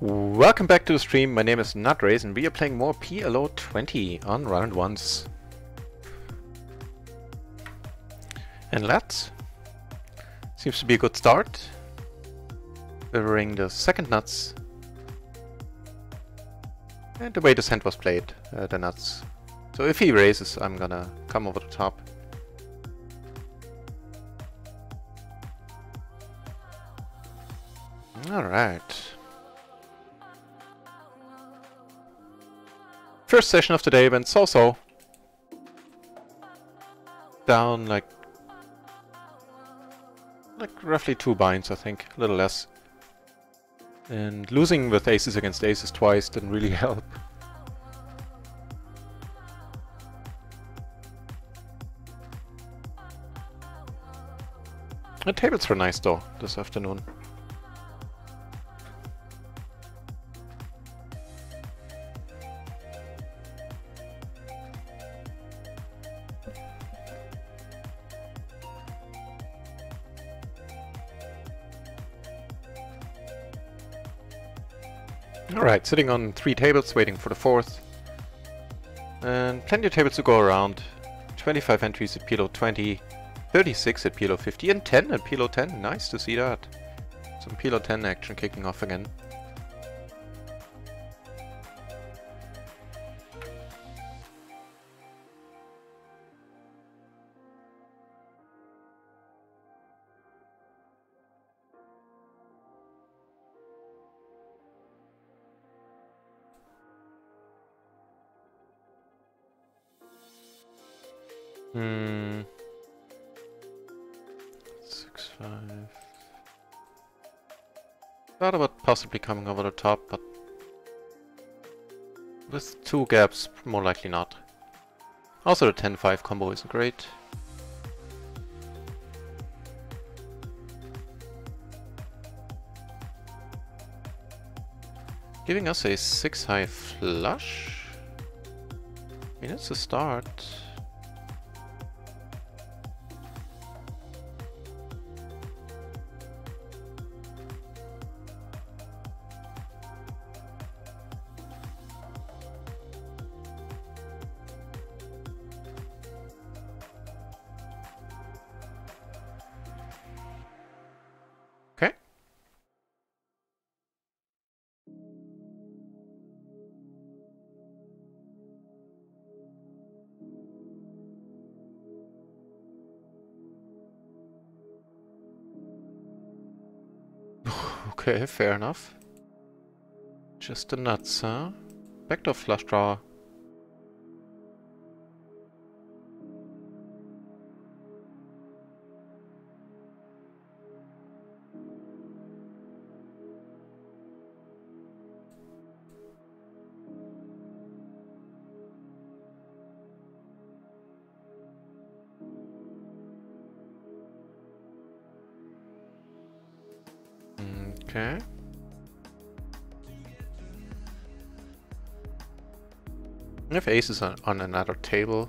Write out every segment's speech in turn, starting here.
Welcome back to the stream. My name is Nutrace and we are playing more PLO 20 on RunItOnce. And that seems to be a good start. Delivering the second nuts. And the way the sand was played, the nuts. So if he raises, I'm gonna come over the top. Alright. First session of the day went so-so. Down like roughly 2 binds, I think, a little less. And losing with aces against aces twice didn't really help. The tables were nice though, this afternoon. Alright, sitting on 3 tables, waiting for the 4th. And plenty of tables to go around. 25 entries at PLO 20, 36 at PLO 50, and 10 at PLO 10. Nice to see that. Some PLO 10 action kicking off again. Hmm. 6-5. Thought about possibly coming over the top, but with 2 gaps, more likely not. Also the 10-5 combo isn't great. Giving us a 6-high flush? I mean, it's a start. Okay. Okay, fair enough. Just the nuts, huh? Backdoor flush draw. Okay. If ace is on another table.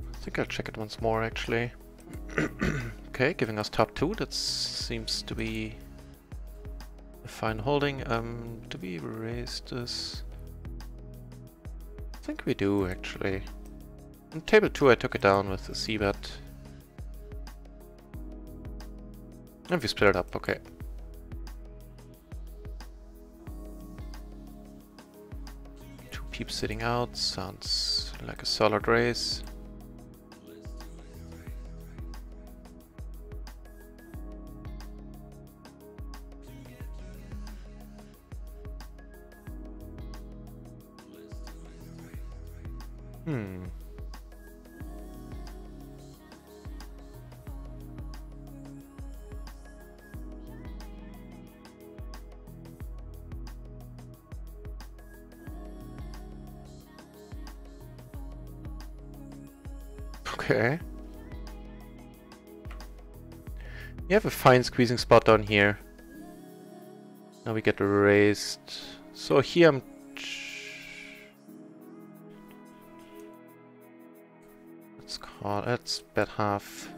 I think I'll check it once more actually. Okay, giving us top 2, that seems to be a fine holding. Do we raise this? I think we do actually. On table 2 I took it down with the c-bet. And we split it up, okay. Two peeps sitting out, sounds like a solid raise. Okay. You have a fine squeezing spot down here. Now we get raised. So here I'm Oh, that's bet half.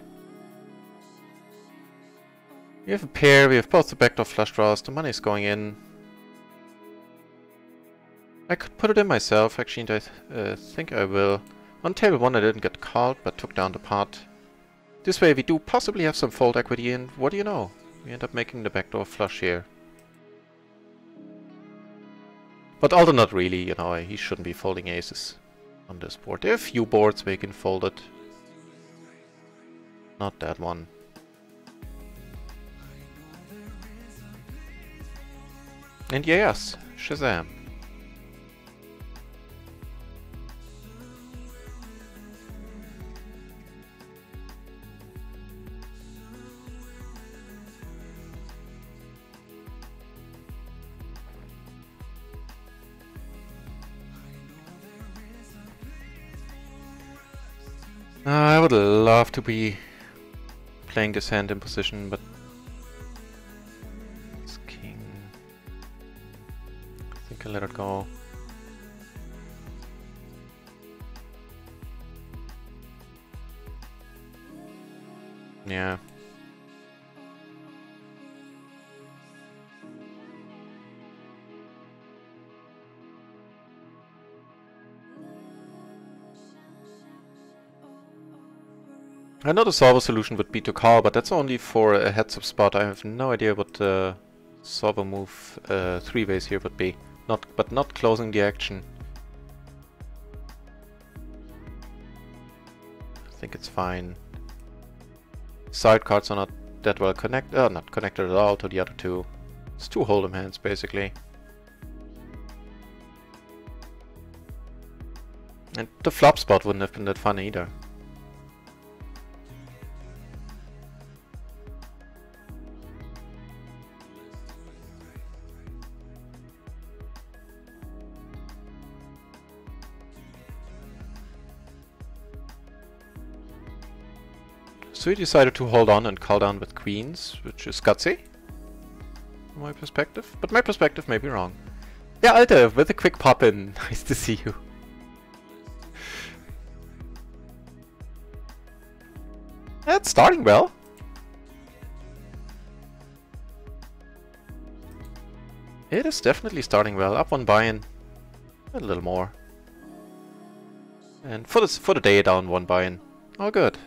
We have a pair, we have both the backdoor flush draws, the money's going in. I could put it in myself, actually, and I think I will. On table 1 I didn't get called, but took down the pot. This way we do possibly have some fold equity, and what do you know? We end up making the backdoor flush here. But although not really, you know, he shouldn't be folding aces on this board. There are a few boards where he can fold it. Not that one. And yes, Shazam. I would love to be playing this hand in position, but it's king. I think I'll let it go. Yeah. I know the solver solution would be to call, but that's only for a heads-up spot. I have no idea what the solver move 3 ways here would be. But not closing the action. I think it's fine. Side cards are not that well connected, not connected at all to the other two. It's 2 hold'em hands basically. And the flop spot wouldn't have been that fun either. So he decided to hold on and call down with queens, which is gutsy, from my perspective. But my perspective may be wrong. Yeah, Alter, with a quick pop-in. Nice to see you. That's starting well. It is definitely starting well. Up 1 buy-in. A little more. And for the day, down 1 buy-in. All good.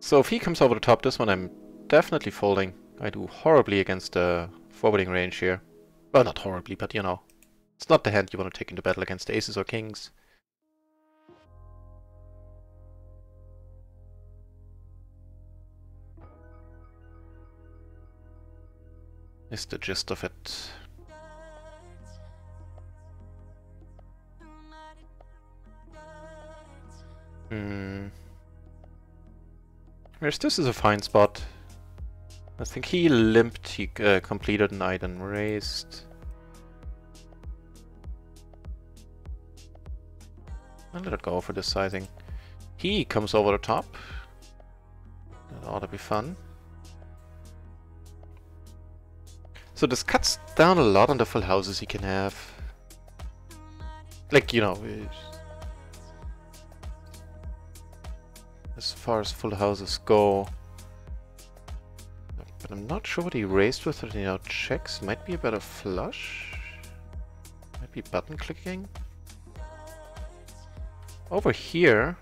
So if he comes over the top, this one I'm definitely folding. I do horribly against the forwarding range here. Well, not horribly, but you know. It's not the hand you want to take into battle against aces or kings. Is the gist of it. Whereas this is a fine spot. I think he limped, he completed, and I then raised. I'll let it go for this sizing. He comes over the top. That ought to be fun. So this cuts down a lot on the full houses he can have. Like, you know, as far as full houses go. But I'm not sure what he raised with it, you know, checks. Might be a better flush. Might be button clicking. Over here.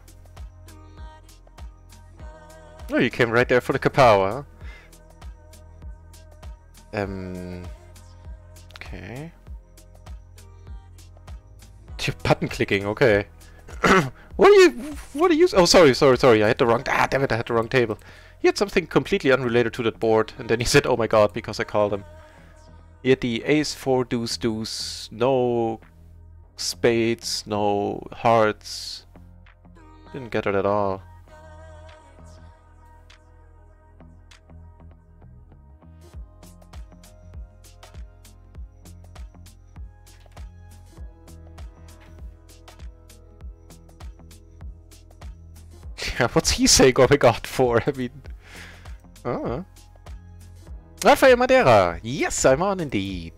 Oh, you came right there for the kapow, huh? Okay. Button clicking, okay. What are you? Oh, sorry. I had the wrong. Ah, damn it! I had the wrong table. He had something completely unrelated to that board, and then he said, "Oh my god," because I called him. He had the ace 4 deuce deuce, no spades, no hearts. Didn't get it at all. Yeah, what's he saying? Oh my god, 4? I mean, Rafael Madeira! Yes, I'm on indeed.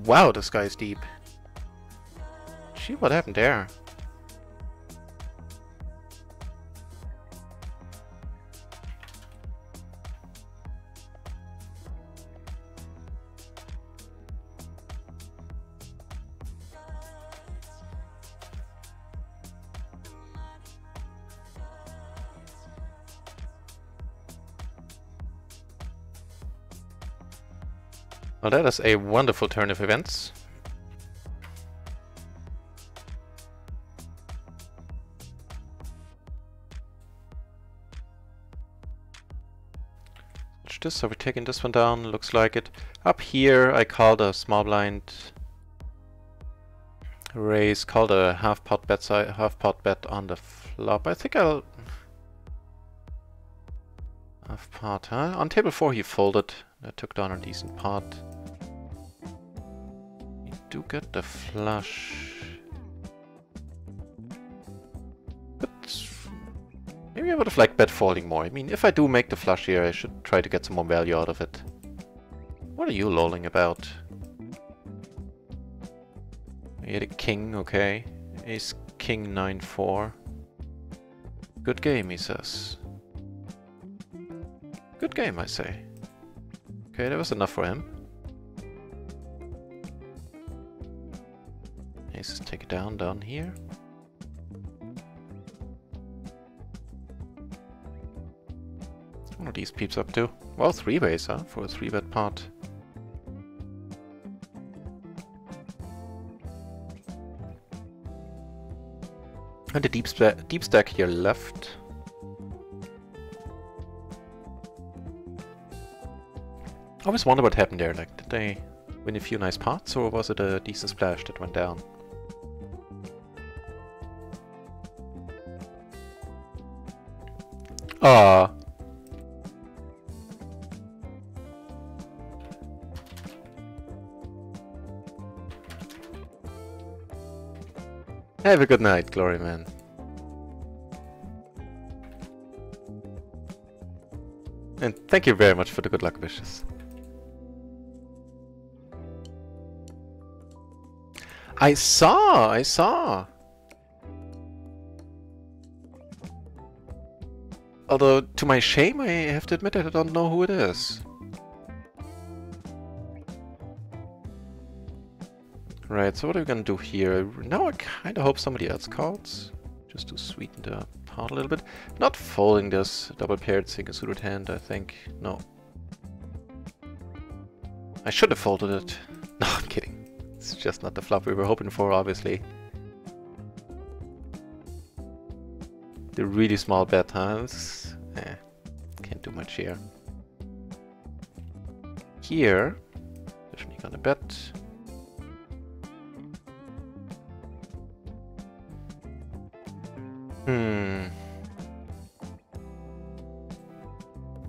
Wow, this guy is deep. Gee, what happened there? Well, that is a wonderful turn of events. Watch this, so we're taking this one down, looks like it. Up here I called a small blind raise, called a half pot bet on the flop. I think I'll... half pot, huh? On table 4 he folded. I took down a decent pot. You do get the flush. But maybe I would have liked bet folding more. I mean, if I do make the flush here, I should try to get some more value out of it. What are you lolling about? You had a king, okay. Ace king 9-4. Good game, he says. Good game, I say. Okay, that was enough for him. Aces take it down here. What are these peeps up to? Well, 3-ways, huh? For a 3-bet pot. And the deep stack here left. I always wonder what happened there. Like, did they win a few nice pots, or was it a decent splash that went down? Ah. Have a good night, Glory Man. And thank you very much for the good luck wishes. I saw! Although, to my shame, I have to admit that I don't know who it is. Right, so what are we gonna do here? Now I kinda hope somebody else calls. Just to sweeten the pot a little bit. Not folding this double paired single suited hand, I think. No. I should have folded it. No, I'm kidding. It's just not the flop we were hoping for, obviously. The really small bet, huh? Can't do much here. Here, definitely gonna bet.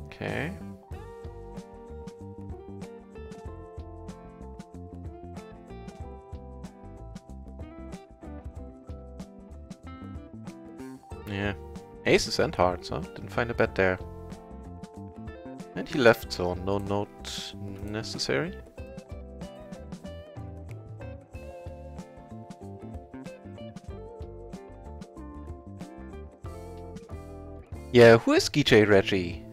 Okay. Yeah. Aces and hearts, huh? Didn't find a bet there. And he left, so no note necessary. Yeah, who is GJ Reggie?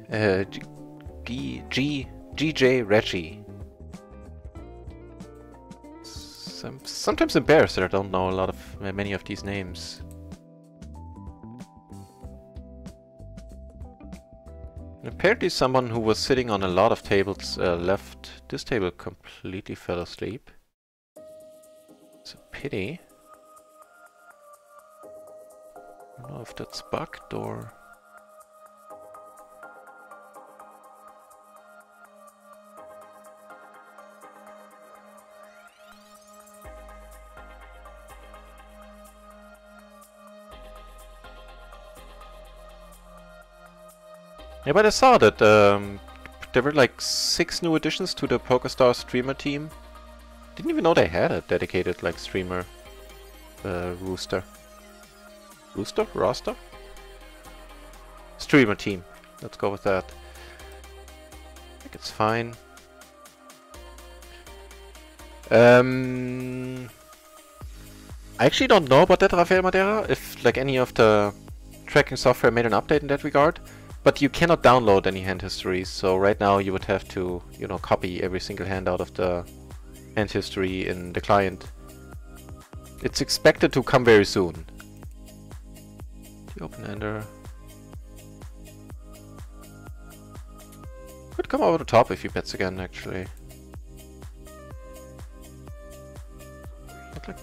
GJ Reggie. I'm sometimes embarrassed that I don't know many of these names. Apparently someone who was sitting on a lot of tables left this table completely fell asleep. It's a pity. I don't know if that's bugged or... Yeah, but I saw that there were like 6 new additions to the PokerStars streamer team. Didn't even know they had a dedicated like streamer roster. Streamer team. Let's go with that. I think it's fine. I actually don't know about that, Rafael Madeira, if like any of the tracking software made an update in that regard. But you cannot download any hand histories, so right now you would have to, you know, copy every single hand out of the hand history in the client. It's expected to come very soon. The open-ender could come over the top if he bets again, actually. Not like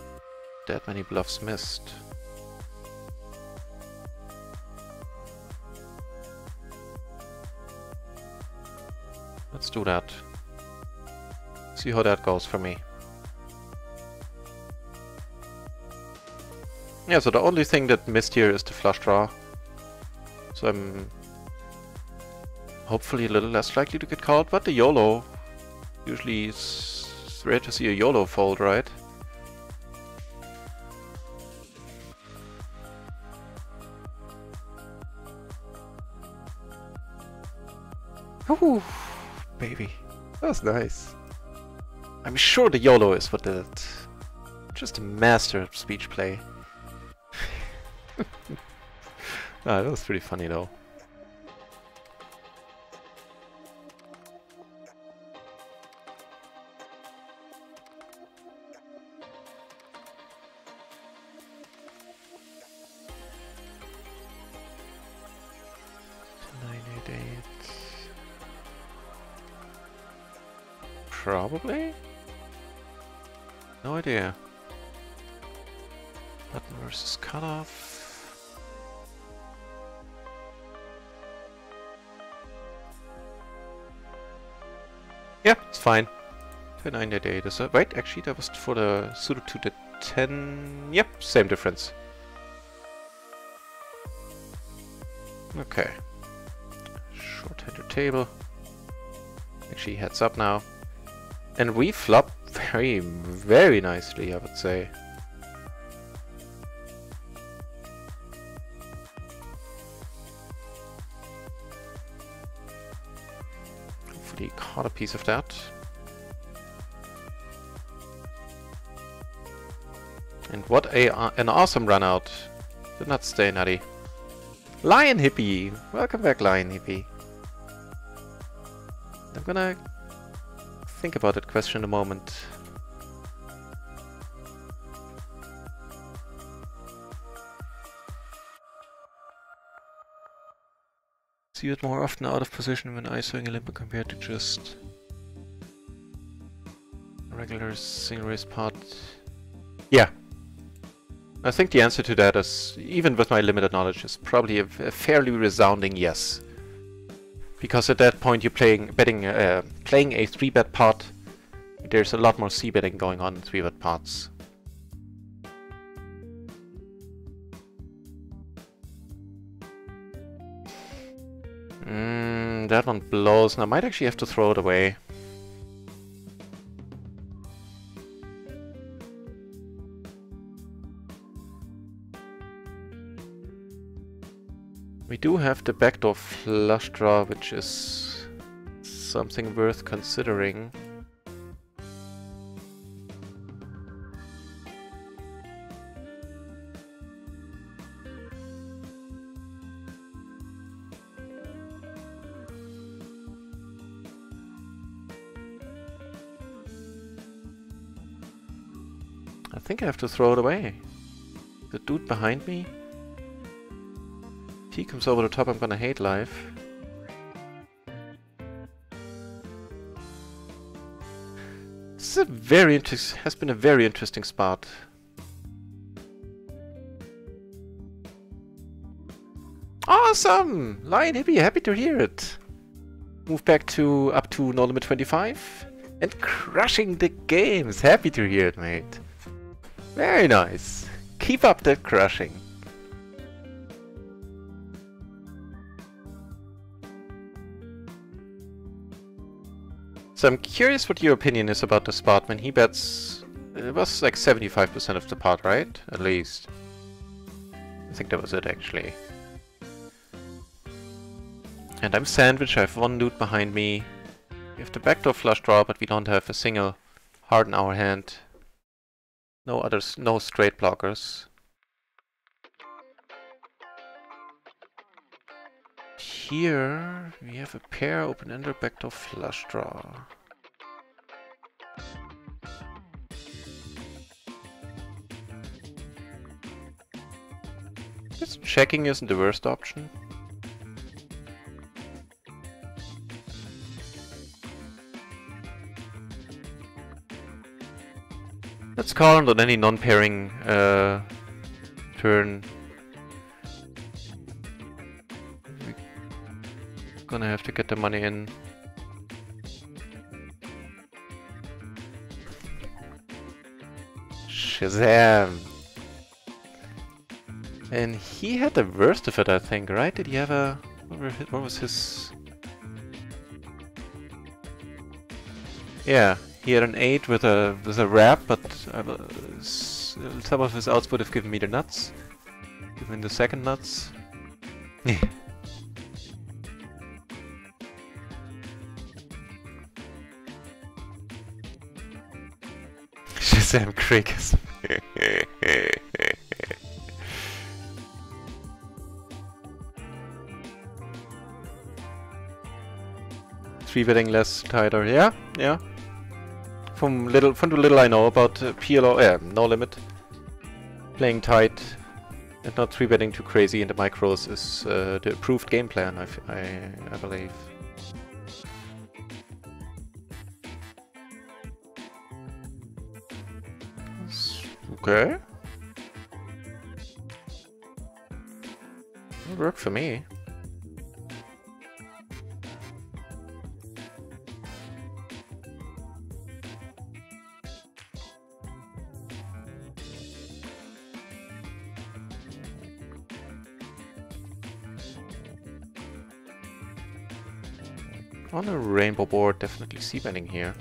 that many bluffs missed. Let's do that. See how that goes for me. Yeah, so the only thing that missed here is the flush draw. So I'm hopefully a little less likely to get called, but the YOLO. Usually it's rare to see a YOLO fold, right? Ooh, baby. That was nice. I'm sure the YOLO is what did it. Just a master of speech play. Ah, that was pretty funny though. Probably? No idea. Button versus cutoff. Yeah, it's fine. 988 is that right? Actually, that was for the suited to the 10. Yep, same difference. Okay. Short-handed table. Actually, heads up now. And we flop very, very nicely, I would say. Hopefully caught a piece of that. And what an awesome run out. Did not stay nutty. Lion Hippie! Welcome back, Lion Hippie. I'm gonna think about that question in a moment. See it more often out of position when ISOing a limbo compared to just a regular single raise pot. Yeah. I think the answer to that is, even with my limited knowledge, is probably a fairly resounding yes. Because at that point you're playing a 3-bet pot. There's a lot more c-betting going on in 3-bet pots. That one blows, and I might actually have to throw it away. We do have the backdoor flush draw, which is something worth considering. I think I have to throw it away. The dude behind me? If he comes over the top, I'm gonna hate life. This is a very has been a very interesting spot. Awesome! Lion Hippie, happy to hear it. Move back to up to no limit 25 and crushing the games. Happy to hear it, mate. Very nice. Keep up that crushing. So I'm curious what your opinion is about the spot when he bets. It was like 75% of the pot, right? At least. I think that was it, actually. And I'm sandwiched. I have one loot behind me. We have the backdoor flush draw, but we don't have a single heart in our hand. No others, no straight blockers. Here we have a pair, open-ender, backdoor flush draw. Just checking isn't the worst option. Let's call on any non-pairing turn. We're gonna have to get the money in. Shazam! And he had the worst of it, I think, right? Did he have a... what was his... Yeah. He had an 8 with a wrap, but some of his outs would have given me the nuts. Give me the second nuts. Shazam Kriegers. 3-betting less tighter, yeah. From the little I know about PLO, no limit. Playing tight and not 3-betting too crazy in the micros is the approved game plan, I believe. Okay. It worked for me. On a rainbow board, definitely c-betting here.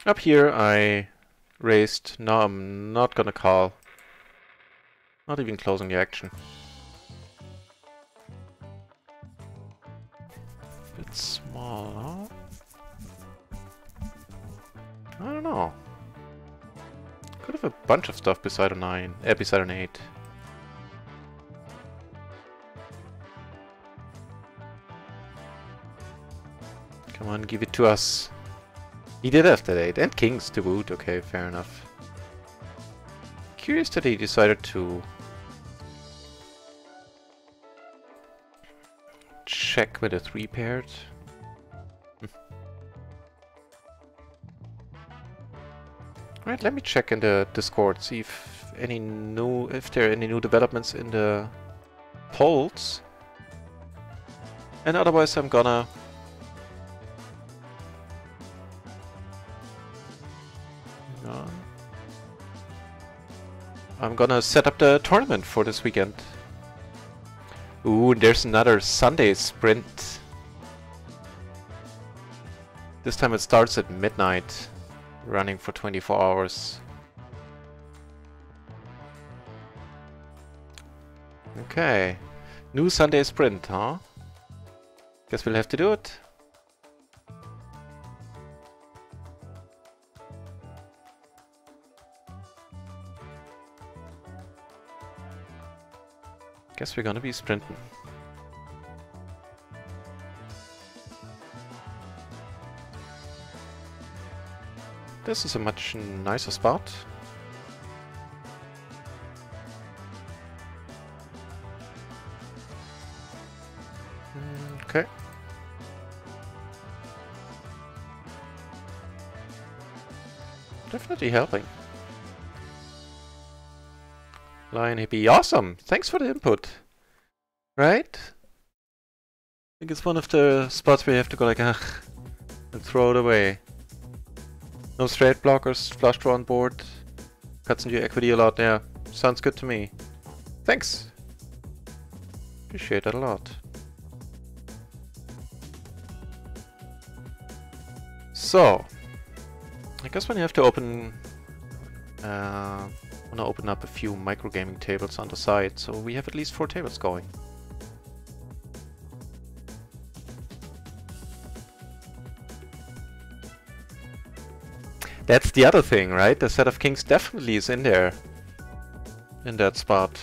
Up here I raised. No, I'm not gonna call. Not even closing the action. Bit small, huh? I don't know. Could have a bunch of stuff beside a 9, beside an 8. Come on, give it to us. He did have that 8, and kings to boot, okay, fair enough. Curious that he decided to check with a 3 paired. Right, let me check in the Discord, see if there are any new developments in the polls. And otherwise I'm gonna set up the tournament for this weekend. Ooh, there's another Sunday sprint. This time it starts at midnight. Running for 24 hours. Okay. New Sunday sprint, huh? Guess we'll have to do it. Guess we're gonna be sprinting. This is a much nicer spot. Okay. Definitely helping. Lion Hippie, awesome! Thanks for the input. Right? I think it's one of the spots where you have to go like, ugh, and throw it away. No straight blockers, flush draw on board. Cuts into your equity a lot, yeah. Sounds good to me. Thanks. Appreciate that a lot. So, I guess when you have to open want to open up a few microgaming tables on the side, so we have at least 4 tables going. That's the other thing, right? The set of kings definitely is in there. In that spot.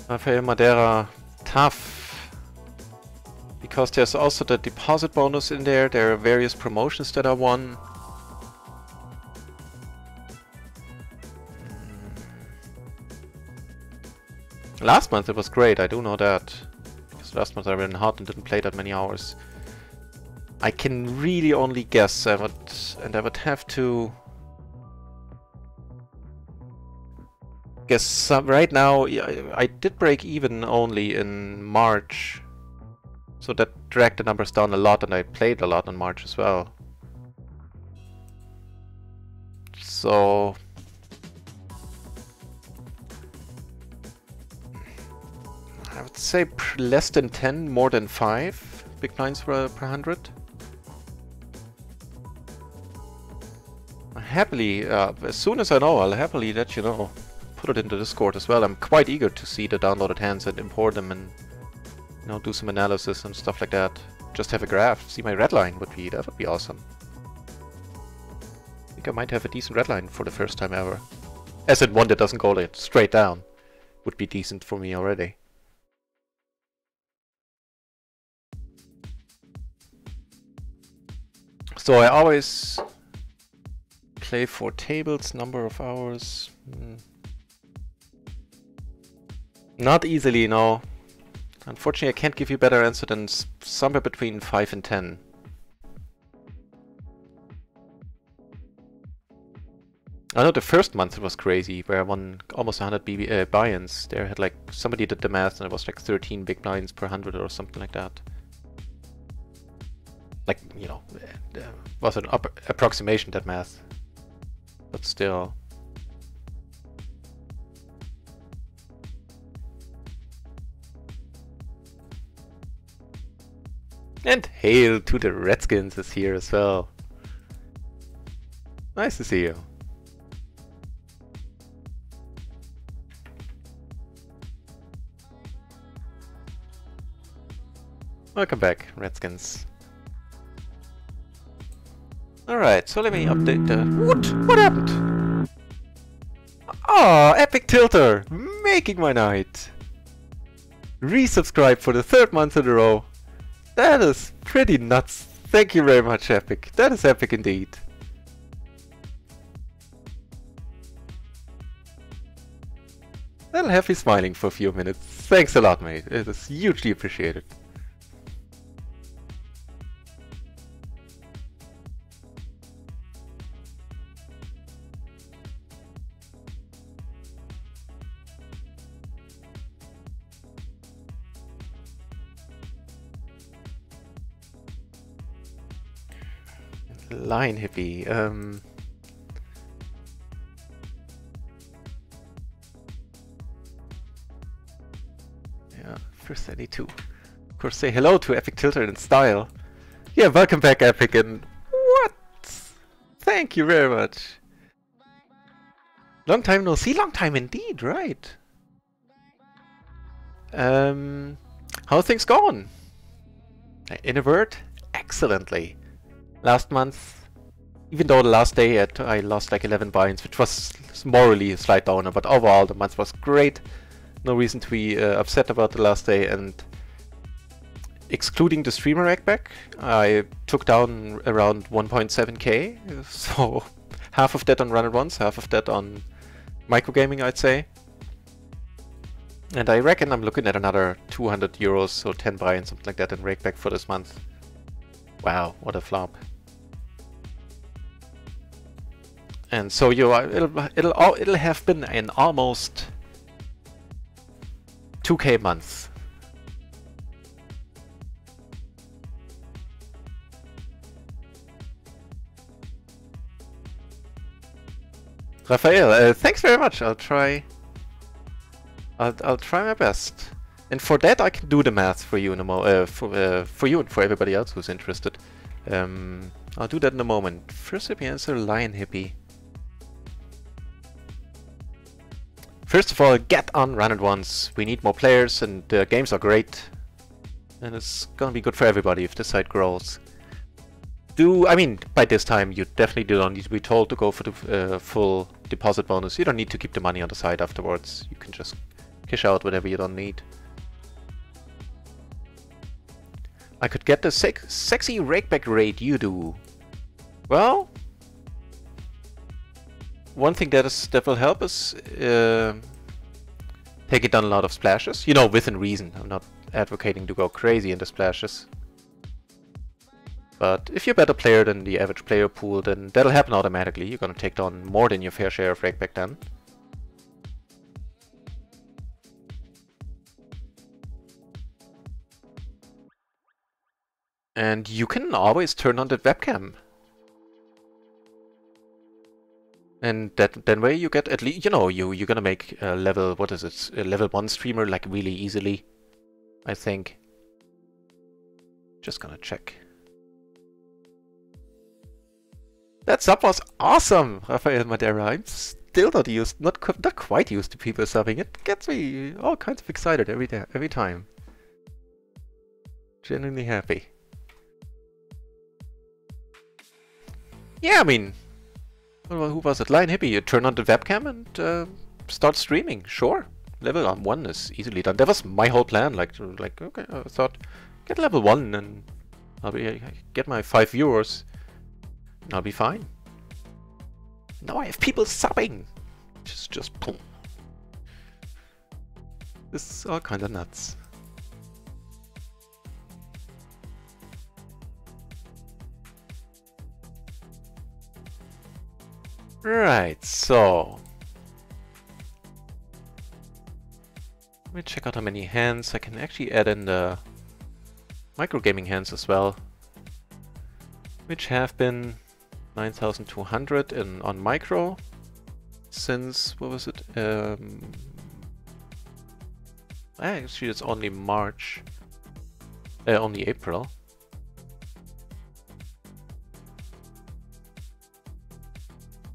Rafael Madeira, tough. Because there's also the deposit bonus in there. There are various promotions that are won. Last month it was great, I do know that. Because last month I ran hard and didn't play that many hours. I can really only guess, I would have to guess right now. I did break even only in March, so that dragged the numbers down a lot, and I played a lot in March as well. So I would say less than 10, more than 5 big blinds per 100. Happily, as soon as I know, I'll happily let you know. Put it into Discord as well. I'm quite eager to see the downloaded hands and import them and, you know, do some analysis and stuff like that. Just have a graph, see my red line that would be awesome. I think I might have a decent red line for the first time ever. As in one that doesn't go like straight down. Would be decent for me already. So I always play 4 tables, number of hours. Not easily, no. Unfortunately, I can't give you a better answer than somewhere between 5 and 10. I know the first month it was crazy, where I won almost 100 buy-ins. There had like, somebody did the math and it was like 13 big blinds per 100 or something like that. Like, you know, was an approximation, that math. But still. And hail to the Redskins is here as well. Nice to see you. Welcome back, Redskins. Alright, so let me update the... What happened? Oh, Epic Tilter! Making my night! Resubscribe for the 3rd month in a row. That is pretty nuts. Thank you very much, Epic. That is epic indeed. That'll have me smiling for a few minutes. Thanks a lot, mate. It is hugely appreciated. Line hippie. Yeah, first I need to, of course, say hello to Epic Tilter in style. Yeah, welcome back, Epic, and what? Thank you very much. Long time no see, long time indeed, right? How are things going? In a word, excellently. Last month, even though the last day I lost like 11 buy-ins, which was morally a slight downer, but overall the month was great. No reason to be upset about the last day, and excluding the streamer rackback, I took down around 1.7k, so half of that on RunItOnce, half of that on microgaming, I'd say. And I reckon I'm looking at another 200 euros, so 10 buy-ins, something like that, in rakeback for this month. Wow, what a flop. And so it'll have been an almost 2k month. Rafael, thanks very much. I'll try I'll try my best. And for that, I can do the math for you in a for you and for everybody else who's interested. I'll do that in a moment. First hippie answer, Lion Hippie. First of all, get on RunItOnce. We need more players, and the games are great. And it's gonna be good for everybody if the site grows. I mean, by this time, you definitely don't need to be told to go for the full deposit bonus. You don't need to keep the money on the side afterwards. You can just cash out whatever you don't need. I could get the sexy rakeback raid you do. Well, one thing that will help is taking down a lot of splashes. You know, within reason. I'm not advocating to go crazy in the splashes. But if you're a better player than the average player pool, then that'll happen automatically. You're gonna take down more than your fair share of rakeback then. And you can always turn on the webcam. And that way you get at least, you know, you're gonna make a level, what is it, a level 1 streamer like really easily, I think. Just gonna check. That sub was awesome, Rafael Madeira. I'm still not quite used to people subbing. It gets me all kinds of excited every time. Genuinely happy. Yeah, I mean, who was it? Lion Hippie. You turn on the webcam and start streaming. Sure, level 1 is easily done. That was my whole plan. Like okay, I thought get level 1 and I'll get my 5 viewers. I'll be fine. Now I have people subbing. Just boom. This is all kind of nuts. Right, so let me check out how many hands. I can actually add in the microgaming hands as well, which have been 9,200 on micro since, what was it? Actually, it's only March, only April.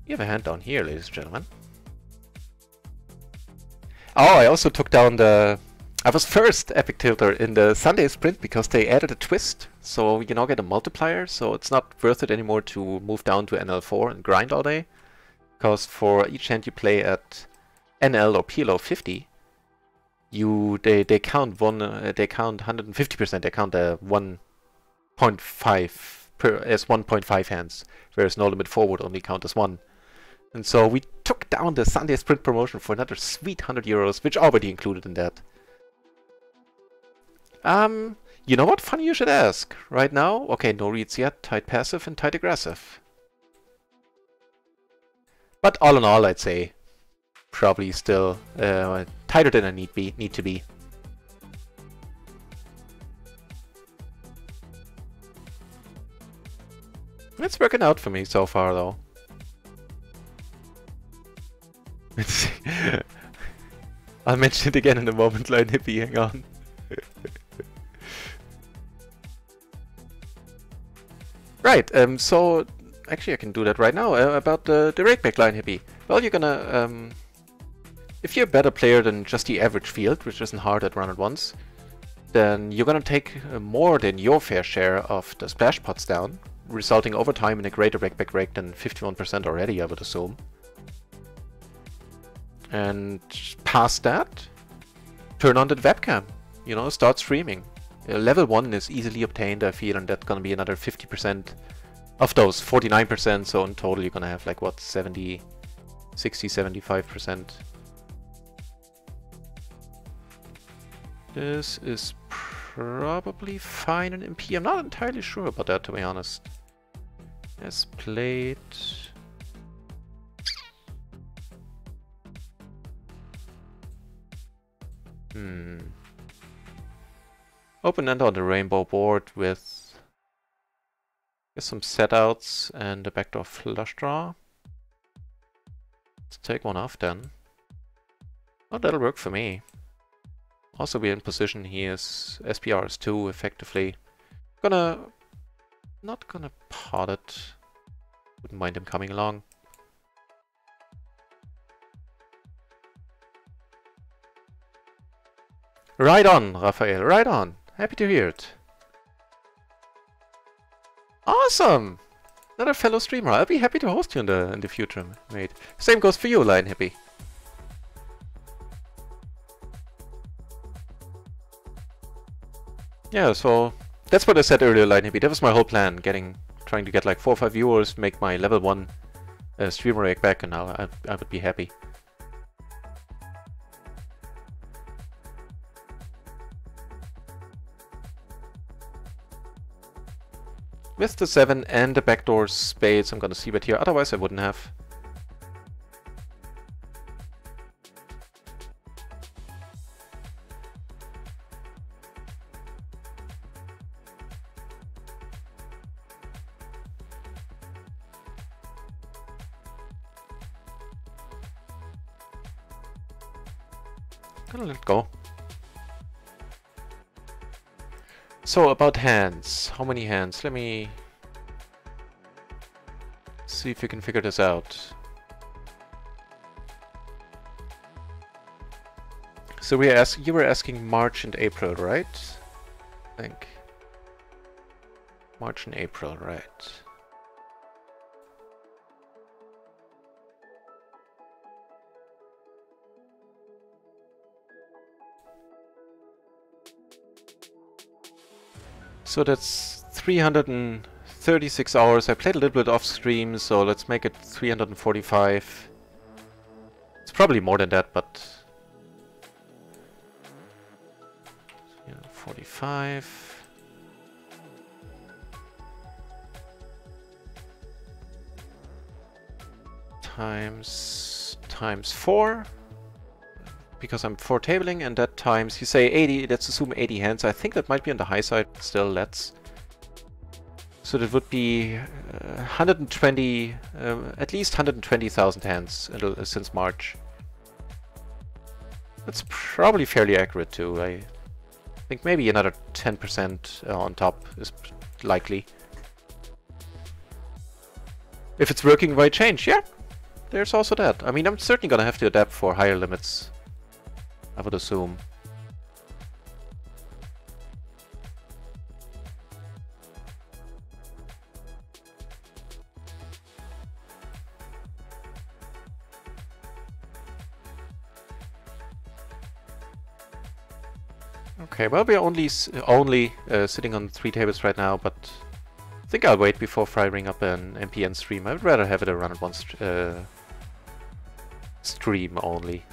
You have a hand down here, ladies and gentlemen. Oh, I also took down I was first Epic Tilter in the Sunday sprint because they added a twist. So you now get a multiplier, so it's not worth it anymore to move down to NL4 and grind all day. Because for each hand you play at NL or PLO 50, they count 150%, they count the 1.5 as 1.5 hands, whereas No Limit Forward only count as 1. And so we took down the Sunday Sprint promotion for another sweet €100, which already included in that. You know what? Funny you should ask. Right now, okay, no reads yet, tight passive and tight aggressive. But all in all, I'd say probably still tighter than I need to be. It's working out for me so far, though. I'll mention it again in a moment, Lion Hippie, hang on. Right, so actually I can do that right now about the rakeback, Lion Hippie. Well, you're gonna, if you're a better player than just the average field, which isn't hard at RunItOnce, then you're gonna take more than your fair share of the splash pots down, resulting over time in a greater rakeback rake than 51% already, I would assume. And past that, turn on the webcam, you know, start streaming. Level 1 is easily obtained, I feel, and that's gonna be another 50% of those 49%, so in total you're gonna have like, what, 60, 75%. This is probably fine in MP. I'm not entirely sure about that, to be honest. As played. Open end on the rainbow board with some setouts and a backdoor flush draw. Let's take one off then. Oh, that'll work for me. Also, we're in position. He is SPRs 2 effectively. Not gonna pot it. Wouldn't mind him coming along. Right on, Raphael, right on. Happy to hear it. Awesome! Another fellow streamer. I'll be happy to host you in the future, mate. Same goes for you, Lion Hippie. Yeah, so that's what I said earlier, Lion Hippie. That was my whole plan, trying to get like 4 or 5 viewers, make my level 1 streamer rank back, and I would be happy. With the 7 and the backdoor spades, I'm gonna see bet here, otherwise I wouldn't have. Gonna let it go. So, about hands. How many hands? Let me see if we can figure this out. So you were asking March and April, right? I think. March and April, right. So that's 336 hours. I played a little bit off stream, so let's make it 345. It's probably more than that, but 345 times 4. Because I'm 4 tabling, and that times, you say 80, let's assume 80 hands. I think that might be on the high side, but still, let's. So that would be 120, at least 120,000 hands since March. That's probably fairly accurate too. I think maybe another 10% on top is likely. If it's working, why change? Yeah, there's also that. I mean, I'm certainly gonna have to adapt for higher limits, I would assume. Okay, well, we're only sitting on 3 tables right now, but I think I'll wait before firing up an MPN stream. I would rather have it a RunItOnce stream only.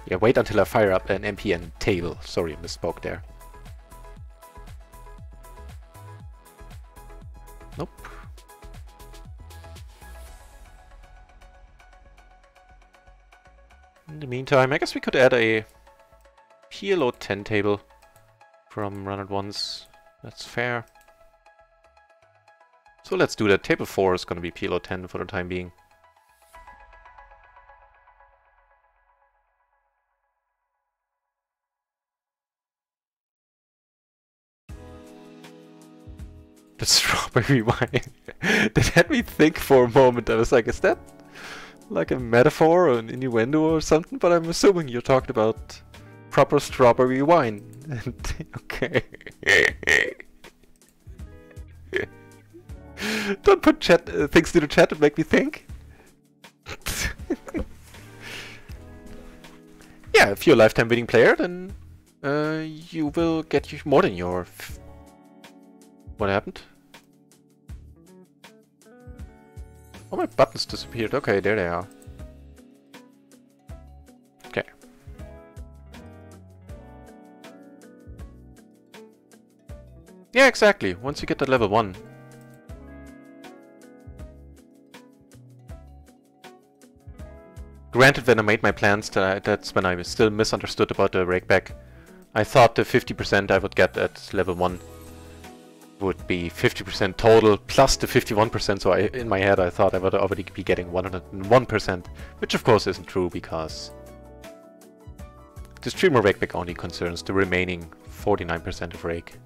Yeah, wait until I fire up an MPN table. Sorry, I misspoke there. Nope. In the meantime, I guess we could add a PLO 10 table from RunItOnce. That's fair. So let's do that. Table 4 is going to be PLO 10 for the time being. The strawberry wine. That had me think for a moment. I was like, is that like a metaphor or an innuendo or something? But I'm assuming you're talking about proper strawberry wine. Okay. Don't put things to the chat and make me think. Yeah, if you're a lifetime winning player, then you will get more than your... What happened? Oh, my buttons disappeared. Okay, there they are. Okay. Yeah, exactly. Once you get to level 1. Granted, when I made my plans, that's when I was still misunderstood about the rakeback. I thought the 50% I would get at level 1 would be 50% total plus the 51%, so in my head I thought I would already be getting 101%, which of course isn't true because the streamer rake back only concerns the remaining 49% of rake.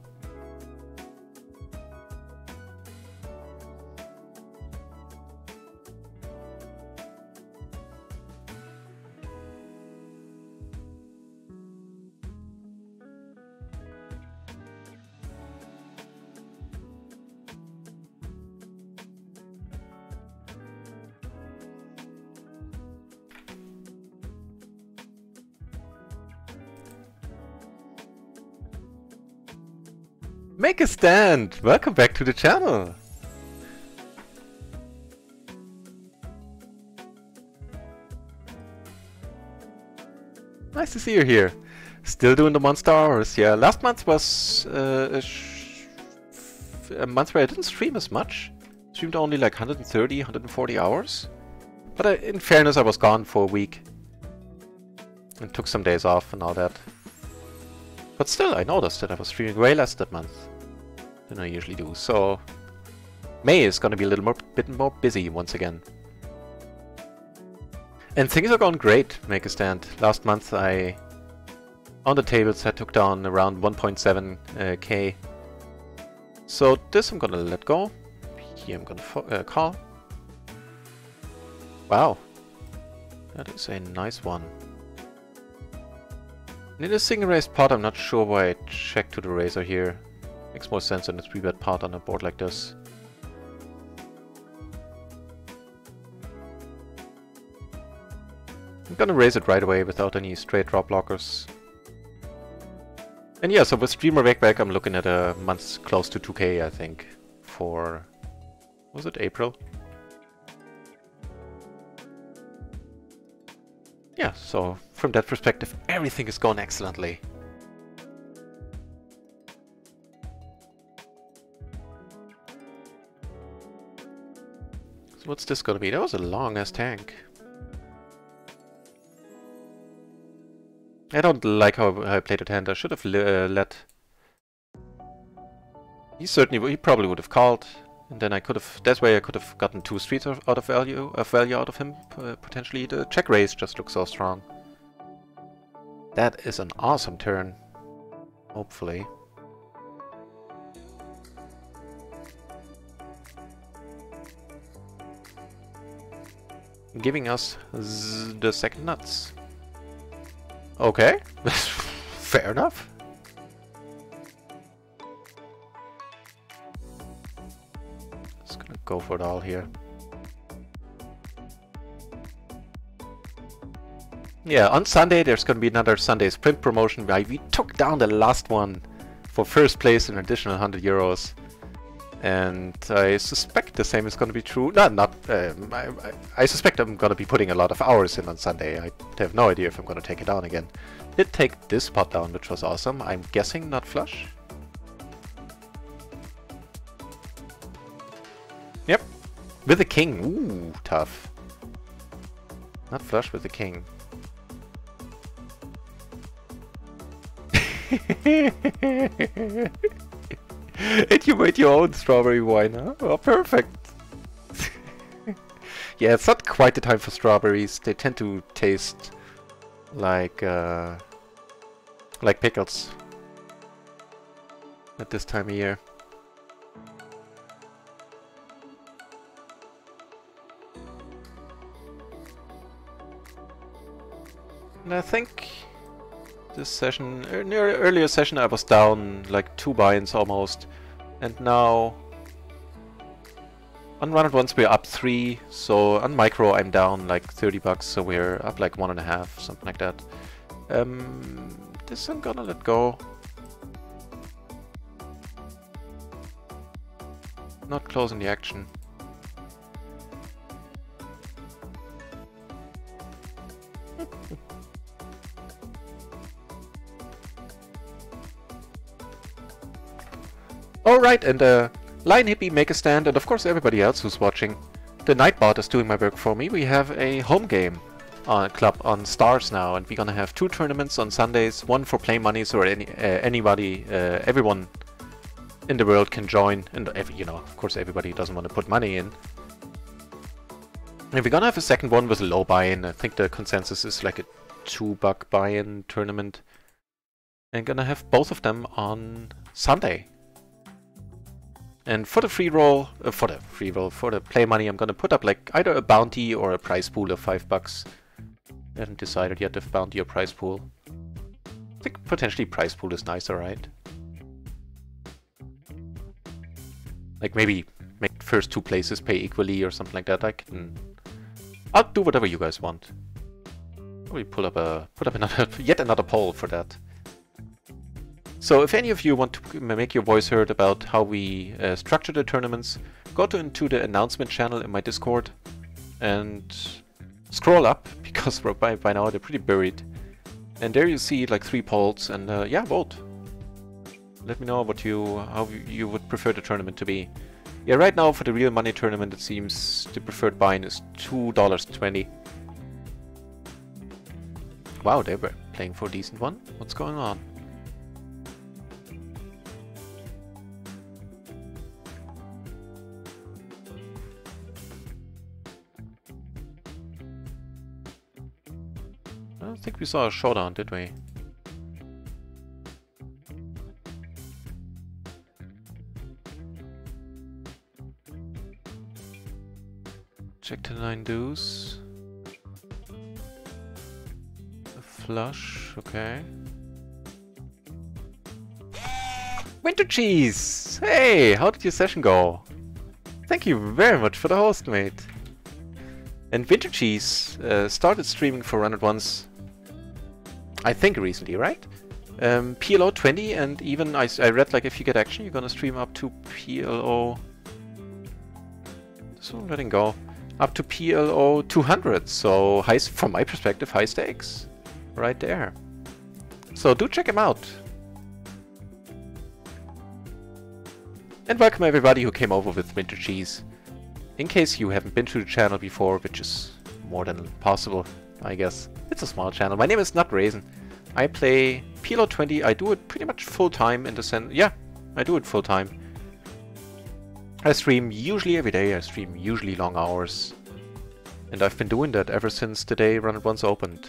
Make a stand! Welcome back to the channel! Nice to see you here. Still doing the monster hours. Yeah, last month was a month where I didn't stream as much. Streamed only like 130, 140 hours. But in fairness, I was gone for a week. And took some days off and all that. But still, I noticed that I was streaming way less that month than I usually do. So May is gonna be a bit more busy once again. And things are going great, make a stand. Last month on the tables I took down around 1.7 K. So this I'm gonna let go. Here I'm gonna call. Wow. That is a nice one. In a single raised pot, I'm not sure why I checked to the razor here. Makes more sense than a 3-bet pot on a board like this. I'm gonna raise it right away without any straight draw blockers. And yeah, so with streamer rake back, I'm looking at a month close to 2K, I think, for... was it April? Yeah, so from that perspective, everything is going excellently. So what's this gonna be? That was a long-ass tank. I don't like how I played that hand. I should have let... He probably would have called. And then I could have, that way I could have gotten 2 streets out of value out of him, potentially. The check raise just looks so strong. That is an awesome turn. Hopefully. Giving us the second nuts. Okay, fair enough. Go for it all here. Yeah, on Sunday there's going to be another Sunday sprint promotion where we took down the last one for first place an additional 100 euros. And I suspect the same is going to be true. I suspect I'm going to be putting a lot of hours in on Sunday. I have no idea if I'm going to take it down again. Did take this pot down, which was awesome. I'm guessing not flush. Yep, with the king. Ooh, tough. Not flush with the king. And you made your own strawberry wine, huh? Oh, perfect. Yeah, it's not quite the time for strawberries. They tend to taste like pickles at this time of year. And I think this session, earlier session I was down like 2 buy-ins almost, and now on RunItOnce we're up 3, so on micro I'm down like 30 bucks, so we're up like 1.5, something like that. This I'm gonna let go. Not closing the action. Alright, and Lion Hippie, make a stand, and of course everybody else who's watching. The Nightbot is doing my work for me. We have a home game club on Stars now, and we're gonna have 2 tournaments on Sundays, one for play money, so everyone in the world can join, and you know, of course, everybody doesn't want to put money in. And we're gonna have a second one with a low buy-in. I think the consensus is like a $2 buy-in tournament. And gonna have both of them on Sunday. And for the free roll, for the play money, I'm gonna put up like either a bounty or a prize pool of $5. I haven't decided yet if bounty or prize pool. I think potentially prize pool is nicer, right? Like maybe make first 2 places pay equally or something like that. I'll do whatever you guys want. We put up another yet another poll for that. So if any of you want to make your voice heard about how we structure the tournaments, go into the announcement channel in my Discord and scroll up, because by now they're pretty buried. And there you see like 3 polls, and yeah, vote. Let me know how you would prefer the tournament to be. Yeah, right now for the real money tournament, it seems the preferred buy-in is $2.20. Wow, they were playing for a decent one. What's going on? I don't think we saw a showdown, did we? Check the 9 deuce. A flush, okay. Winter Cheese! Hey, how did your session go? Thank you very much for the host, mate. And Winter Cheese started streaming for RunItOnce, I think recently, right? PLO 20, and even I read like if you get action, you're gonna stream up to PLO. So letting go. Up to PLO 200, so high, from my perspective, high stakes. Right there. So do check him out. And welcome everybody who came over with Winter Cheese. In case you haven't been to the channel before, which is more than possible, I guess. It's a small channel. My name is Nut Raisin. I play PLO 20. I do it pretty much full time in the sense. Yeah, I do it full time. I stream usually every day. I stream usually long hours. And I've been doing that ever since the day RunItOnce opened.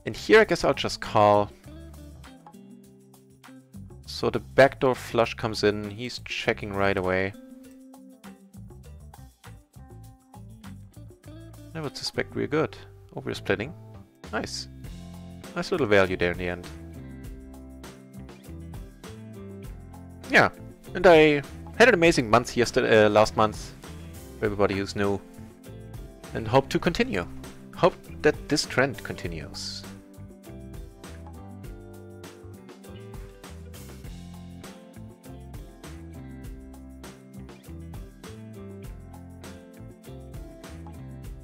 And here I guess I'll just call. So the backdoor flush comes in. He's checking right away. I would suspect we're good. Oh, we're splitting. Nice. Nice little value there in the end. Yeah. And I had an amazing month last month, for everybody who's new, and hope to continue. Hope that this trend continues.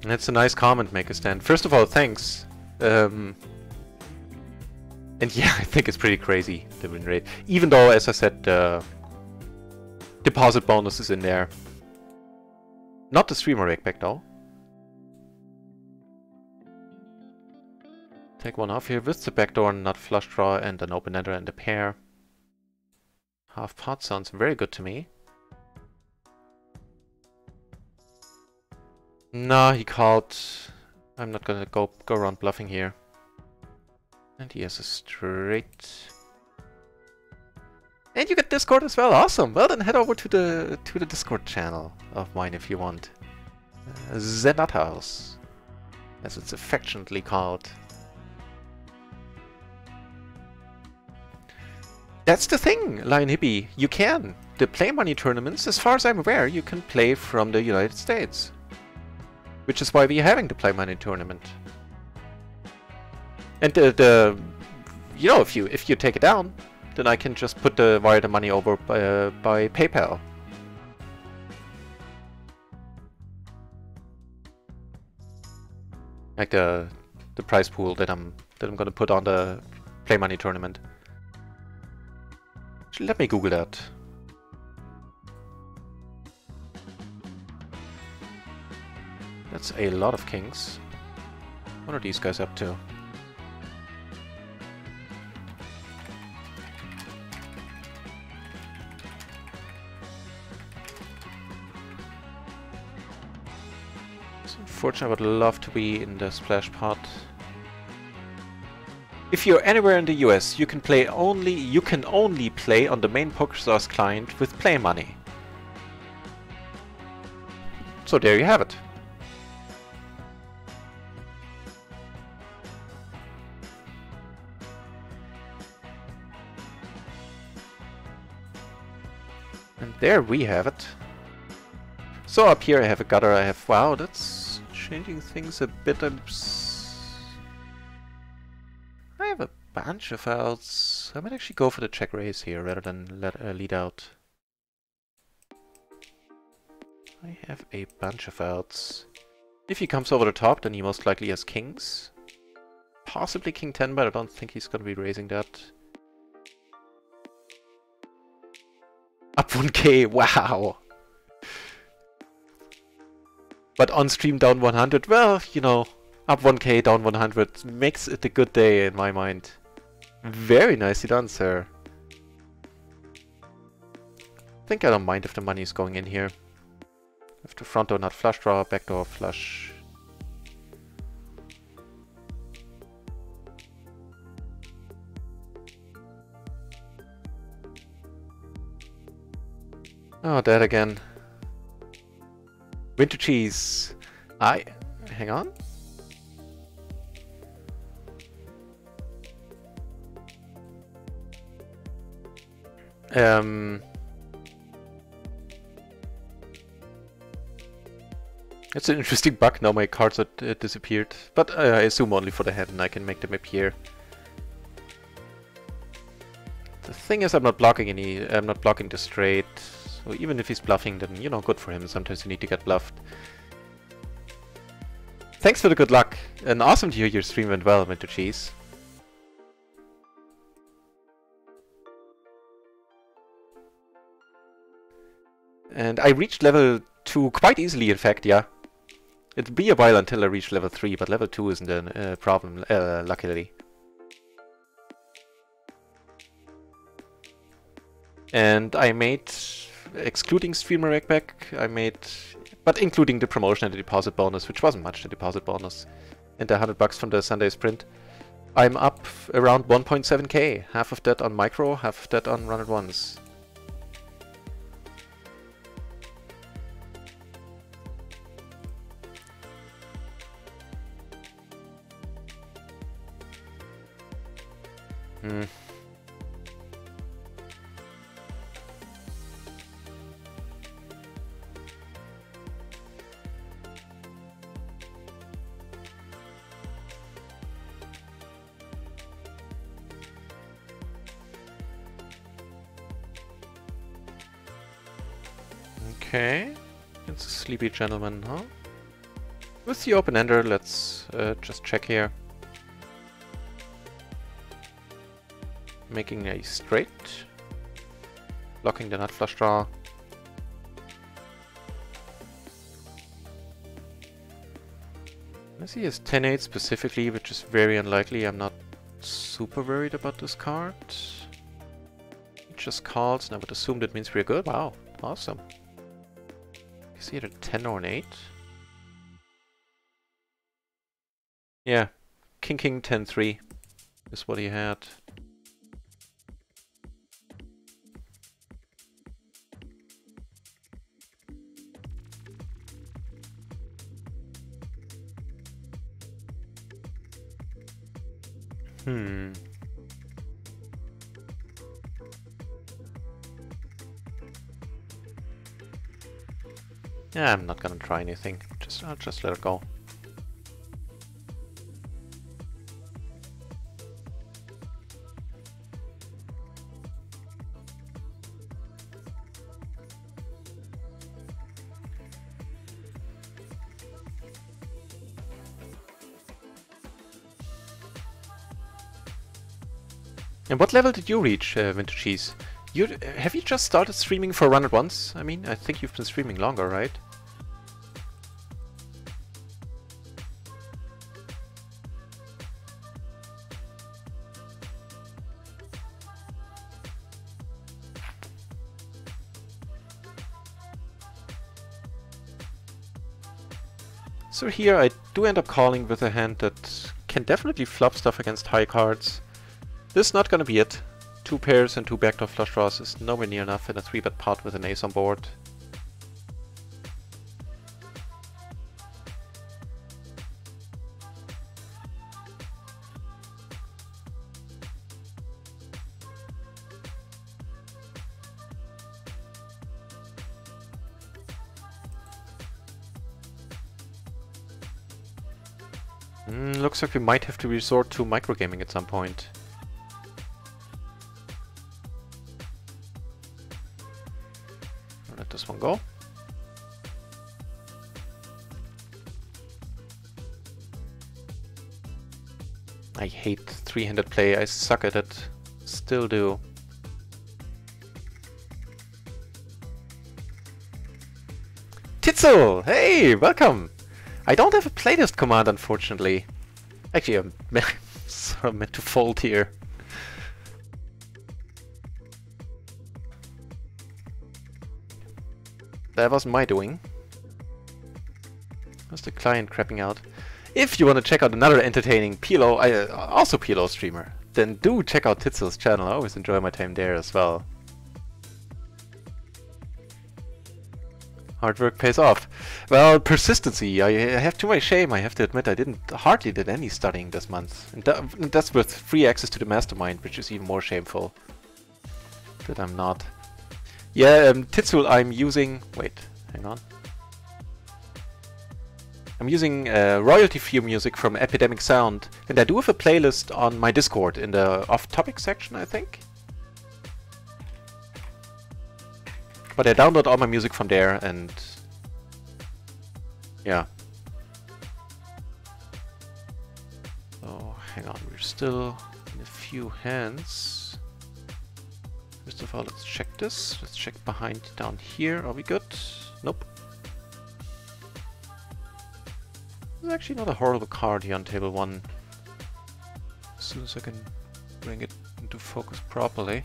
That's a nice comment, Make a Stand. First of all, thanks. And yeah, I think it's pretty crazy, the win rate. Even though, as I said, deposit bonus is in there. Not the streamer rake back though. Take one off here with the backdoor, not flush draw, and an open ender and a pair. Half pot sounds very good to me. No, he called. I'm not gonna go around bluffing here. And he has a straight. And you get Discord as well. Awesome. Well, then head over to the Discord channel of mine if you want. The Nut House, as it's affectionately called. That's the thing, Lion Hippie. You can. The play money tournaments, as far as I'm aware, you can play from the United States. Which is why we're having the play money tournament. And you know, if you take it down, then I can just wire the money over by PayPal. Like the prize pool that I'm gonna put on the play money tournament. Actually, let me Google that. That's a lot of kings. What are these guys up to? unfortunate. I would love to be in the splash pod. If you're anywhere in the US, you can only play on the main PokerStars client with play money. So there you have it. And there we have it. So up here I have a gutter, I have... Wow, that's changing things a bit. I have a bunch of outs. I might actually go for the check raise here rather than lead out. I have a bunch of outs. If he comes over the top, then he most likely has kings. Possibly king 10, but I don't think he's going to be raising that. Up 1k, wow! But on stream down 100, well, you know, up 1k, down 100 makes it a good day in my mind. Very nicely done, sir. I think I don't mind if the money is going in here. If the front door not flush draw, back door flush. Oh, that again. Winter cheese. Hang on. It's an interesting bug. Now my cards are disappeared, but I assume only for the hand, and I can make them appear. The thing is, I'm not blocking the straight. So even if he's bluffing, then, you know, good for him. Sometimes you need to get bluffed. Thanks for the good luck, and awesome to hear your stream went well, Winter Cheese. And I reached level 2 quite easily, in fact, yeah. It'll be a while until I reach level 3, but level 2 isn't a problem, luckily. And I made, excluding Streamer Rackback, but including the promotion and the deposit bonus, which wasn't much, the deposit bonus, and the $100 from the Sunday sprint, I'm up around 1.7k. Half of that on micro, half of that on RunItOnce. Okay, it's a sleepy gentleman, huh? With the open-ender, let's just check here. Making a straight. Blocking the nut flush draw. I see his 10-8 specifically, which is very unlikely. I'm not super worried about this card. He just calls, and I would assume that means we're good. Wow, awesome. Is he at a 10 or an 8? Yeah, King 10-3 is what he had. Yeah, I'm not gonna try anything. I'll just let it go. And what level did you reach, Winter Cheese? Have you just started streaming for RunItOnce? I mean, I think you've been streaming longer, right? So here I do end up calling with a hand that can definitely flop stuff against high cards. This is not gonna be it. 2 pairs and 2 backdoor flush draws is nowhere near enough in a 3-bet pot with an ace on board. Looks like we might have to resort to microgaming at some point. I'll let this one go. I hate three-handed play, I suck at it. Still do. Titzel! Hey, welcome! I don't have a playlist command, unfortunately. Actually, I'm sort of meant to fold here. That wasn't my doing. That's the client crapping out. If you want to check out another entertaining PLO, also PLO streamer, then do check out Titzel's channel. I always enjoy my time there as well. Hard work pays off. Well, persistency. I have to my shame, I have to admit, I hardly did any studying this month. And that's with free access to the mastermind, which is even more shameful. That I'm not. Yeah, Titzel, I'm using... Wait, hang on. I'm using royalty-free music from Epidemic Sound, and I do have a playlist on my Discord in the off-topic section, I think. But I download all my music from there, and yeah. So hang on, we're still in a few hands. First of all, let's check this. Let's check behind down here. Are we good? Nope. It's actually not a horrible card here on table 1. As soon as I can bring it into focus properly.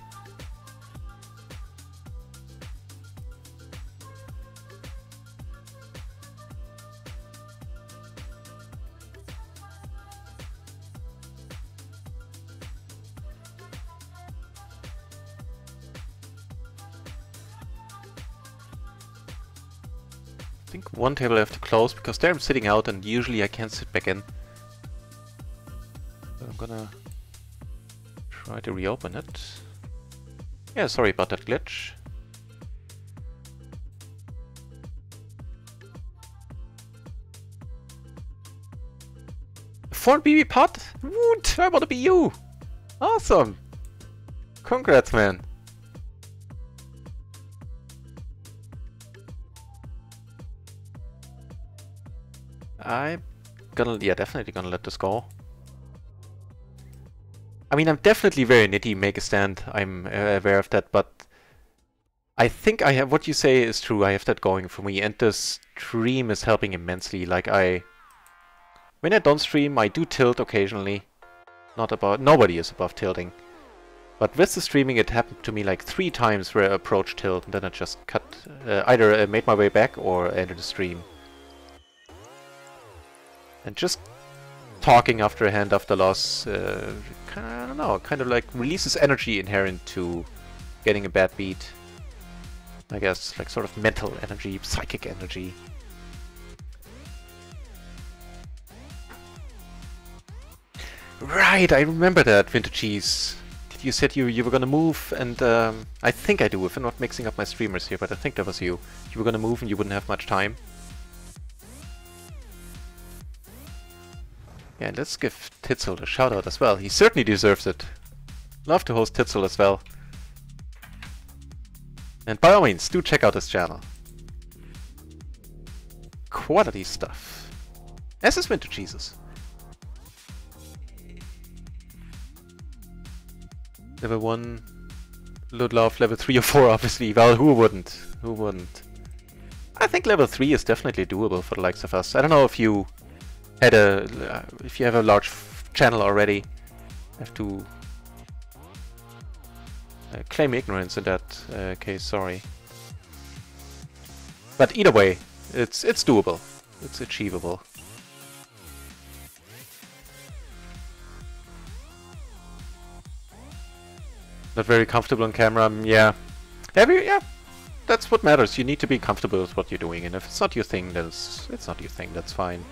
I think one table I have to close because there I'm sitting out and usually I can't sit back in. So I'm gonna try to reopen it. Yeah, sorry about that glitch. A 4 BB pot? Woot! I wanna be you! Awesome! Congrats, man! I'm gonna, yeah, definitely gonna let this go. I mean, I'm definitely very nitty, make a stand, I'm aware of that, but I think I have, what you say is true, I have that going for me, and the stream is helping immensely. Like when I don't stream, I do tilt occasionally. Nobody is above tilting. But with the streaming, it happened to me like 3 times where I approached tilt, and then I just cut, either made my way back or ended the stream. And just talking after a hand after loss, I don't know, kind of like releases energy inherent to getting a bad beat. I guess, like sort of mental energy, psychic energy. Right, I remember that, Vintage Cheese. You said you were gonna move, and I think I do, if I'm not mixing up my streamers here, but I think that was you. You were gonna move and you wouldn't have much time. Yeah, let's give Titzel a shout out as well. He certainly deserves it. Love to host Titzel as well. And by all means, do check out his channel. Quality stuff. As is Winter Jesus. Level 1, Ludlov, level 3 or 4 obviously. Well, who wouldn't? Who wouldn't? I think level 3 is definitely doable for the likes of us. I don't know if you had if you have a large channel already. I have to claim ignorance in that case, sorry. But either way, it's doable. It's achievable. Not very comfortable on camera. Yeah. Yeah. That's what matters. You need to be comfortable with what you're doing, and if it's not your thing, then it's not your thing. That's fine.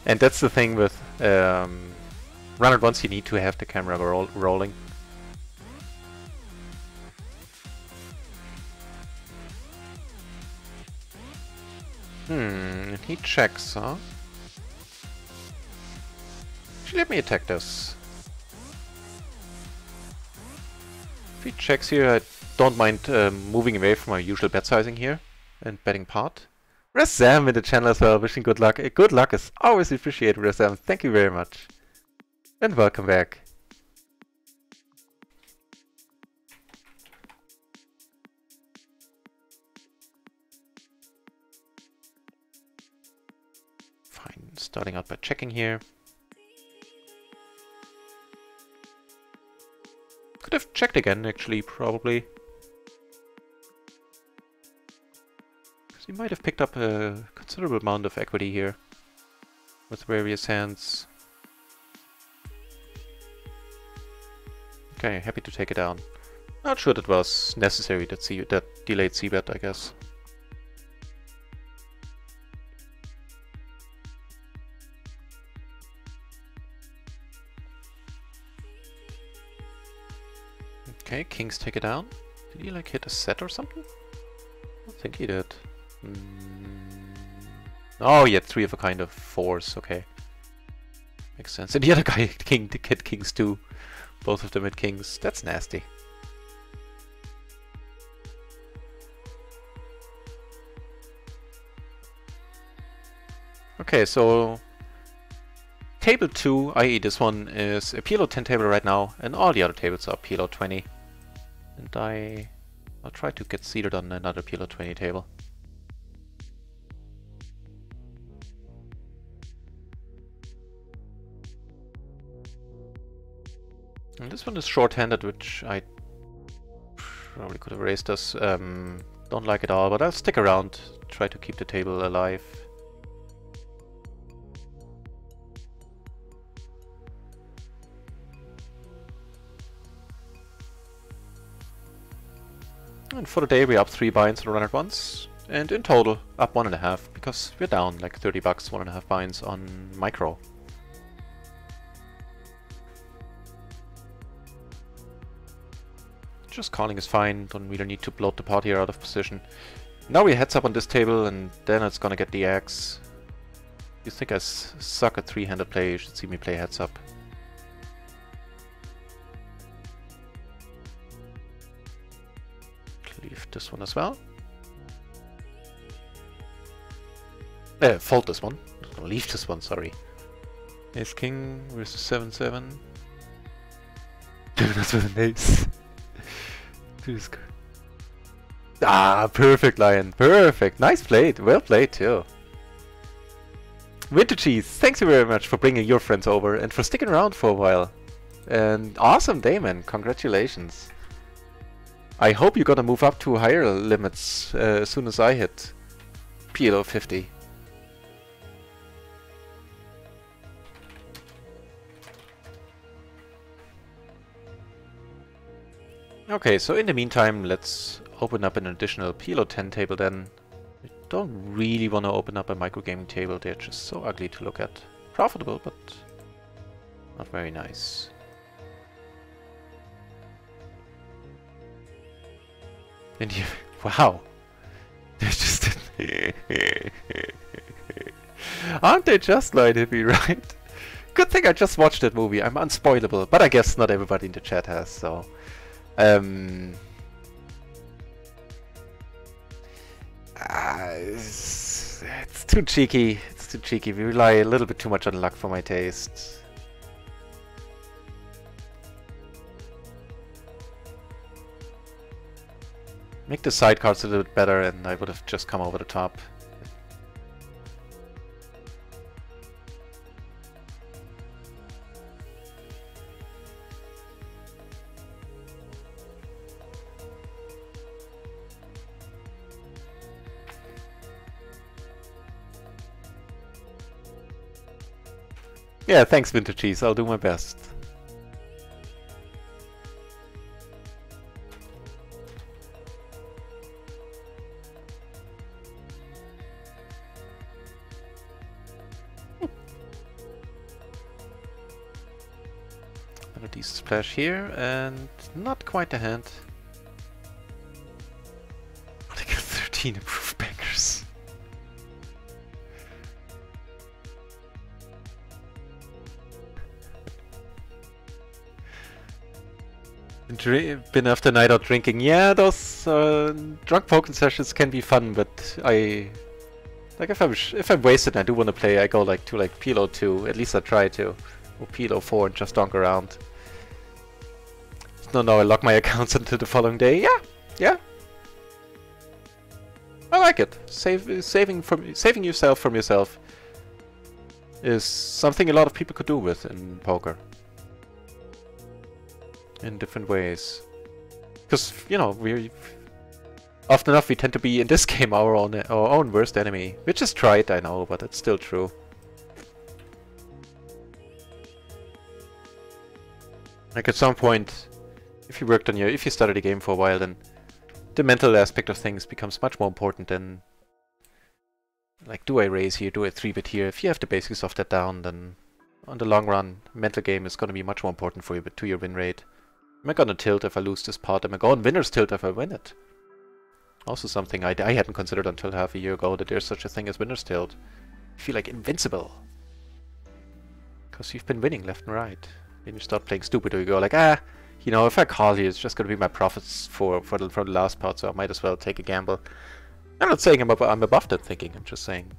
And that's the thing with RunItOnce. You need to have the camera rolling. He checks, huh? Actually, let me attack this. If he checks here, I don't mind moving away from my usual bet sizing here and betting part. Razam in the channel as well, wishing good luck. Good luck is always appreciated, Razam. Thank you very much. And welcome back. Fine, starting out by checking here. Could have checked again, actually, probably. He might have picked up a considerable amount of equity here with various hands. Okay, happy to take it down. Not sure that was necessary, that delayed c-bet, I guess. Okay, kings take it down. Did he like hit a set or something? I don't think he did. Oh, he had 3 of a kind of 4s, okay. Makes sense. And the other guy hit kings too. Both of them hit kings. That's nasty. Okay, so table 2, i.e. this one, is a PLO 10 table right now, and all the other tables are PLO 20. And I'll try to get seated on another PLO 20 table. And this one is short-handed, which I probably could have raised us. Don't like it all, but I'll stick around, try to keep the table alive. And for the day we're up 3 binds on RunItOnce, and in total up 1.5, because we're down like 30 bucks, 1.5 binds on micro. Just calling is fine, don't really need to bloat the pot here out of position. Now we're heads up on this table, and then it's gonna get the axe. You think I suck at 3-handed play, you should see me play heads up. Leave this one as well. Fold this one. Leave this one, sorry. Ace king versus 7-7. Doing this with an ace. Ah, perfect, Lion. Perfect. Nice played. Well played, too. Winter Cheese, thanks you very much for bringing your friends over and for sticking around for a while. And awesome day, man. Congratulations. I hope you're gonna move up to higher limits as soon as I hit PLO 50. Okay, so in the meantime, let's open up an additional PLO 10 table then. I don't really want to open up a microgaming table, they're just so ugly to look at. Profitable, but not very nice. And you, wow! They just aren't they just like hippie, right? Good thing I just watched that movie, I'm unspoilable, but I guess not everybody in the chat has, so... it's too cheeky. It's too cheeky. We rely a little bit too much on luck for my taste. Make the side cards a little bit better, and I would have just come over the top. Yeah, thanks, Winter Cheese. I'll do my best. A decent splash here, and not quite the hand. Oh, they got 13 improved bankers. Been after night out drinking. Yeah, those drunk poker sessions can be fun, but like if I'm wasted and I do want to play, I go like to like PLO 2. At least I try to, or PLO 4 and just donk around. No, I lock my accounts until the following day. Yeah. I like it. Saving yourself from yourself is something a lot of people could do with in poker. In different ways. Because, you know, often enough we tend to be, in this game, our own worst enemy. Which is trite, I know, but it's still true. Like at some point, if you study the game for a while, then the mental aspect of things becomes much more important than, like, do I raise here, do I 3-bet here? If you have the basics of that down, then on the long run, mental game is going to be much more important for you, but to your win rate. Am I gonna tilt if I lose this pot? Am I going winner's tilt if I win it? Also something I hadn't considered until half a year ago, that there's such a thing as winner's tilt. You feel like invincible. Because you've been winning left and right. Then you start playing stupid, or you go like, you know, if I call here, it's just gonna be my profits for the last pot, so I might as well take a gamble. I'm not saying I'm above that thinking, I'm just saying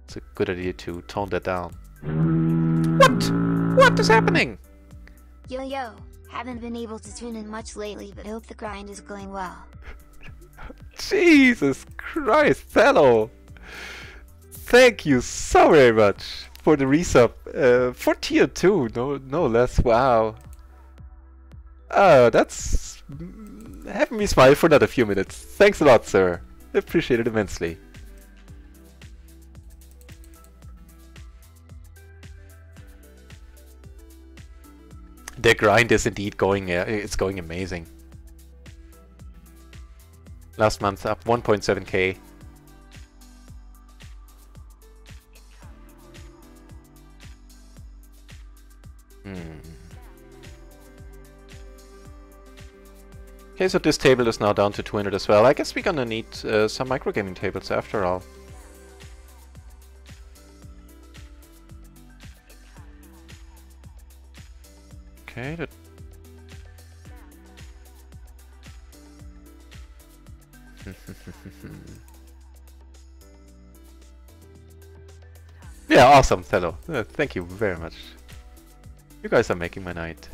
it's a good idea to tone that down. What is happening? Yo. Haven't been able to tune in much lately, but hope the grind is going well. Jesus Christ, fellow! Thank you so very much for the resub. For tier 2, no less, wow. That's having me smile for another few minutes. Thanks a lot, sir. Appreciate it immensely. The grind is indeed going, it's going amazing. Last month up 1.7k. Okay, so this table is now down to 200 as well. I guess we're gonna need some microgaming tables after all. Okay, that... Yeah, awesome, fellow. Thank you very much. You guys are making my night.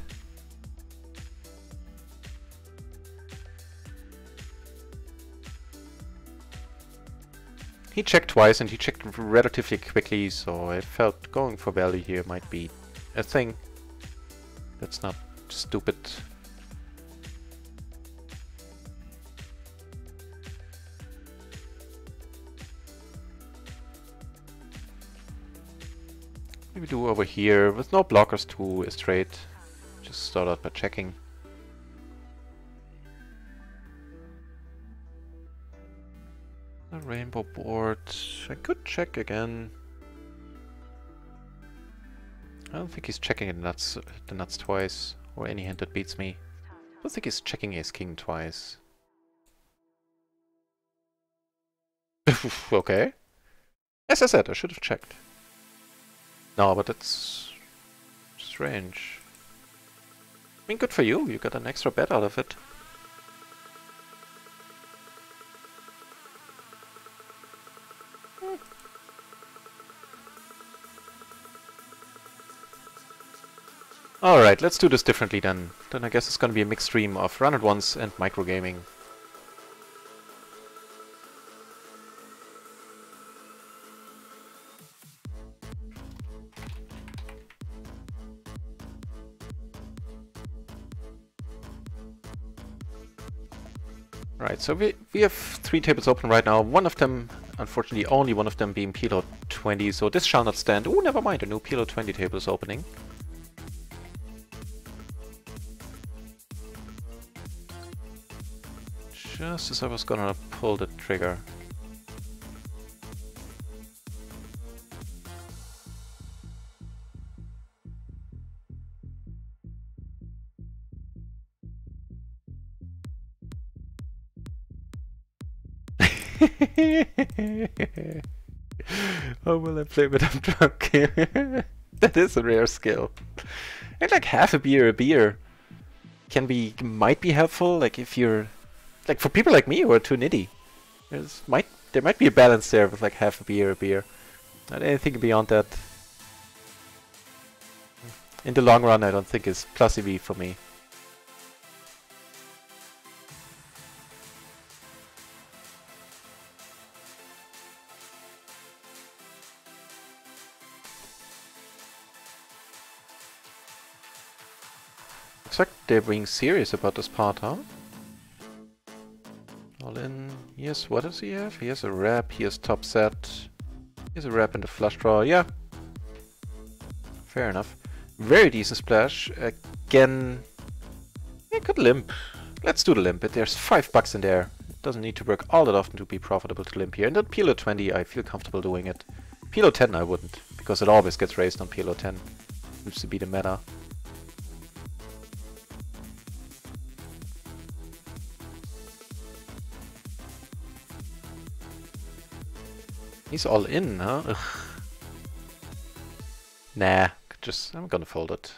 He checked twice and he checked relatively quickly, so I felt going for value here might be a thing. That's not stupid. Maybe do over here with no blockers to a straight. Just start out by checking. A rainbow board. I could check again. I don't think he's checking the nuts twice, or any hand that beats me. I don't think he's checking ace king twice. Okay. As I said, I should have checked. No, but that's strange. I mean, good for you. You got an extra bet out of it. Alright, let's do this differently then. Then I guess it's gonna be a mixed stream of RunItOnce and microgaming. Right, so we have 3 tables open right now. One of them, unfortunately only one of them being PLO 20, so this shall not stand. Oh, never mind, a new PLO 20 table is opening. Just as I was gonna pull the trigger. How will I play when I'm drunk? That is a rare skill. And like half a beer might be helpful. Like if you're like for people like me who are too nitty, there might be a balance there with like half a beer. Not anything beyond that. In the long run, I don't think is plus EV for me. Looks like they're being serious about this part, huh? All in. Yes, what does he have? He has a wrap, he has top set. He has a wrap and a flush draw, yeah. Fair enough. Very decent splash. Again, yeah, could limp. Let's do the limp. There's $5 in there. It doesn't need to work all that often to be profitable to limp here. And then PLO 20, I feel comfortable doing it. PLO 10 I wouldn't, because it always gets raised on PLO 10. Seems to be the meta. He's all in, huh? Ugh. Nah, I'm gonna fold it.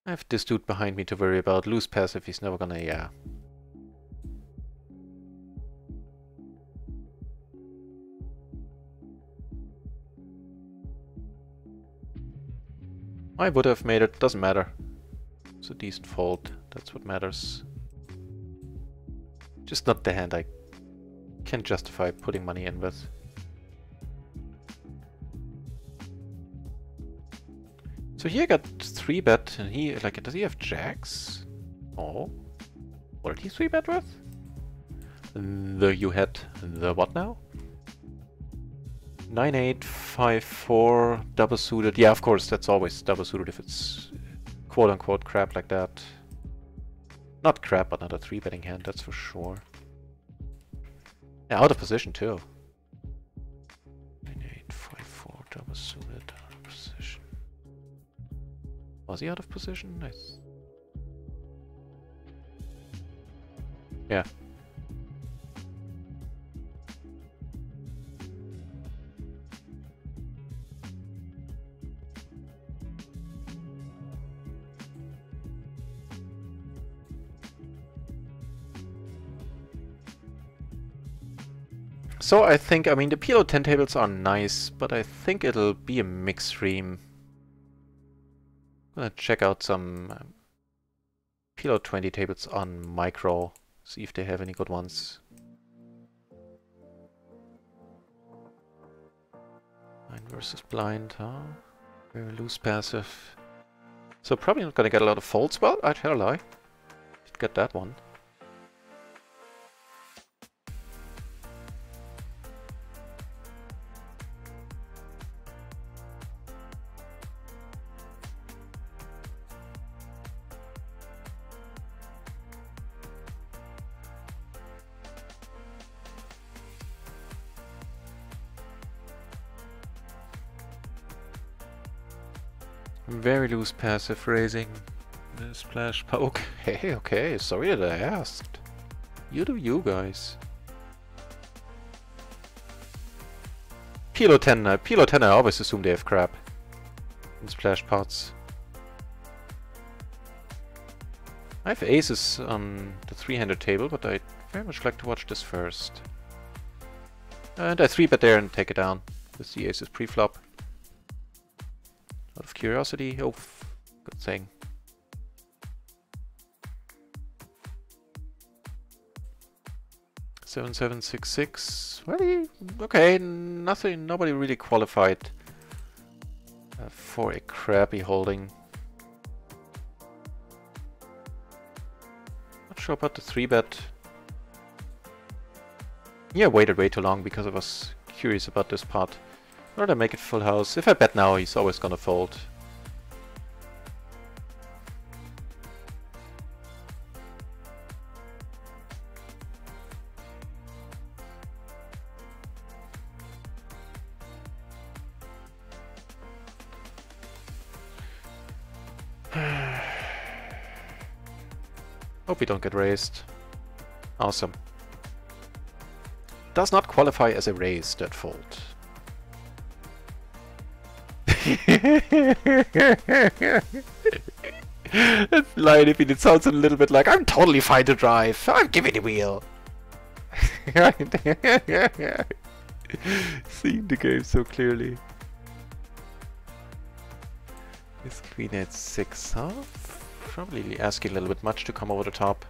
I have this dude behind me to worry about. Loose passive, he's never gonna, yeah. I would have made it, doesn't matter. It's a decent fold, that's what matters. Just not the hand I can justify putting money in with. So here I got 3-bet, and he, like, does he have jacks? Oh. What did he 3-bet with? You had the what now? 9-8, 5-4, double suited. Yeah, of course, that's always double suited if it's quote-unquote crap like that. Not crap, but not a 3-betting hand, that's for sure. Yeah, out of position too. 9-8, 5-4, double suited, out of position. Was he out of position? Nice. Yeah. So I think, I mean, the PLO 10 tables are nice, but I think it'll be a mixed stream. I'm gonna check out some PLO 20 tables on micro, see if they have any good ones. Blind versus blind, huh? Very loose passive. So probably not gonna get a lot of folds. Well, I tell a lie. Did get that one. Very loose passive raising. The splash poke. Hey, okay, sorry that I asked. You do you guys. PLO 10 I always assume they have crap in splash pots. I have aces on the 3-handed table, but I'd very much like to watch this first. And I 3-bet there and take it down with the aces pre-flop. Out of curiosity, oh, good thing. Seven, 7, 6, 6. Well, okay, nothing. Nobody really qualified for a crappy holding. Not sure about the 3-bet. Yeah, waited way too long because I was curious about this part. Or I make it full house. If I bet now, he's always gonna fold. Hope we don't get raised. Awesome. does not qualify as a raise, that fault. That line, if it sounds a little bit like, I'm totally fine to drive, I'll give it a wheel. Seeing the game so clearly. This queen at 6, huh? Probably asking a little bit much to come over the top.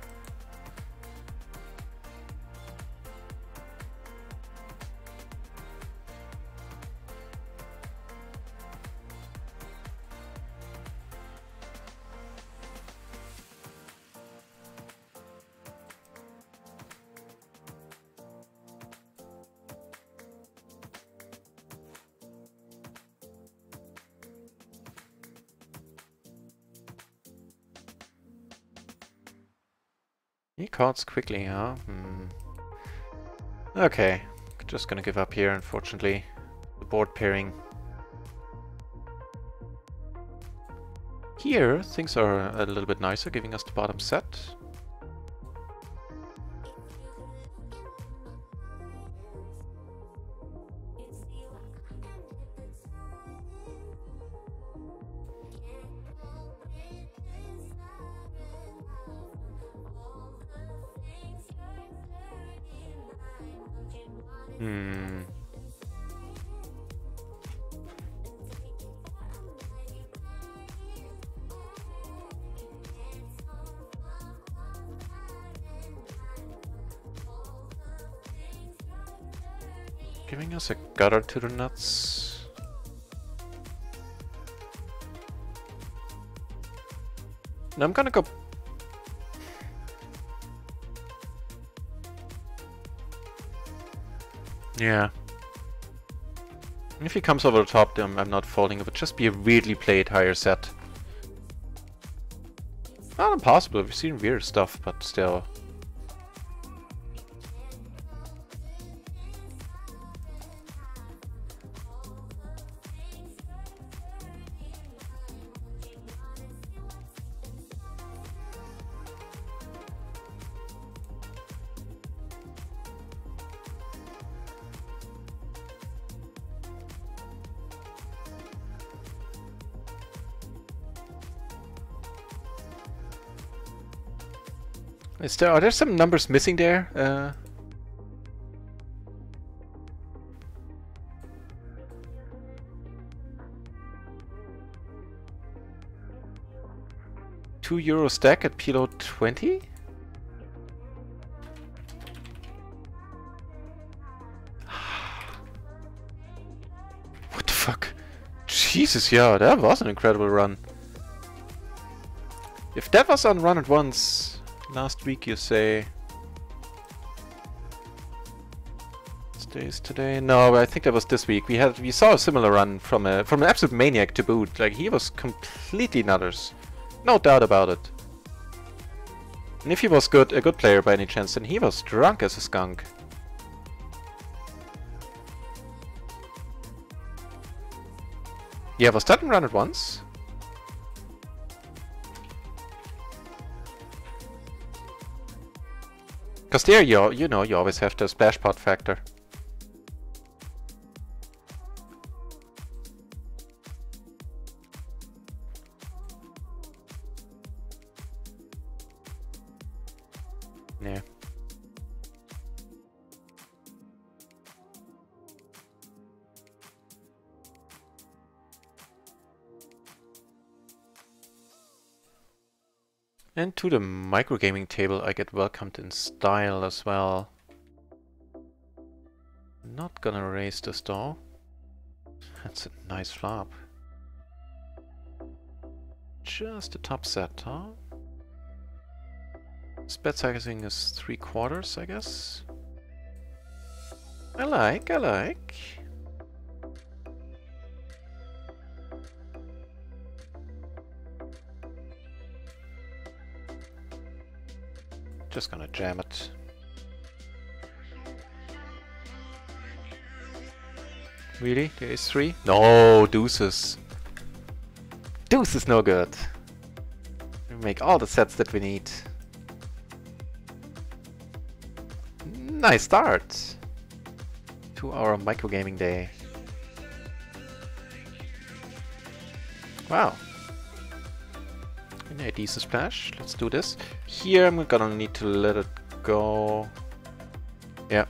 He cards quickly, huh? Okay, just gonna give up here, unfortunately. The board pairing. Here, things are a little bit nicer, giving us the bottom set. Giving us a gutter to the nuts. And I'm gonna go... Yeah. If he comes over the top, then I'm not folding. It would just be a weirdly played higher set. Not impossible, we've seen weird stuff, but still. Are there some numbers missing there? 2 euro stack at PLO 20? What the fuck? Jesus, yeah, that was an incredible run. If that was on RunItOnce last week, you say... Today's today? No, I think that was this week. We saw a similar run from an absolute maniac to boot. Like, he was completely nutters. No doubt about it. And if he was a good player by any chance, then he was drunk as a skunk. Yeah, was that in RunItOnce? Because there you know, you always have the splash pot factor. Yeah. And to the microgaming table, I get welcomed in style as well. Not gonna raise this though. That's a nice flop. Just a top set, huh? This bet sizing is 3/4, I guess. I like. Just gonna jam it. Really? The ace-3? No, deuces. Deuce is no good. We make all the sets that we need. Nice start. to our microgaming day. Wow. A decent splash. Let's do this. Here I'm gonna need to let it go. Yeah.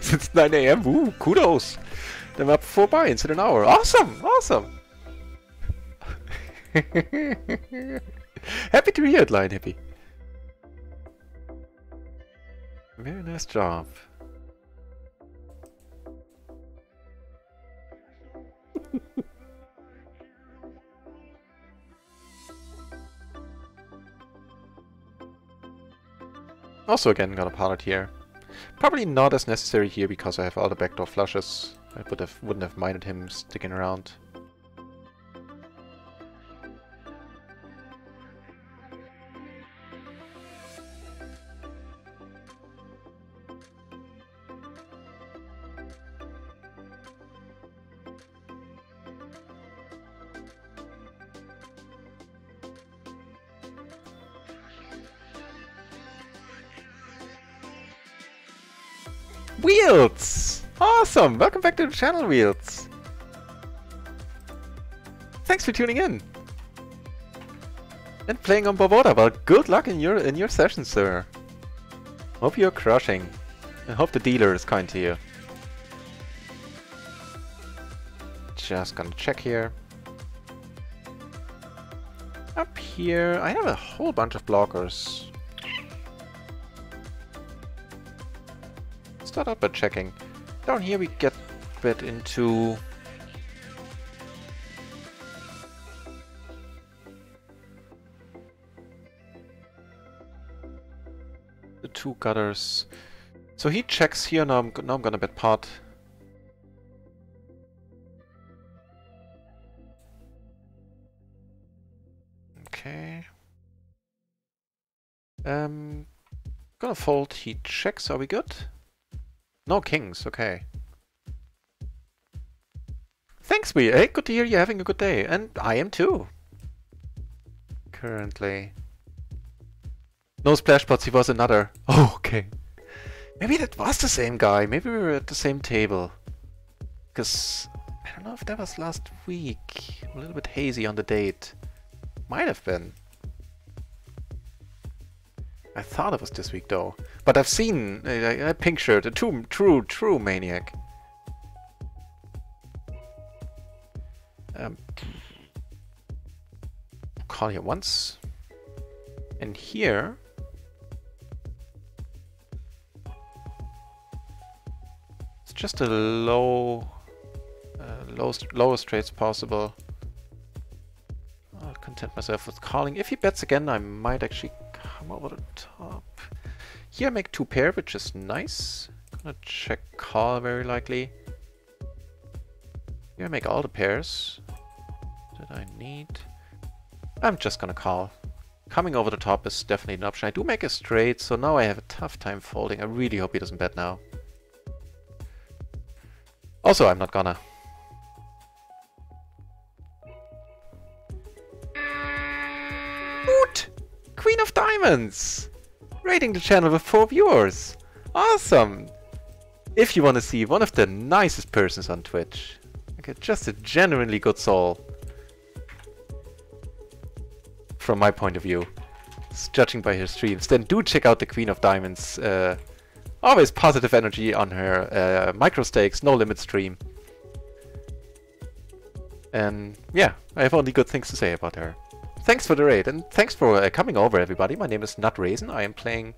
Since 9 AM. Ooh, kudos. I'm up 4 buy-ins in an hour. Awesome! Awesome! Happy to hear it, Lion Hippie. Very nice job. Also again got a pilot here. Probably not as necessary here because I have all the backdoor flushes. I wouldn't have minded him sticking around. Wheels! Awesome! Welcome back to the channel, Wheels! Thanks for tuning in! And playing on Bovada. Well, good luck in your session, sir. Hope you're crushing. I hope the dealer is kind to you. Just gonna check here. Up here, I have a whole bunch of blockers. Start out by checking. Down here we get a bit into the 2 gutters. So he checks here. Now I'm gonna bet pot. Okay. Gonna fold. He checks. Are we good? No kings, okay. Thanks, Wee. Hey, good to hear you having a good day. And I am too. Currently. No splash pots, he was another. Oh, okay. Maybe that was the same guy. Maybe we were at the same table. Because I don't know if that was last week. I'm a little bit hazy on the date. Might have been. I thought it was this week though. But I've seen a pink shirt, a true maniac. Call here once. And here it's just a lowest trades possible. I'll content myself with calling. If he bets again, I might actually come over the top. Here I make 2 pair, which is nice. Gonna check call very likely. Here I make all the pairs that I need. I'm just gonna call. Coming over the top is definitely an option. I do make a straight, so now I have a tough time folding. I really hope he doesn't bet now. Also, I'm not gonna. Woot! Queen of Diamonds! Rating the channel with 4 viewers. Awesome! If you want to see one of the nicest persons on Twitch, okay, just a genuinely good soul, from my point of view, judging by her streams, then do check out the Queen of Diamonds. Always positive energy on her micro stakes, no limit stream. And yeah, I have only good things to say about her. Thanks for the raid, and thanks for coming over, everybody. My name is NutRaisin. I am playing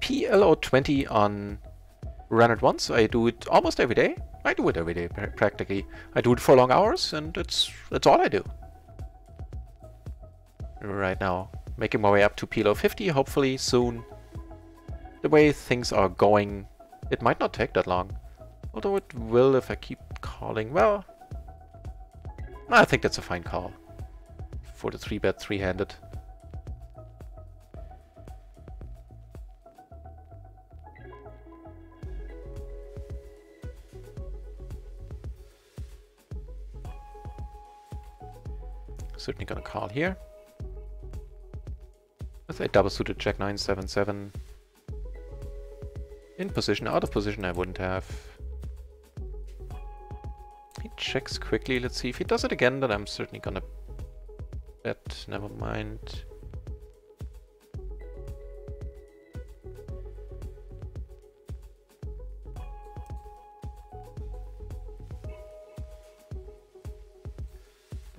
PLO 20 on RunItOnce. I do it almost every day. I do it every day, practically. I do it for long hours, and that's all I do. Right now, making my way up to PLO 50, hopefully soon. The way things are going, it might not take that long. Although it will if I keep calling. Well, I think that's a fine call for the 3-bet 3-handed. Certainly gonna call here with Say double suited Jack 9, 7, 7. In position, out of position I wouldn't have. He checks quickly, let's see. If he does it again, then I'm certainly gonna bet. Never mind.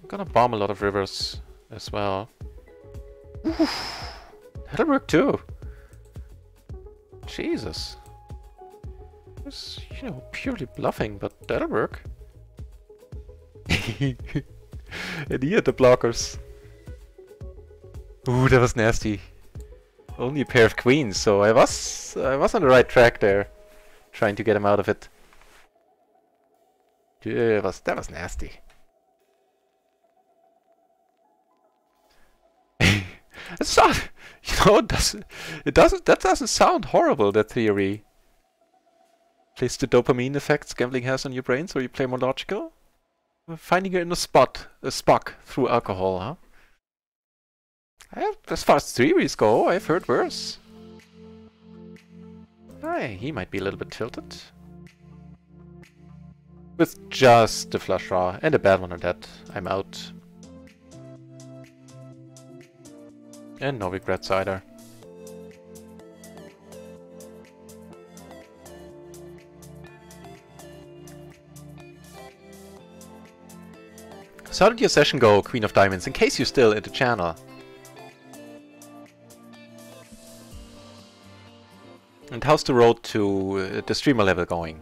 I'm gonna bomb a lot of rivers as well. Oof, that'll work too. Jesus. It's, you know, purely bluffing, but that'll work. And he had the blockers. Ooh, that was nasty. Only a pair of queens, so I was on the right track there, trying to get him out of it. Yeah, that was nasty. It's not, you know, that doesn't sound horrible, that theory. Plays the dopamine effects gambling has on your brain, so you play more logical? Finding it in a Spock through alcohol, huh? As far as theories go, I've heard worse. Aye, he might be a little bit tilted. With just the flush draw and a bad one on that, I'm out. And no regrets either. So how did your session go, Queen of Diamonds, in case you're still in the channel? And how's the road to the streamer level going?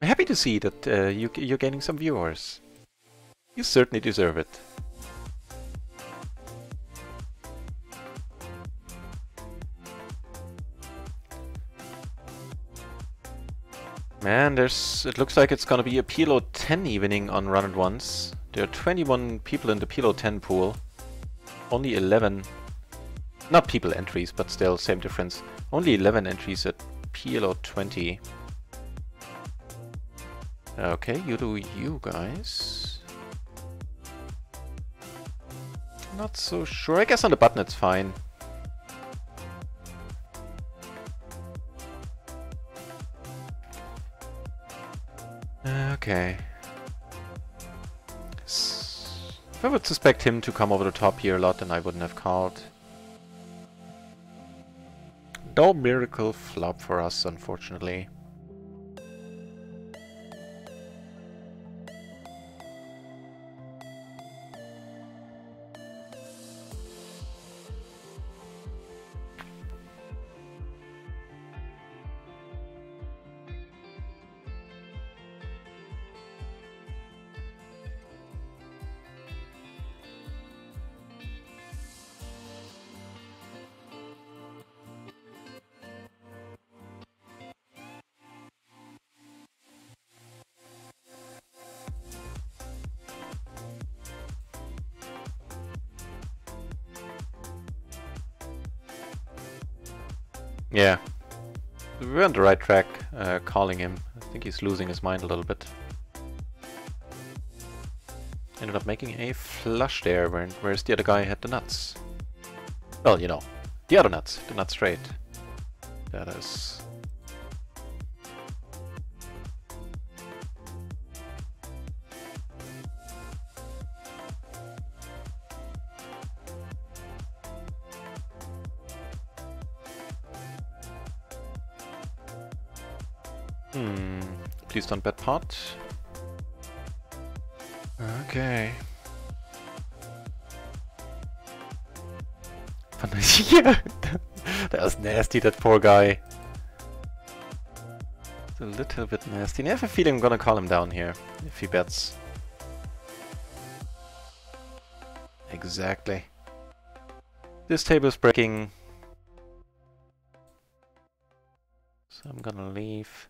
I'm happy to see that you're gaining some viewers. You certainly deserve it. Man, it looks like it's gonna be a PLO 10 evening on RunItOnce. There are 21 people in the PLO 10 pool. Only 11... Not people entries, but still, same difference. Only 11 entries at PLO 20. Okay, you do you, guys. Not so sure. I guess on the button it's fine. Okay. If I would suspect him to come over the top here a lot, then I wouldn't have called. No miracle flop for us, unfortunately. Yeah, we're on the right track, calling him. I think he's losing his mind a little bit. Ended up making a flush there, whereas the other guy had the nuts. Well, you know, the other nuts, the nut straight. That is... Please don't bet pot. Okay. Yeah, that was nasty, that poor guy. It's a little bit nasty. I have a feeling I'm gonna call him down here, if he bets. Exactly. This table's breaking. So I'm gonna leave.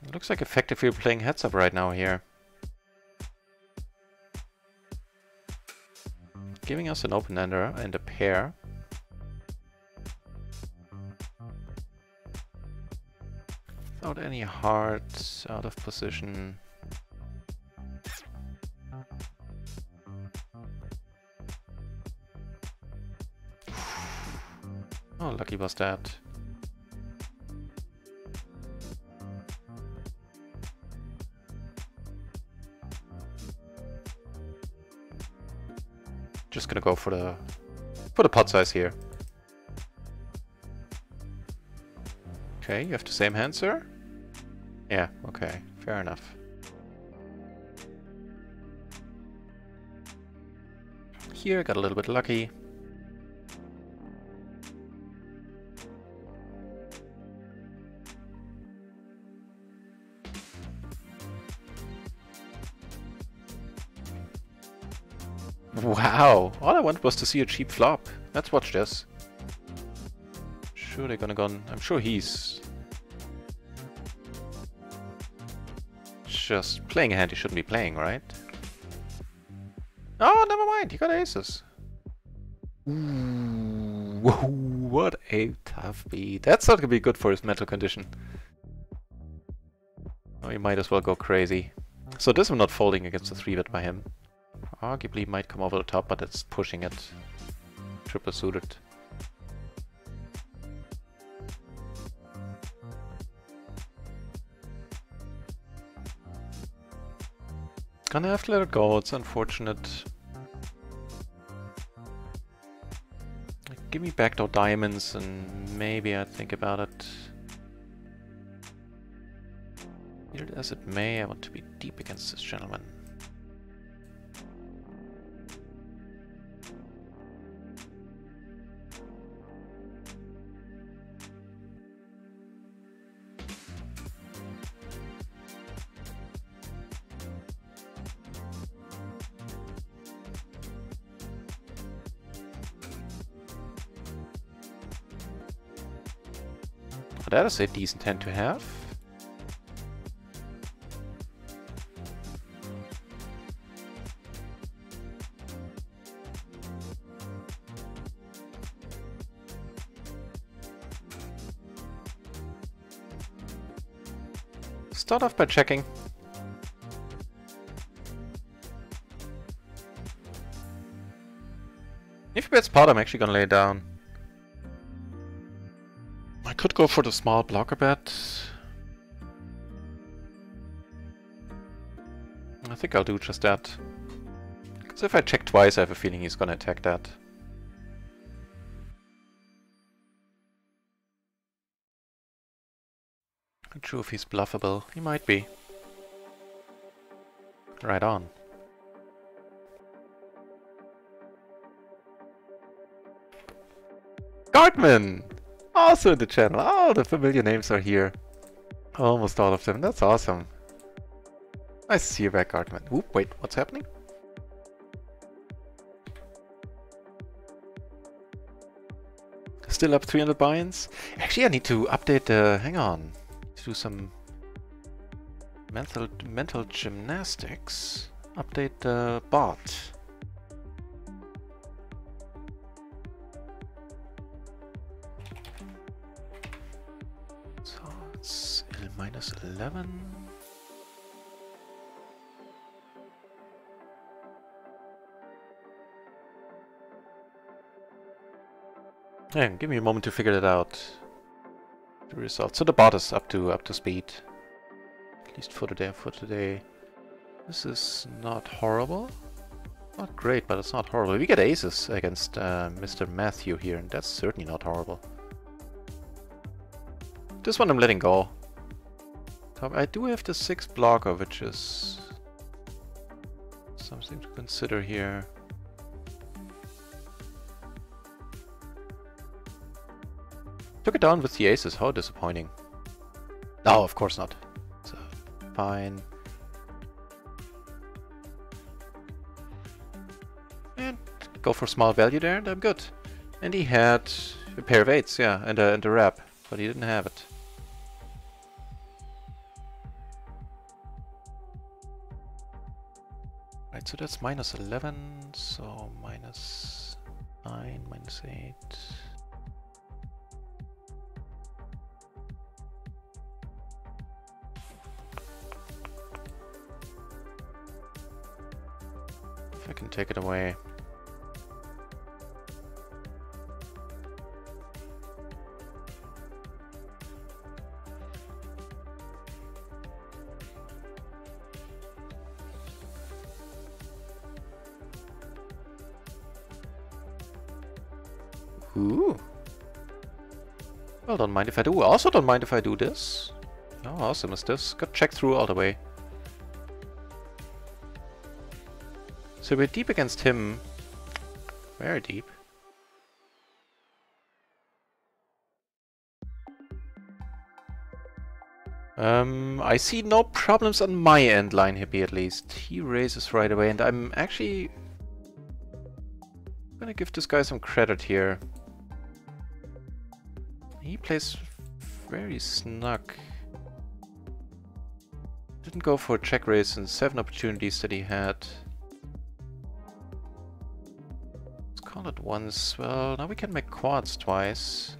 It looks like effectively we're playing heads up right now here. Giving us an open-ender and a pair. Without any hearts, out of position. exactly was that? Just gonna go for the pot size here. Okay, you have the same hand, sir? Yeah, okay, fair enough. Here, got a little bit lucky. Wow, all I wanted was to see a cheap flop. Let's watch this. Sure, they're gonna go. I'm sure he's just playing a hand he shouldn't be playing, right? Oh, never mind. He got aces. Ooh, what a tough beat. That's not gonna be good for his mental condition. Oh, he might as well go crazy. So this one not folding against the 3-bet by him. Arguably might come over the top, but it's pushing it. Triple suited. Gonna have to let it go, it's unfortunate. Give me backdoor diamonds and maybe I'd think about it. Weird as it may, I want to be deep against this gentleman. That is a decent hand to have. Start off by checking. If he bets pot, I'm actually gonna lay it down. I could go for the small blocker bet. I think I'll do just that. Because if I check twice, I have a feeling he's gonna attack that. Not sure if he's bluffable. He might be. Right on. Gartman! Also in the channel. Oh, the familiar names are here. Almost all of them. That's awesome. Nice to see you back, Gartman. Oop, wait, what's happening? Still up 300 buy-ins? Actually, I need to update the... hang on. To do some mental gymnastics. Update the bot. So it's minus 11. Yeah, give me a moment to figure that out. The result. So the bot is up to speed. At least for today. This is not horrible. Not great, but it's not horrible. We get aces against Mr. Matthew here, and that's certainly not horrible. This one I'm letting go. I do have the 6 blocker, which is something to consider here. Took it down with the aces, how disappointing. No, of course not. So, fine. And go for small value there, and I'm good. And he had a pair of 8s, yeah, and a wrap, but he didn't have it. Right, so that's minus 11, so minus 9, minus 8. I can take it away. Ooh. Well, don't mind if I do. Also don't mind if I do this. How awesome is this? Got checked through all the way. So we're deep against him. Very deep. I see no problems on my end line, Hippie, at least. He raises right away, and I'm actually gonna give this guy some credit here. He plays very snug. Didn't go for a check raise in 7 opportunities that he had. Let's call it once. Well, now we can make quads twice.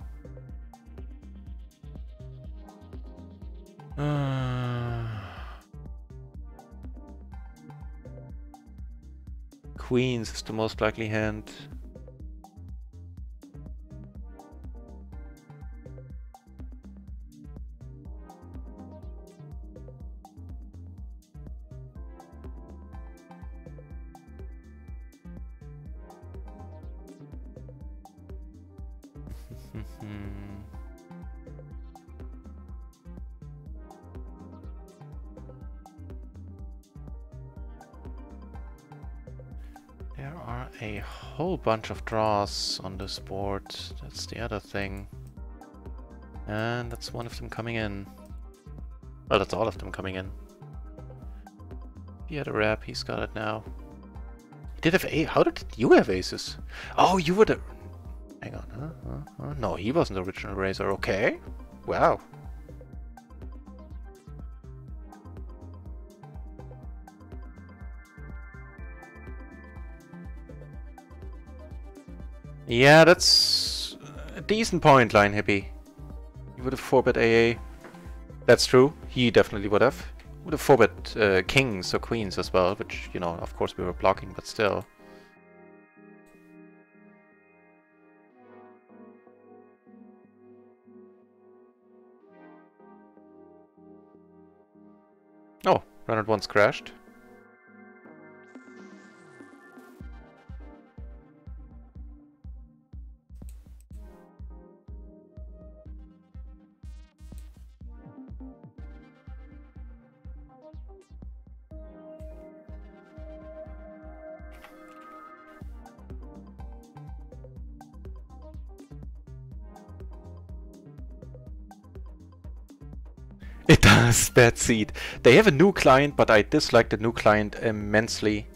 Queens is the most likely hand. There are a whole bunch of draws on this board. That's the other thing. And that's one of them coming in. Well, that's all of them coming in. He had a wrap, he's got it now. He did have a. How did you have aces? Oh, you were the. Hang on, huh? No, he wasn't the original raiser. Okay. Wow. Yeah, that's a decent point line, Hippie. You would have 4-bet AA. That's true. He definitely would have. Would have 4-bet kings or queens as well, which, you know, of course we were blocking, but still. Oh, RunItOnce crashed. It does, bad seed. They have a new client, but I dislike the new client immensely.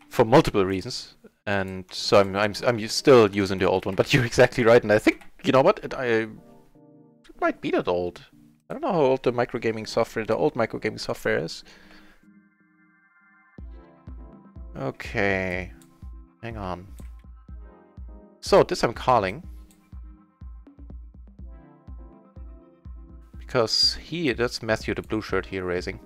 For multiple reasons. And so I'm still using the old one, but you're exactly right, and I think, you know what, it might be that old. I don't know how old the old microgaming software is. Okay. Hang on. So, this I'm calling. Because that's Matthew, the blue shirt here, raising.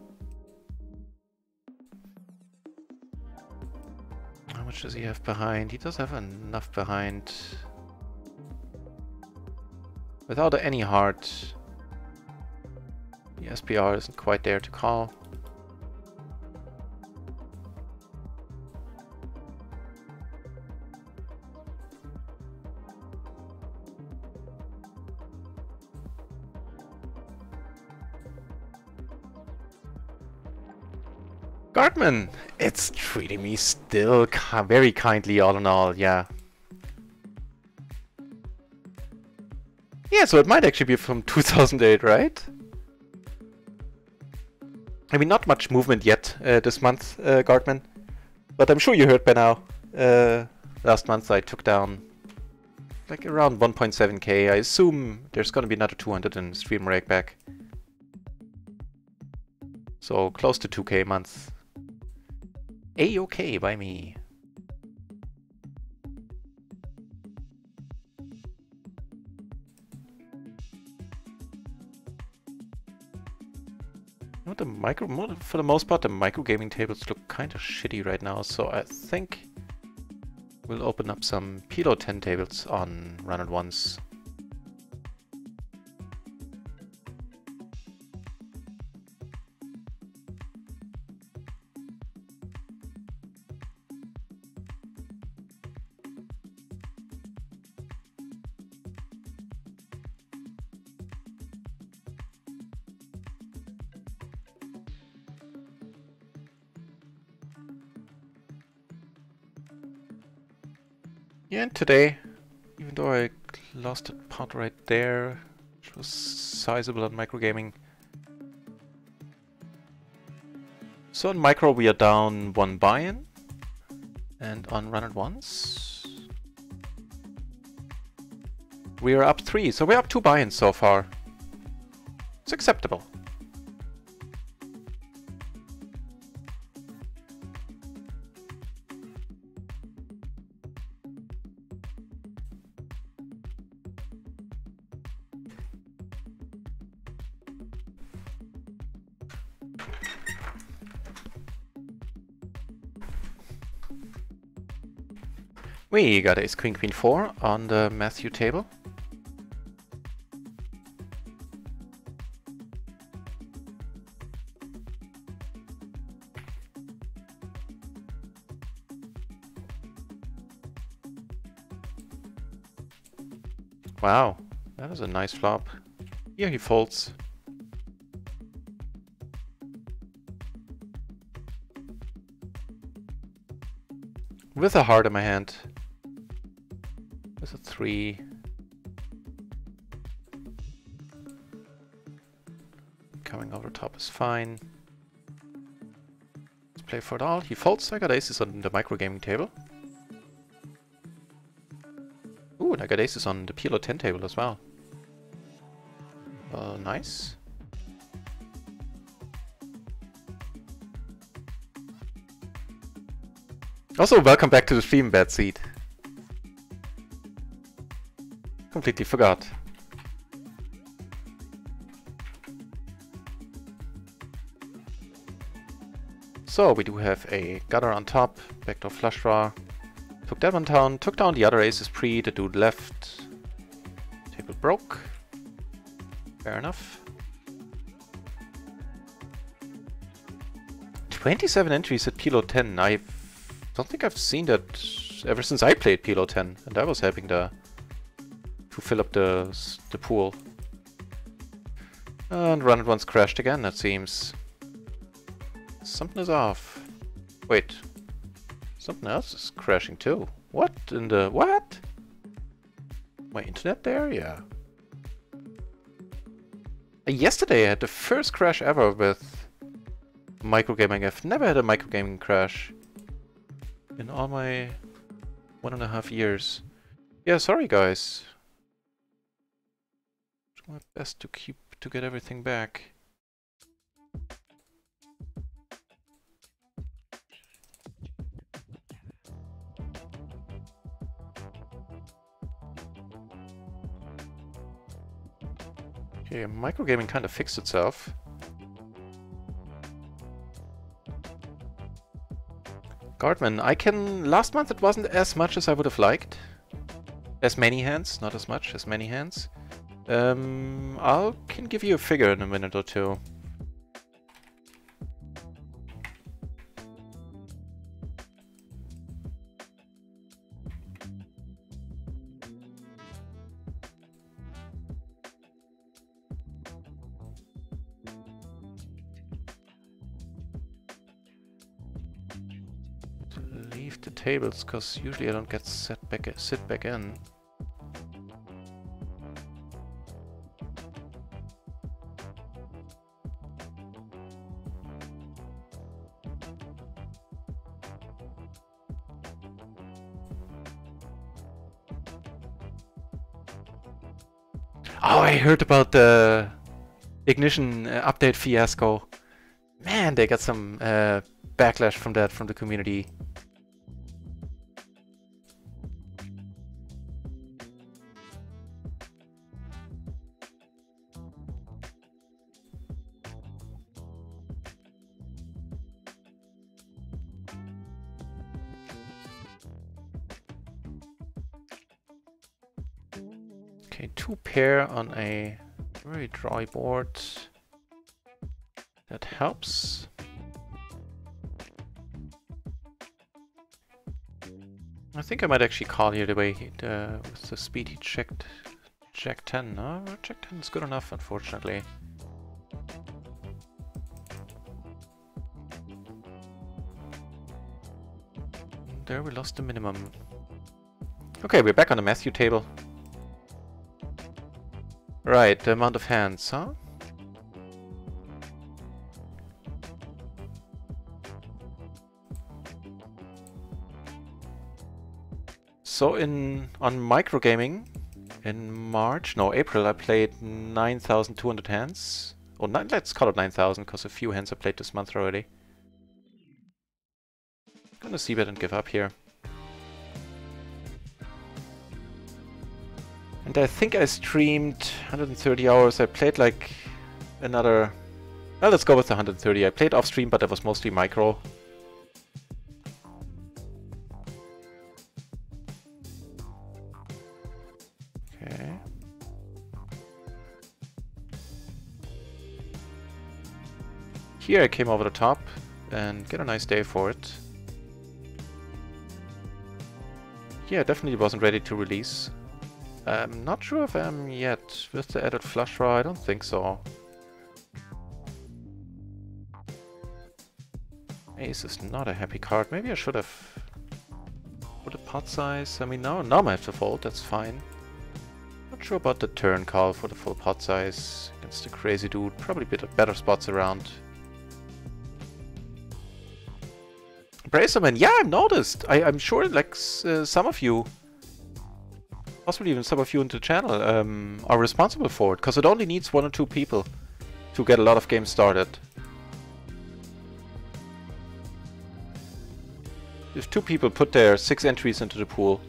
How much does he have behind? He does have enough behind. Without any heart, the SPR isn't quite there to call. Gartman, it's treating me still very kindly all in all, yeah. Yeah, so it might actually be from 2008, right? I mean, not much movement yet this month, Gartman. But I'm sure you heard by now. Last month I took down like around 1.7k. I assume there's gonna be another 200 in stream rake back. So close to 2k a month. A-okay by me. You know, for the most part, the micro gaming tables look kind of shitty right now, so I think we'll open up some PLO 10 tables on RunItOnce. Yeah, and today, even though I lost a pot right there, which was sizable on microgaming. So on micro we are down 1 buy-in, and on RunItOnce we are up 3, so we're up 2 buy-ins so far. It's acceptable. We got ace queen queen 4 on the Matthew table. Wow, that is a nice flop. Here he folds. With a heart in my hand. With a 3. Coming over top is fine. Let's play for it all. He folds. I got aces on the microgaming table. Ooh, and I got aces on the PLO 10 table as well. Nice. Also, welcome back to the stream, Bad Seed. Completely forgot. So, we do have a gutter on top, backdoor flush draw. Took that one down, took down the other aces pre, the dude left. Table broke. Fair enough. 27 entries at PLO 10. I don't think I've seen that ever since I played PLO 10, and I was helping to fill up the pool. And RunItOnce crashed again, it seems. Something is off. Wait. Something else is crashing too. What in the... what? My internet there? Yeah. Yesterday I had the first crash ever with microgaming. I've never had a microgaming crash in all my 1.5 years. Yeah, sorry guys. Do my best to get everything back. Okay, microgaming kind of fixed itself. Guardman, I can... last month it wasn't as much as I would have liked. As many hands, not as much, as many hands. I can give you a figure in a minute or two. Leave the tables, because usually I don't get sit back in. Oh, I heard about the Ignition update fiasco. Man, they got some backlash from that from the community. Okay, 2 pair on a very dry board. That helps. I think I might actually call here the way with the speed he checked Jack 10. No, Jack 10 is good enough, unfortunately. There we lost the minimum. Okay, we're back on the Matthew table. Right, the amount of hands, huh? So on microgaming in March, no, April, I played 9,200 hands. Or let's call it 9,000 because a few hands I played this month already. Gonna see bet and give up here. And I think I streamed 130 hours. I played like another... Well, let's go with the 130. I played off stream, but it was mostly micro. Okay. Here I came over the top and get a nice day for it. Yeah, definitely wasn't ready to release. I'm not sure if I am yet. With the added flush draw, I don't think so. Ace is not a happy card. Maybe I should have put a pot size. I mean, now I have to fold, that's fine. Not sure about the turn call for the full pot size against the crazy dude. Probably a bit of better spots around. Bracerman, yeah, I've noticed. I'm sure like some of you, possibly even some of you in the channel, are responsible for it, because it only needs 1 or 2 people to get a lot of games started. If 2 people put their 6 entries into the pool,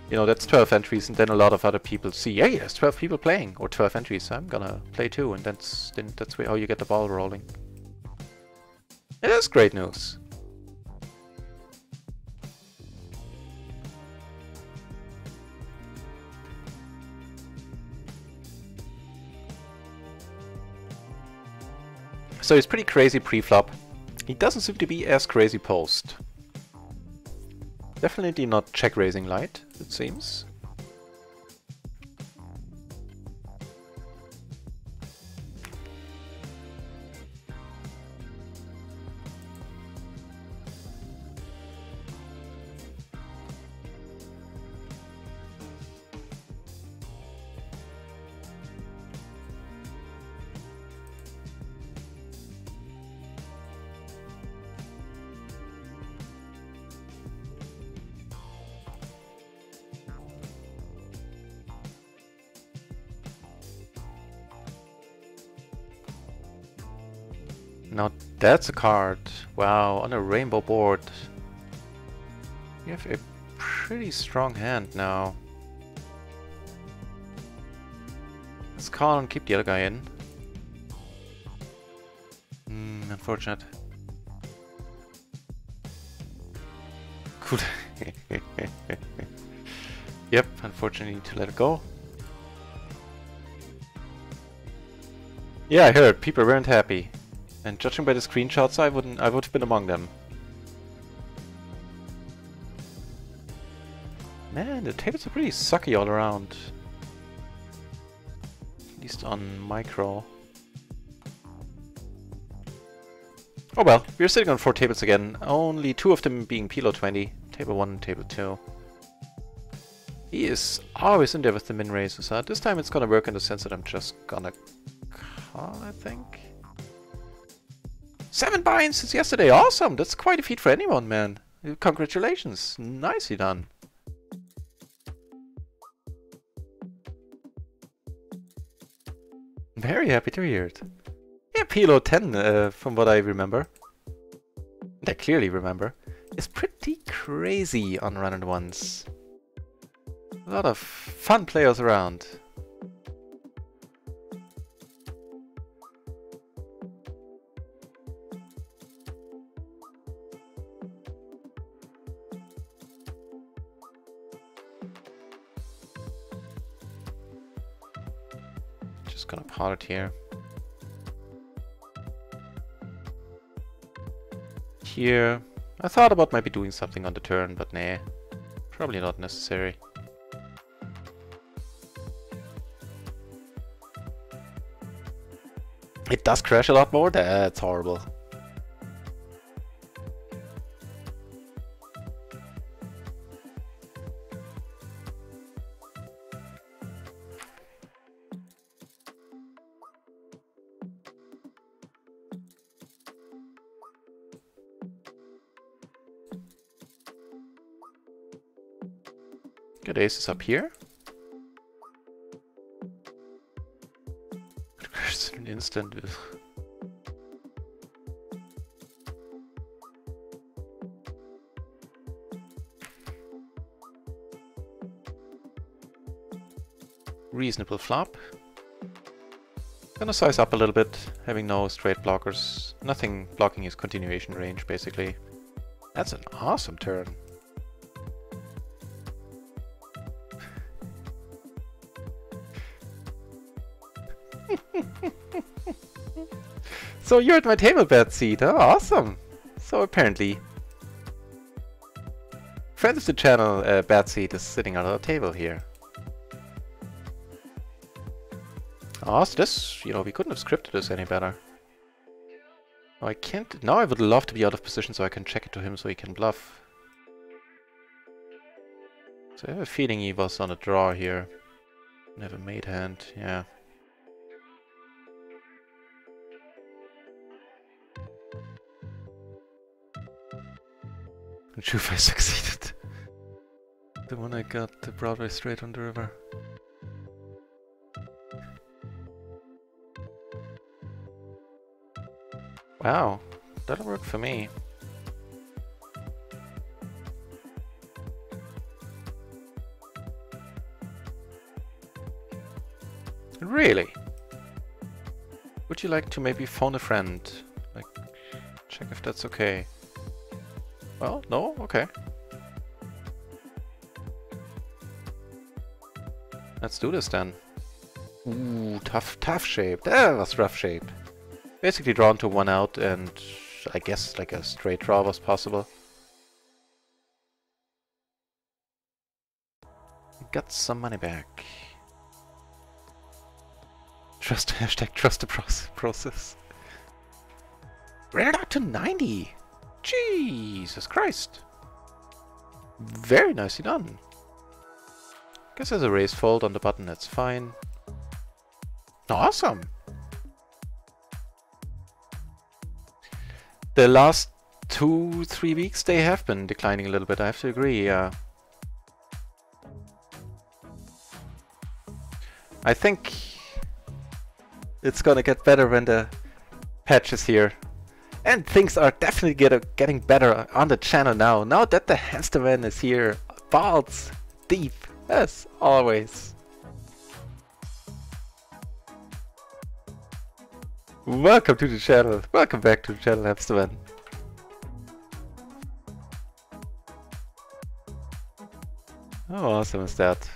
you know, that's 12 entries, and then a lot of other people see, hey, there's 12 people playing, or 12 entries, so I'm gonna play too, and that's how you get the ball rolling. It is great news. So he's pretty crazy pre-flop. He doesn't seem to be as crazy post. Definitely not check raising light, it seems. Now that's a card. Wow, on a rainbow board. You have a pretty strong hand now. Let's call and keep the other guy in. Unfortunate. Cool. Yep, unfortunately need to let it go. Yeah, I heard people weren't happy. And judging by the screenshots, I would have been among them. Man, the tables are pretty sucky all around. At least on micro. Oh well, we're sitting on 4 tables again. Only 2 of them being PLO 20. Table 1 and table 2. He is always in there with the min raises. This time it's gonna work in the sense that I'm just gonna call, I think. 7 buy-ins since yesterday. Awesome! That's quite a feat for anyone, man. Congratulations. Nicely done. Very happy to hear it. Yeah, PLO 10, from what I remember, and I clearly remember, is pretty crazy on RunItOnce. A lot of fun players around. Just gonna pot it here. Here, I thought about maybe doing something on the turn, but nah, probably not necessary. It does crash a lot more? That's horrible. Good aces up here. There's an instant. Reasonable flop. Gonna size up a little bit, having no straight blockers. Nothing blocking his continuation range, basically. That's an awesome turn. So you're at my table, bad seat. Oh, awesome. So apparently, friends of the channel, bad seat is sitting on our table here. Oh, so this, we couldn't have scripted this any better. Oh, I can't. Now I would love to be out of position so I can check it to him so he can bluff. So I have a feeling he was on a draw here. Never made hand, yeah. Not sure if I succeeded. The one I got the Broadway straight on the river. Wow, that'll work for me. Really? Would you like to maybe phone a friend? Like, check if that's okay. Well, no? Okay. Let's do this then. Ooh, tough shape. That was rough shape. Basically drawn to one out, and I guess like a straight draw was possible. Got some money back. Trust the process. Ran it out to 90. Jesus Christ. Very nicely done. Guess there's a raise fold on the button, that's fine. Awesome. The last 2-3 weeks they have been declining a little bit, I have to agree, yeah. I think it's gonna get better when the patch is here. And things are definitely getting better on the channel now. Now that the Hamsterman is here. Balls deep, as always. Welcome to the channel. Welcome back to the channel, Hamsterman. How awesome is that?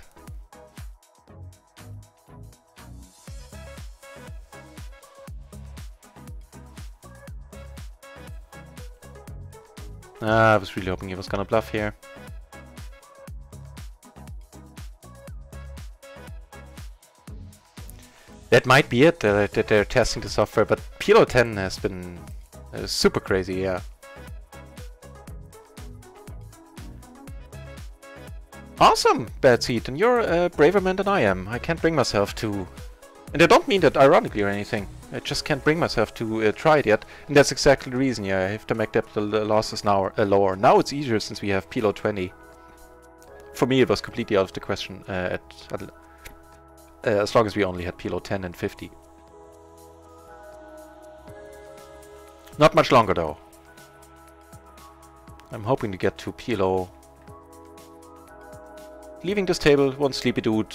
I was really hoping he was gonna bluff here. That might be it, that they're testing the software, but PLO 10 has been super crazy, yeah. Awesome, Bad Seed, and you're a braver man than I am. I can't bring myself to... And I don't mean that ironically or anything. I just can't bring myself to try it yet, and that's exactly the reason, yeah. I have to make the losses now lower. Now it's easier since we have PLO 20. For me it was completely out of the question as long as we only had PLO 10 and 50. Not much longer though. I'm hoping to get to PLO. Leaving this table, one sleepy dude,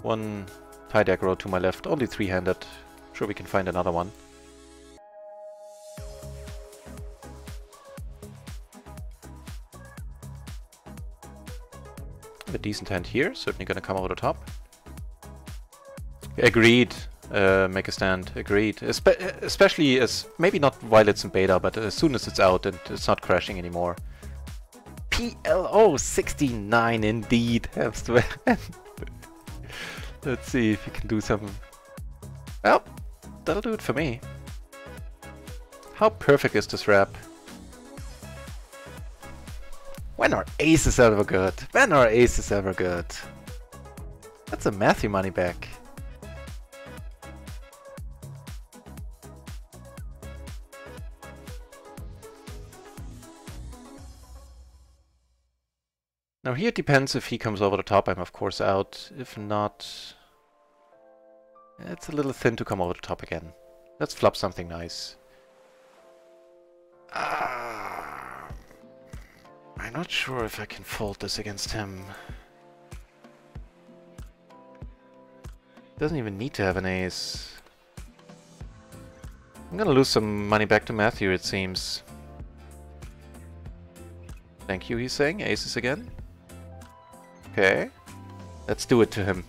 one high deck row to my left, only three-handed. Sure we can find another one. A decent hand here, certainly gonna come over the top. Agreed, make a stand, agreed. Especially as, maybe not while it's in beta, but as soon as it's out and it's not crashing anymore. PLO 69 indeed, Hamster. Let's see if we can do something. Well, that'll do it for me. How perfect is this wrap? When are aces ever good? When are aces ever good? That's a Matthew money back. Now here it depends. If he comes over the top, I'm of course out. If not, it's a little thin to come over the top again. Let's flop something nice. I'm not sure if I can fold this against him. Doesn't even need to have an ace. I'm gonna lose some money back to Matthew, it seems. Thank you, he's saying. Aces again. Okay. Let's do it to him.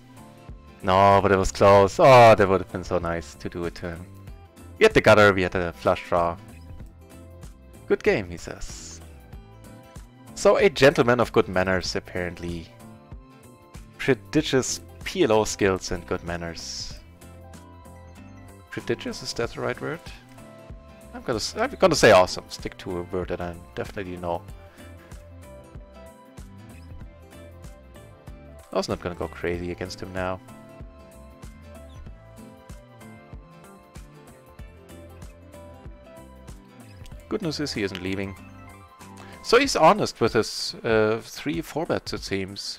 No, but it was close. Oh, that would have been so nice to do it to him. We had the gutter, we had the flush draw. Good game, he says. So, a gentleman of good manners, apparently. Prodigious PLO skills and good manners. Prodigious, is that the right word? I'm gonna say awesome. Stick to a word that I definitely know. I was not gonna go crazy against him now. Good news is he isn't leaving. So he's honest with his 3-4 bets, it seems.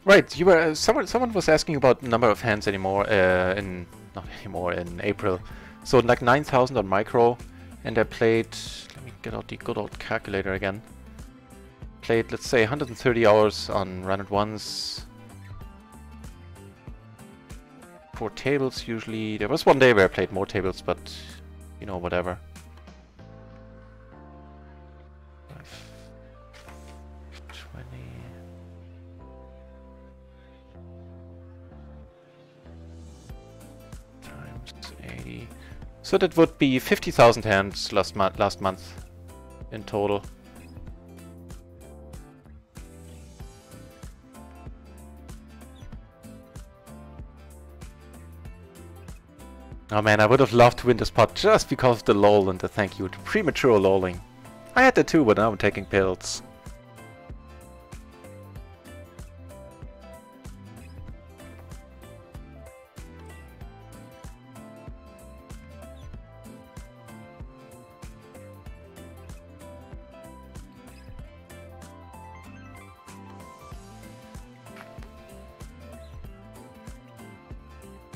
Right, you were someone was asking about number of hands anymore not anymore in April. So like 9,000 on micro, and I played. Let me get out the good old calculator again. Played, let's say, 130 hours on RunItOnce. 4 tables usually. There was one day where I played more tables, but you know, whatever. 20. Times 80. So that would be 50,000 hands last month in total. Oh man, I would have loved to win this pot just because of the lol and the thank you to premature lolling. I had that too, but now I'm taking pills.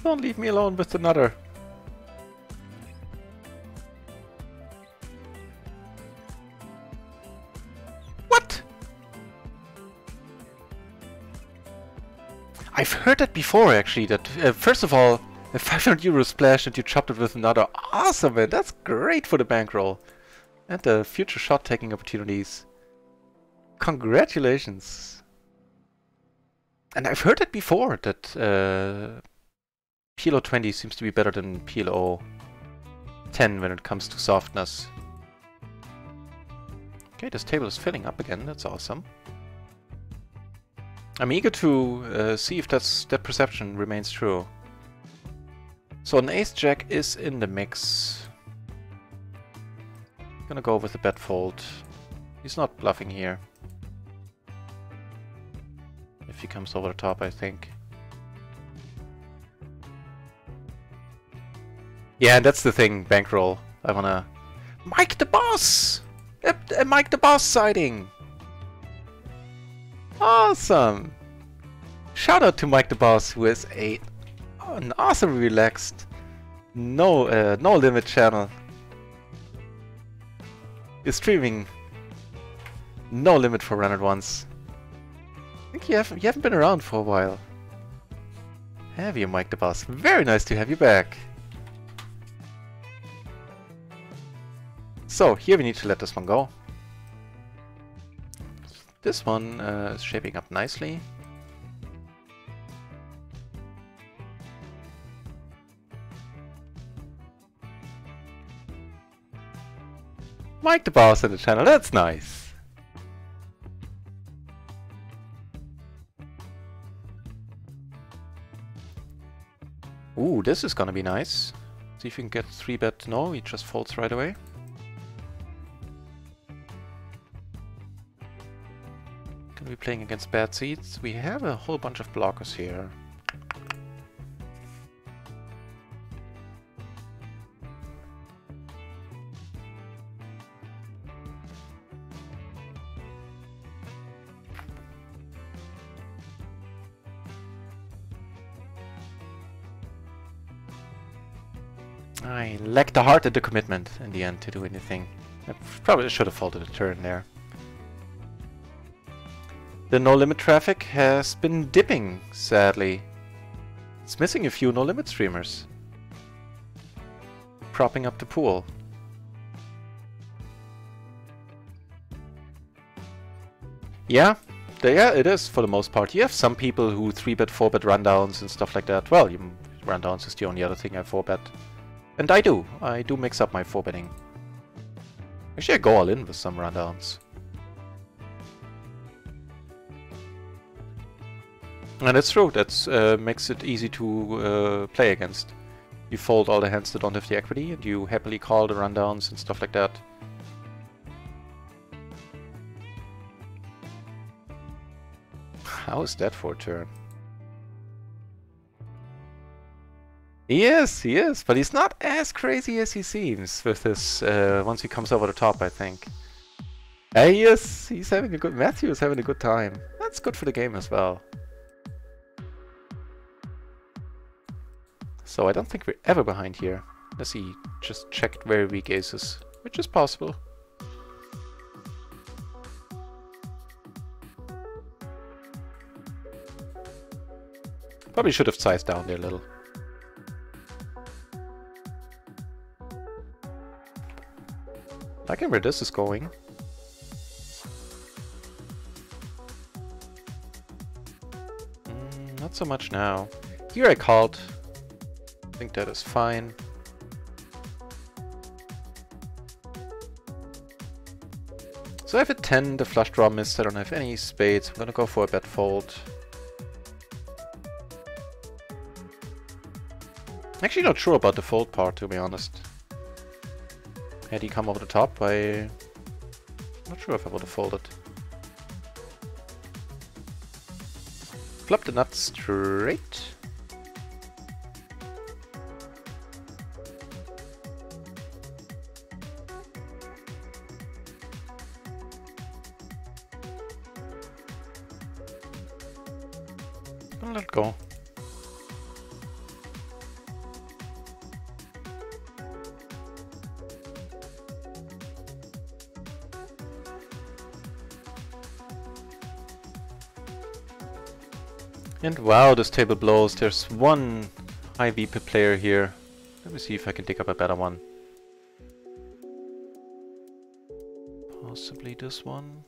Don't leave me alone with the nutter. What? I've heard that before, actually, that first of all, a 500 euro splash and you chopped it with another. Awesome, man. That's great for the bankroll. And the future shot-taking opportunities. Congratulations. And I've heard that before, that PLO 20 seems to be better than PLO 10 when it comes to softness. Okay, this table is filling up again, that's awesome. I'm eager to see if that perception remains true. So an ace-jack is in the mix. Gonna go with the bet fold. He's not bluffing here. If he comes over the top, I think. Yeah, and that's the thing, bankroll. I wanna... Mike the Boss! A Mike the Boss sighting! Awesome! Shout out to Mike the Boss, who is an awesome relaxed, no limit channel. Is streaming no limit for RunItOnce. I think you haven't been around for a while. Have you, Mike the Boss? Very nice to have you back. So, here we need to let this one go. This one is shaping up nicely. Mike the Boss in the channel, that's nice. Ooh, this is gonna be nice. See if you can get 3-bet. No, he just folds right away. Gonna be playing against bad seeds. We have a whole bunch of blockers here. I lacked the heart and the commitment in the end to do anything. I probably should have folded a turn there. The no-limit traffic has been dipping, sadly. It's missing a few no-limit streamers. Propping up the pool. Yeah, it is for the most part. You have some people who 3-bet, 4-bet rundowns and stuff like that. Well, rundowns is the only other thing I 4-bet. And I do mix up my 4-betting. Actually, I go all in with some rundowns. And it's true, that makes it easy to play against. You fold all the hands that don't have the equity, and you happily call the rundowns and stuff like that. How is that for a turn? He is, but he's not as crazy as he seems with this, once he comes over the top, I think. He's having a good, Matthew is having a good time. That's good for the game as well. So I don't think we're ever behind here. Unless he just checked very weak aces, which is possible. Probably should have sized down there a little. Liking where this is going. Not so much now. Here I called. I think that is fine. So I have a 10, the flush draw missed, I don't have any spades. I'm gonna go for a bet fold. Actually not sure about the fold part, to be honest. Had he come over the top, I'm not sure if I would have folded. Flop the nut straight. And let it go. And wow, this table blows. There's one high VP player here. Let me see if I can dig up a better one. Possibly this one.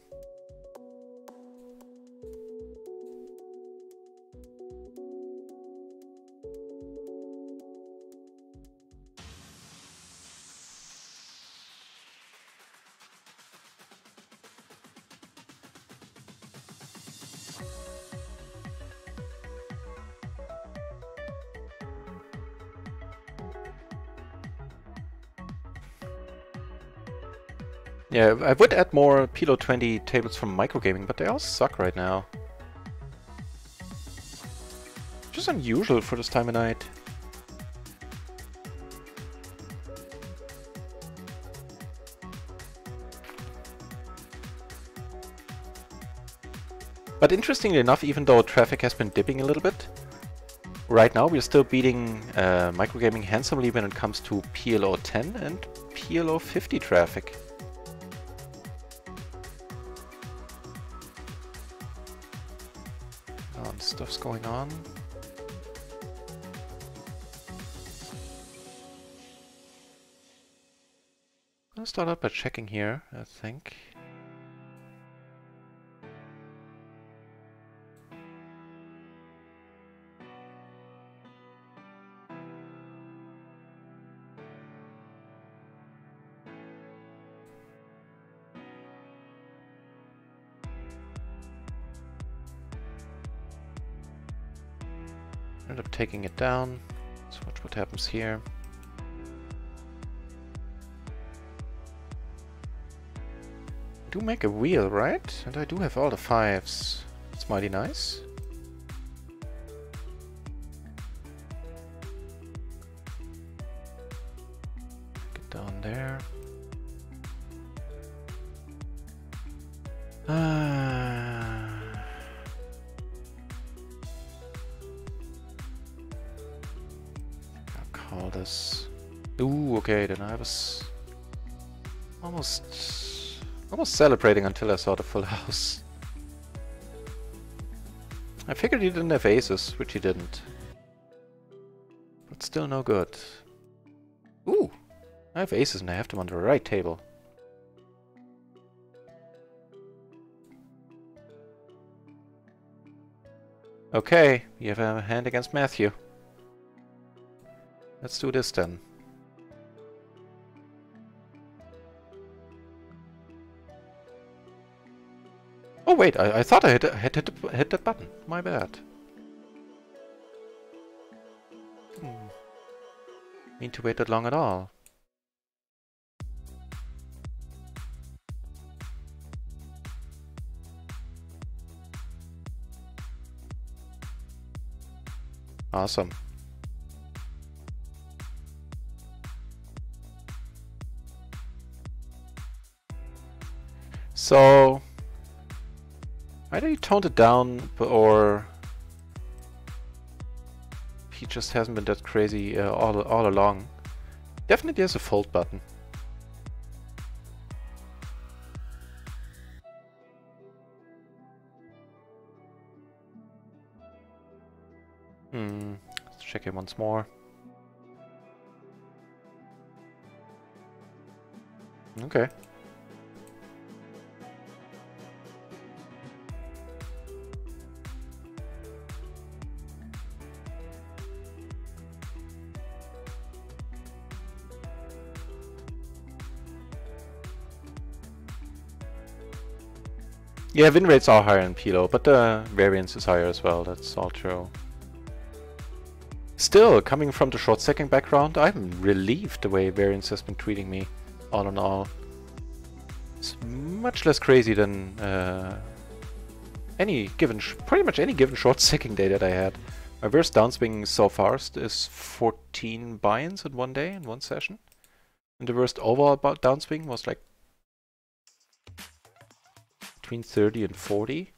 Yeah, I would add more PLO 20 tables from microgaming, but they all suck right now. Which is unusual for this time of night. But interestingly enough, even though traffic has been dipping a little bit, right now we're still beating microgaming handsomely when it comes to PLO 10 and PLO 50 traffic. Stuff's going on. I'll start out by checking here, I think. End up taking it down. Let's watch what happens here. Do make a wheel, right? And I do have all the 5s. It's mighty nice. Get down there. I'll call this. Ooh, okay, then I was almost celebrating until I saw the full house. I figured he didn't have aces, which he didn't. But still no good. Ooh, I have aces and I have them on the right table. Okay, you have a hand against Matthew. Let's do this then. Oh wait, I thought I had hit that button. My bad. Mean to wait that long at all. Awesome. So either he toned it down, or he just hasn't been that crazy all along. Definitely has a fold button. Let's check it once more. Okay. Yeah, win rates are higher in PLO, but the variance is higher as well, that's all true. Still, coming from the short stacking background, I'm relieved the way variance has been treating me, all in all. It's much less crazy than pretty much any given short stacking day that I had. My worst downswing so far is 14 buy-ins in one day, in one session. And the worst overall downswing was like between 30 and 40.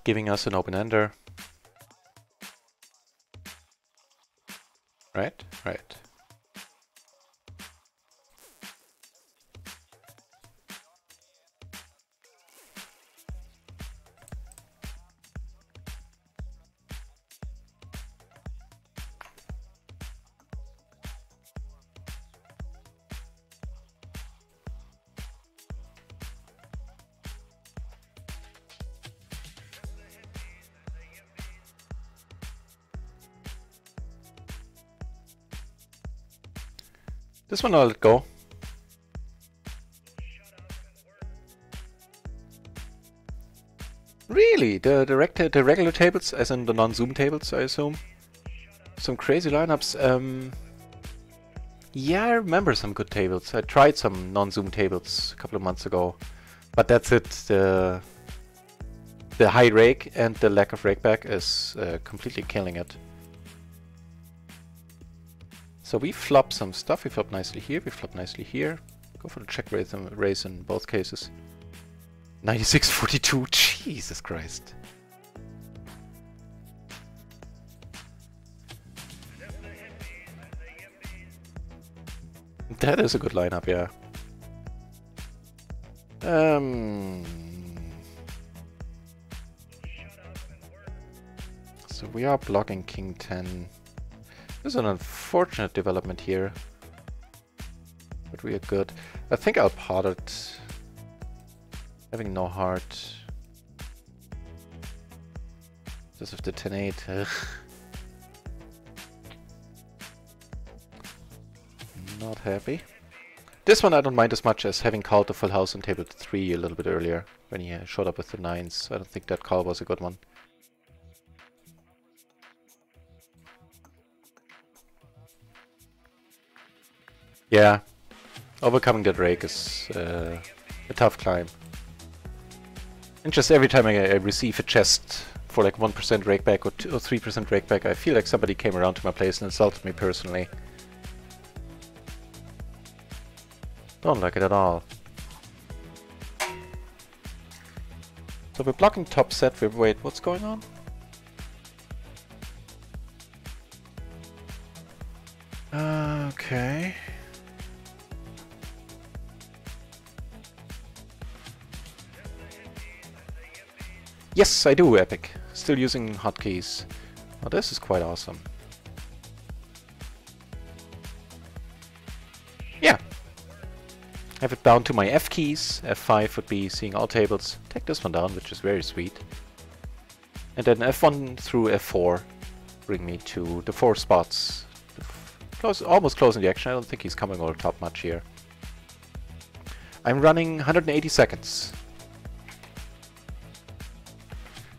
Giving us an open-ender. Right? Right. This one I'll let go. Really? The regular tables, as in the non-zoom tables, I assume? Some crazy lineups. Yeah, I remember some good tables. I tried some non-zoom tables a couple of months ago. But that's it. The high rake and the lack of rake back is completely killing it. So we flop some stuff, we flop nicely here, we flop nicely here. Go for the check raise in both cases. 96-42, Jesus Christ. That is a good lineup, yeah. So we are blocking King 10. This is an unfortunate development here, but we are good. I think I'll pot it. Having no heart. Just with the 10-8. Not happy. This one I don't mind as much as having called the full house on table 3 a little bit earlier, when he showed up with the 9s. I don't think that call was a good one. Yeah, overcoming that rake is a tough climb. And just every time I receive a chest for like 1% rake back or 3% rake back, I feel like somebody came around to my place and insulted me personally. Don't like it at all. So we're blocking top set. Wait, what's going on? Okay. Yes, I do, Epic. Still using hotkeys. Oh, this is quite awesome. Yeah. Have it bound to my F keys. F5 would be seeing all tables. Take this one down, which is very sweet. And then F1 through F4 bring me to the 4 spots. Almost closing the action. I don't think he's coming over top much here. I'm running 180 seconds.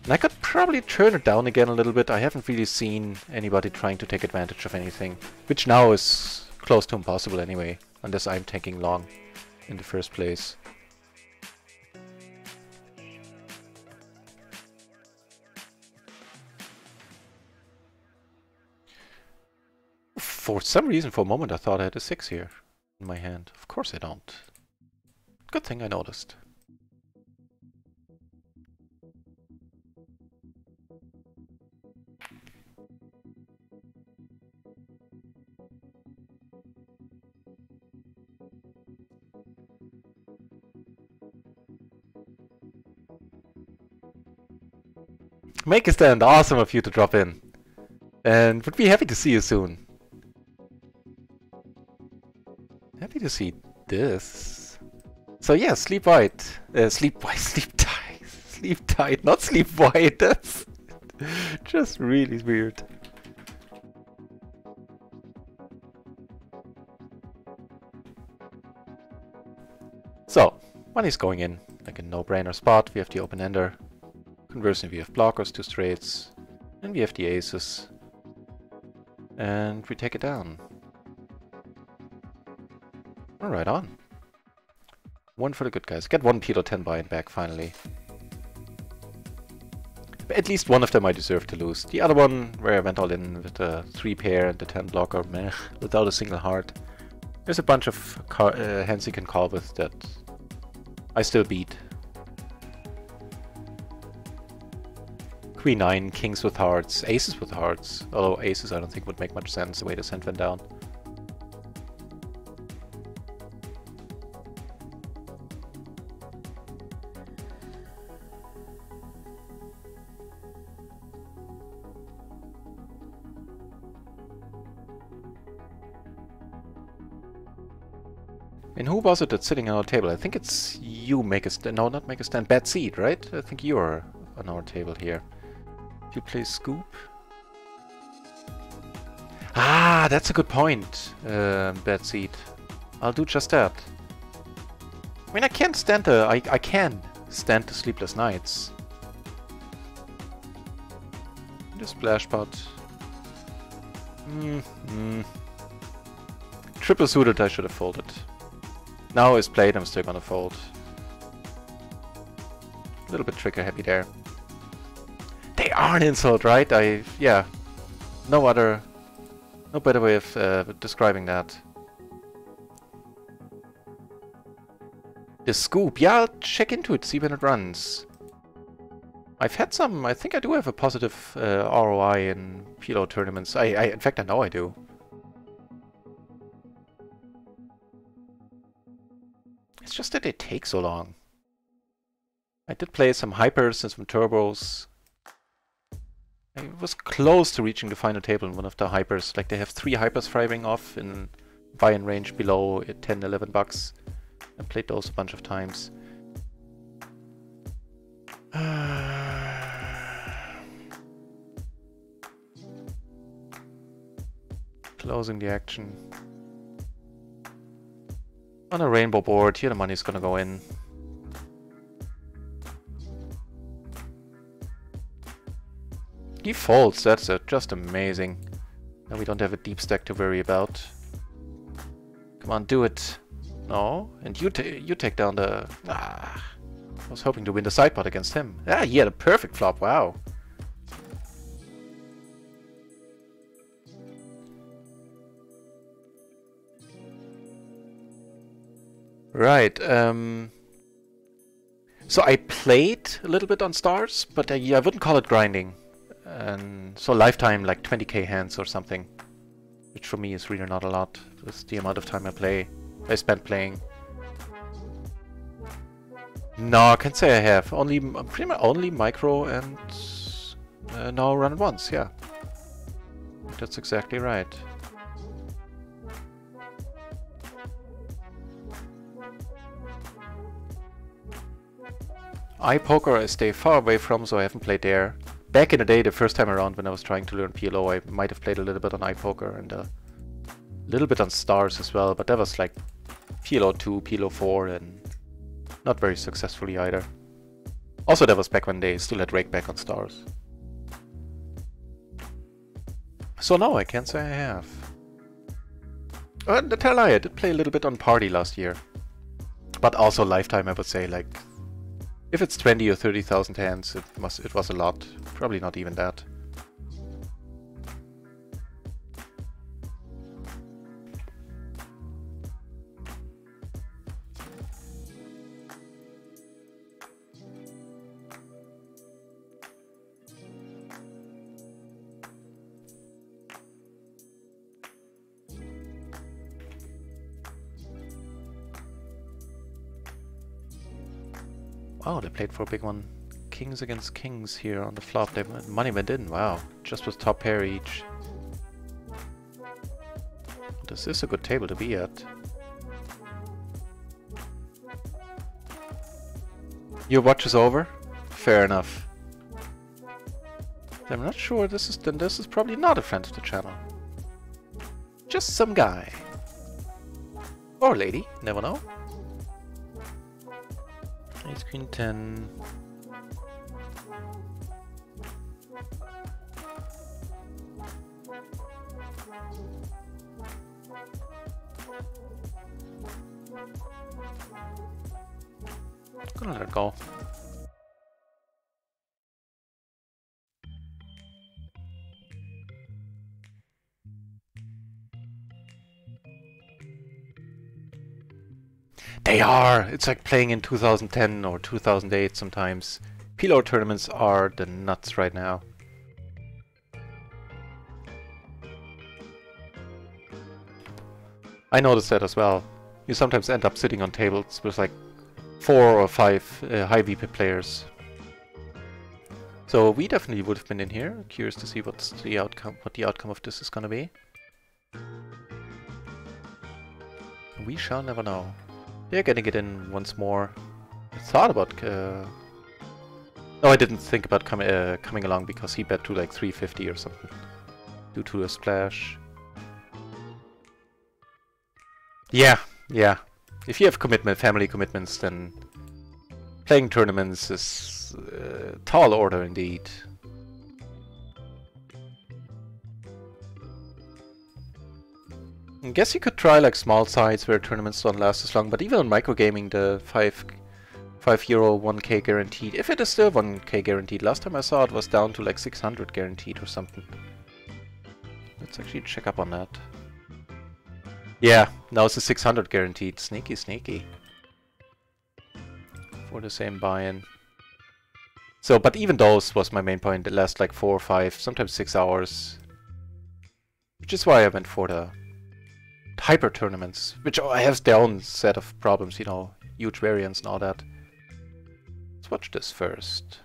And I could probably turn it down again a little bit. I haven't really seen anybody trying to take advantage of anything. Which now is close to impossible anyway. Unless I'm taking long in the first place. For some reason, for a moment, I thought I had a 6 here in my hand. Of course I don't. Good thing I noticed. Make a stand, awesome of you to drop in. And would be happy to see you soon. Happy to see this. So yeah, sleep white. Sleep white, sleep tight. Sleep tight, not sleep white. That's just really weird. So, money's going in. Like a no-brainer spot. We have the open ender. Conversely, we have blockers, 2 straights. And we have the aces. And we take it down. Alright, on. One for the good guys. Get 1 PLO 10 buy-in back, finally. But at least one of them I deserve to lose. The other one, where I went all in with the 3 pair and the 10 blocker, meh, without a single heart. There's a bunch of hands you can call with that I still beat. Queen 9, kings with hearts, aces with hearts. Although aces I don't think would make much sense the way the cent went down. And who was it that's sitting on our table? I think it's you, make a stand. No, not make a stand. Bad seed, right? I think you are on our table here. Do you play scoop? Ah, that's a good point, Bad seed. I'll do just that. I mean, I can't stand the... I can stand the sleepless nights. The splash pot. Triple suited, I should have folded. Now it's played, I'm still gonna fold. A little bit trigger happy there. They are an insult, right? Yeah. No better way of describing that. The scoop, yeah, I'll check into it, see when it runs. I've had some, I think I do have a positive ROI in PLO tournaments. In fact, I know I do. It's just that they take so long. I did play some hypers and some turbos. I was close to reaching the final table in one of the hypers. Like they have 3 hypers firing off in buy-in range below at 10, 11 bucks. I played those a bunch of times. Closing the action. On a rainbow board, here the money's gonna go in. He folds, that's just amazing. Now we don't have a deep stack to worry about. Come on, do it. No, and you take down the... Ah, I was hoping to win the sidepot against him. Ah, he had a perfect flop, wow. Right, so I played a little bit on stars, but yeah, I wouldn't call it grinding. And so lifetime like 20k hands or something, which for me is really not a lot. That's the amount of time I spent playing. No, I can't say I have. Only pretty much only micro and now RunItOnce. Yeah, that's exactly right. iPoker I stay far away from, so I haven't played there. Back in the day, the first time around when I was trying to learn PLO, I might have played a little bit on iPoker and a little bit on stars as well, but that was like PLO 2, PLO 4 and not very successfully either. Also, that was back when they still had rakeback on stars. So no, I can't say I have. The tell I did play a little bit on party last year. But also lifetime, I would say, like, if it's 20 or 30,000 hands, it was a lot. Probably not even that. Wow, they played for a big one. Kings against kings here on the flop. Money went in, wow. Just with top pair each. This is a good table to be at. Your watch is over? Fair enough. I'm not sure this is probably not a friend of the channel. Just some guy. Or lady, never know. Ace queen 10. Gonna let it go. They are! It's like playing in 2010 or 2008 sometimes. PLO tournaments are the nuts right now. I noticed that as well. You sometimes end up sitting on tables with like 4 or 5 high VP players. So we definitely would have been in here. Curious to see what the outcome of this is gonna be. We shall never know. They're getting it in once more. I thought about... No, I didn't think about coming along because he bet to like 350 or something. Due to a splash. Yeah. If you have family commitments, then playing tournaments is tall order indeed. I guess you could try like small sides where tournaments don't last as long, but even on microgaming, the €5 1k guaranteed. If it is still 1k guaranteed, last time I saw it was down to like 600 guaranteed or something. Let's actually check up on that. Yeah, now it's a 600 guaranteed. Sneaky, sneaky. For the same buy-in. So, but even those was my main point. It lasts like 4 or 5, sometimes 6 hours. Which is why I went for the hyper tournaments, which have their own set of problems, you know, huge variance and all that. Let's watch this first.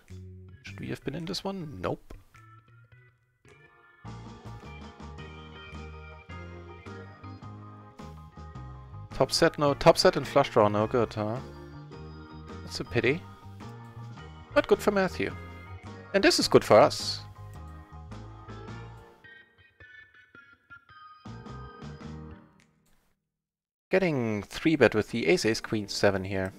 Should we have been in this one? Nope. Top set, no. Top set and flush draw, no good, huh? That's a pity. But good for Matthew. And this is good for us. Getting 3-bet with the ace, queen, 7 here.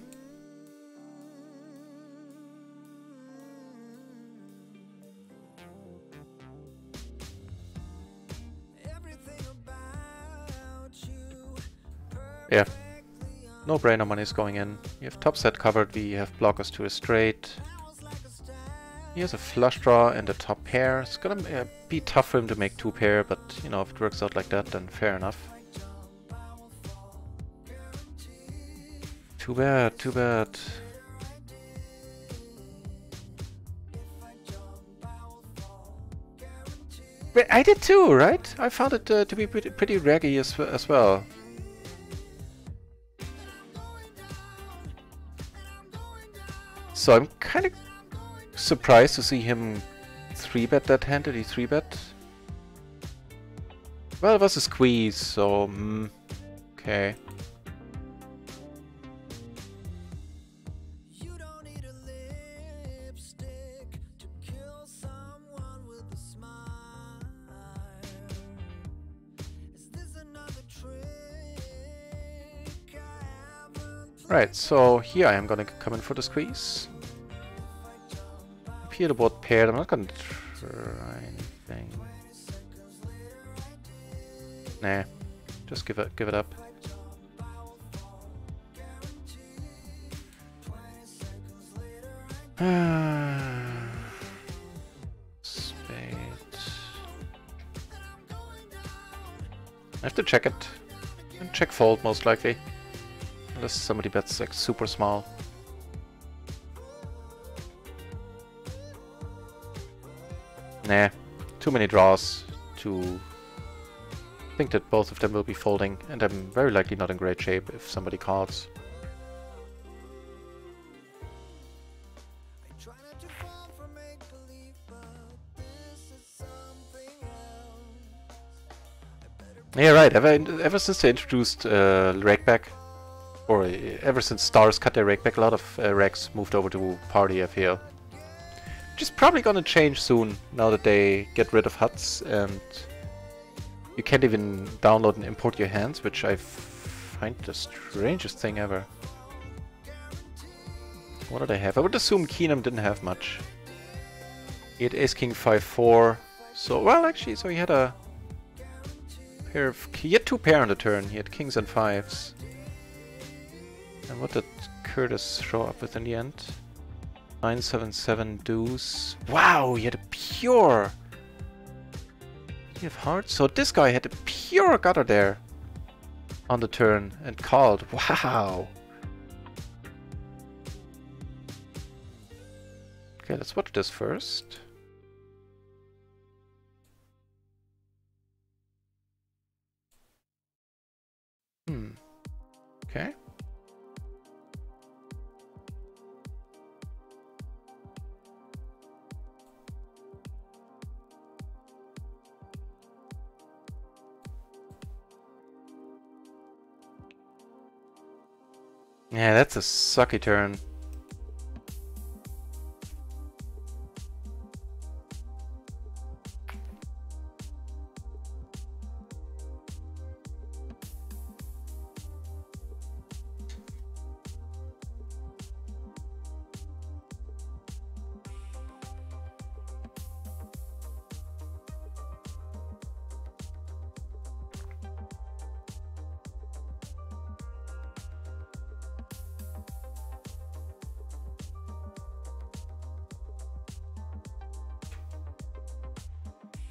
Yeah, no-brainer money is going in. You have top set covered, we have blockers to a straight. He has a flush draw and a top pair. It's gonna be tough for him to make 2 pair, but you know, if it works out like that, then fair enough. Too bad, too bad. But I did too, right? I found it to be pretty raggy as well. So I'm kind of surprised to see him 3-bet that hand. Did he 3-bet? Well, it was a squeeze, so okay. Right, so here I am gonna come in for the squeeze. Here the board paired, I'm not gonna try anything. Nah, just give it up. Spade. I have to check it. And check fold most likely. Unless somebody bets like super small. Nah, too many draws to think that both of them will be folding, and I'm very likely not in great shape if somebody calls. Yeah, right. Ever since they introduced rakeback, or ever since stars cut their rakeback, a lot of racks moved over to party FPL. Which is probably gonna change soon, now that they get rid of huts and you can't even download and import your hands, which I find the strangest thing ever. What did I have? I would assume Keenum didn't have much. He had ace king 5-4, so well actually, so he had a pair of, he had 2 pair on the turn. He had kings and 5s. And what did Curtis show up with in the end? 9-7-7 deuce. Wow, he had a pure. Did he have hearts? So this guy had a pure gutter there on the turn and called. Wow. Okay, let's watch this first. Okay. Yeah, that's a sucky turn.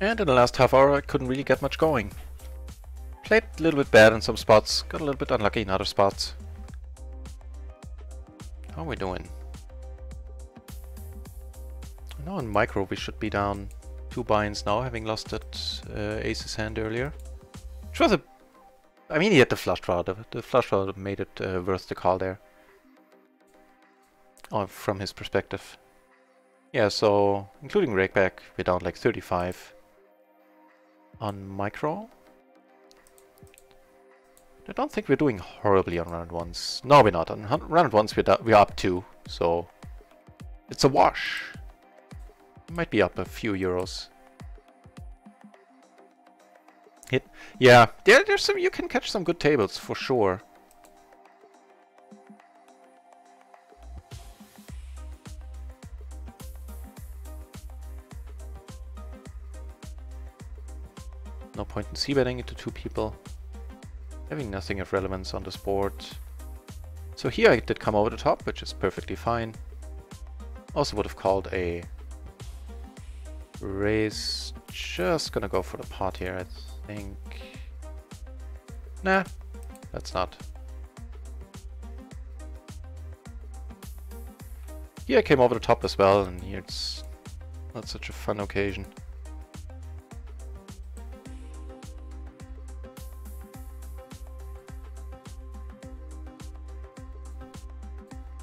And in the last half hour I couldn't really get much going. Played a little bit bad in some spots, got a little bit unlucky in other spots. How are we doing? I know in micro we should be down 2 binds now, having lost that ace's hand earlier. Which was a... I mean, he had the flush draw. The flush draw made it worth the call there. Oh, from his perspective. Yeah, so including rakeback, we're down like 35 on micro. I don't think we're doing horribly on round ones. No, we're not. On round ones we're up 2, so it's a wash. Might be up a few euros. Yeah, there's some. You can catch some good tables for sure. No point in c-betting into 2 people. Having nothing of relevance on this board. So here I did come over the top, which is perfectly fine. Also would have called a raise. Just gonna go for the pot here, I think. Nah, that's not. Here I came over the top as well, and here it's not such a fun occasion.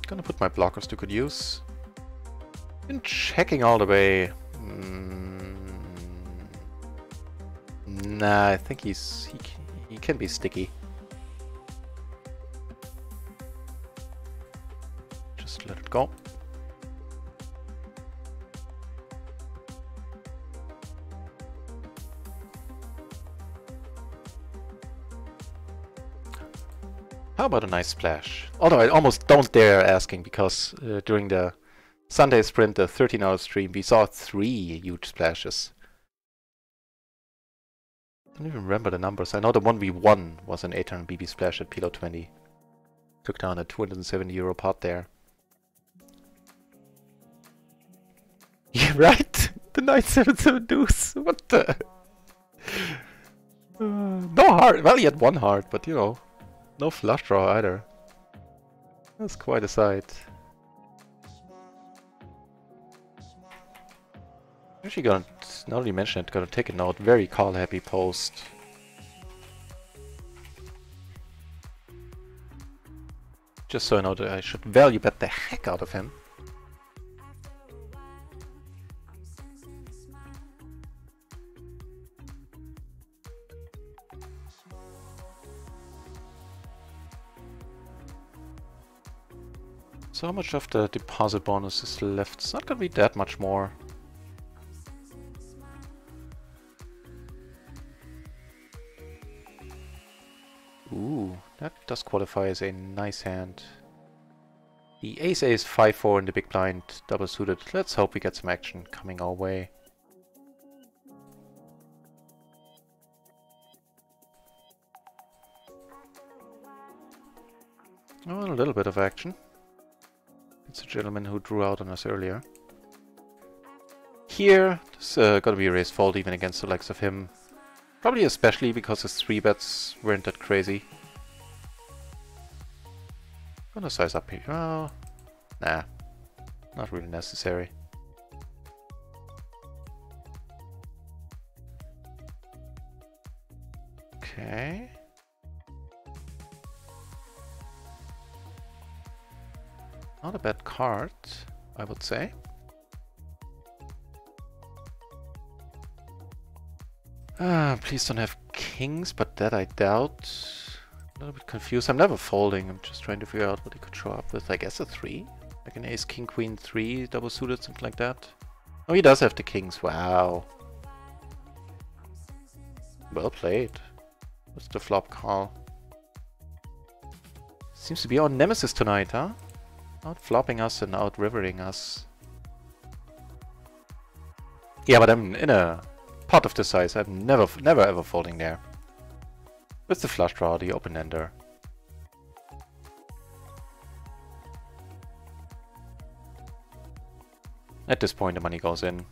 Gonna put my blockers to good use. Been checking all the way. Nah, I think he can be sticky. Just let it go. How about a nice splash? Although I almost don't dare asking, because during the Sunday sprint, the 13-hour stream, we saw 3 huge splashes. I don't even remember the numbers. I know the one we won was an 800 BB splash at PLO 20. Took down a 270 euro pot there. Yeah, right? The 977 deuce. What the? No heart. Well, he had 1 heart, but you know. No flush draw either. That's quite a sight. Actually gonna, now that you mention it, gonna take a note. Very call happy post. Just so I know that I should value bet the heck out of him. So how much of the deposit bonus is left? It's not gonna be that much more. Ooh, that does qualify as a nice hand. The ace is 5-4 in the big blind, double suited. Let's hope we get some action coming our way. Oh, a little bit of action. It's a gentleman who drew out on us earlier. Here, this is gonna be a raise fold even against the likes of him. Probably especially because his 3-bets weren't that crazy. Gonna size up here. Oh, nah, not really necessary. Okay. Not a bad card, I would say. Please don't have kings, but that I doubt. A little bit confused. I'm never folding. I'm just trying to figure out what he could show up with. I guess a 3? Like an ace, king, queen, 3, double suited, something like that. Oh, he does have the kings. Wow. Well played. What's the flop call? Seems to be our nemesis tonight, huh? Out flopping us and out rivering us. Yeah, but I'm in a pot of this size. I'm never ever folding there. With the flush draw, the open ender. At this point, the money goes in.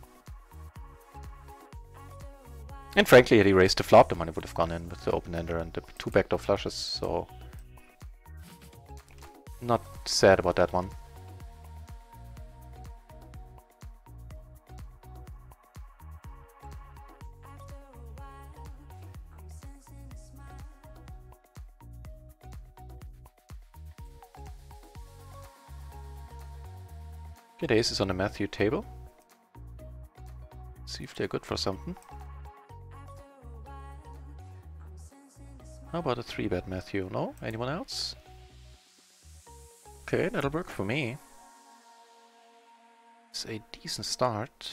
And frankly, had he raised the flop, the money would have gone in with the open ender and the 2 backdoor flushes. So not sad about that one. Get aces on the Matthew table. See if they're good for something. How about a 3-bet Matthew? No? Anyone else? Okay, that'll work for me. It's a decent start.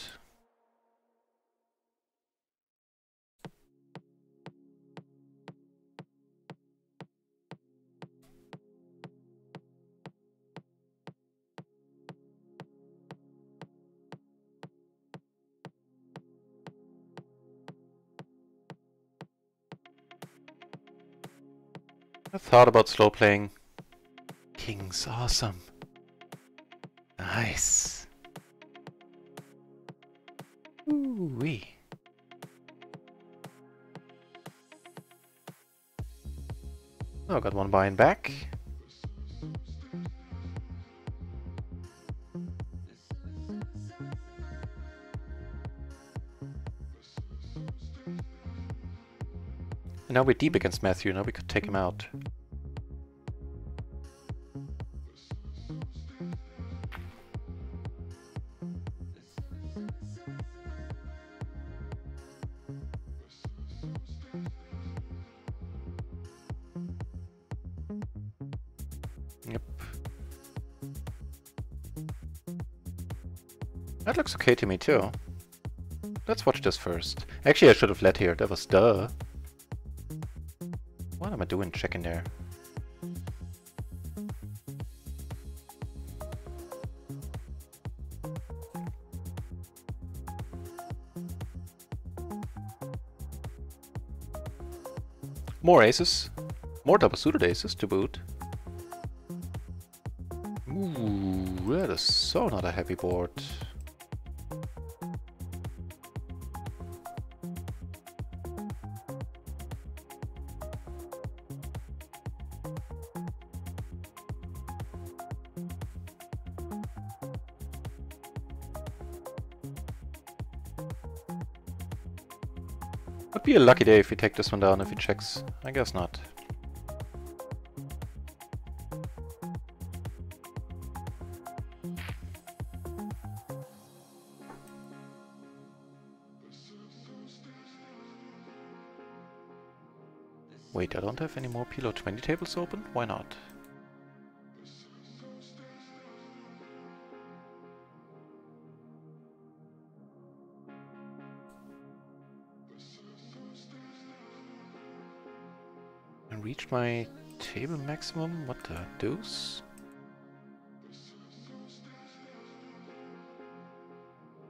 I thought about slow playing. King's awesome. Nice. Ooh-wee. Oh, I got one buy-in back. And now we're deep against Matthew, now we could take him out. Yep. That looks okay to me too. Let's watch this first. Actually, I should have led here, that was duh. What am I doing checking there? More aces. More double suited aces to boot. Ooh, that is so not a happy board. Would be a lucky day if we take this one down if he checks. I guess not. Wait, I don't have any more PLO 20 tables open? Why not? I reached my table maximum? What the deuce?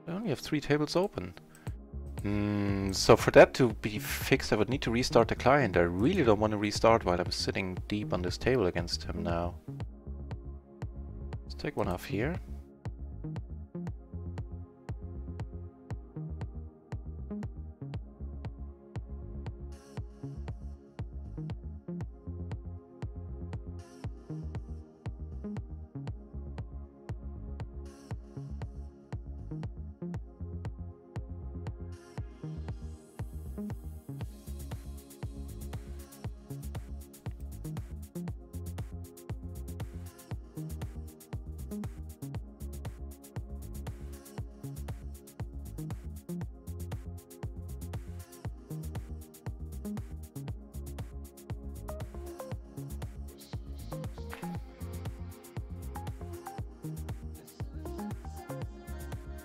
I only have 3 tables open. So for that to be fixed, I would need to restart the client. I really don't want to restart while I'm sitting deep on this table against him now. Let's take one off here.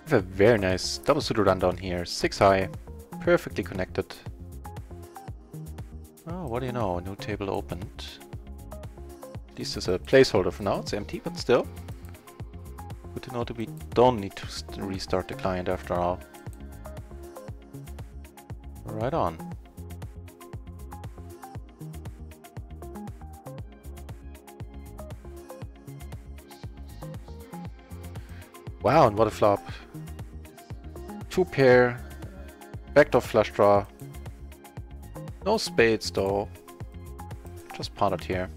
I have a very nice double suited rundown here. 6 high, perfectly connected. Oh, what do you know? A new table opened. At least as a placeholder for now. It's empty, but still. Good to know that we don't need to restart the client after all. Right on. Wow, and what a flop. 2 pair, backdoor flush draw. No spades though. Just potted here.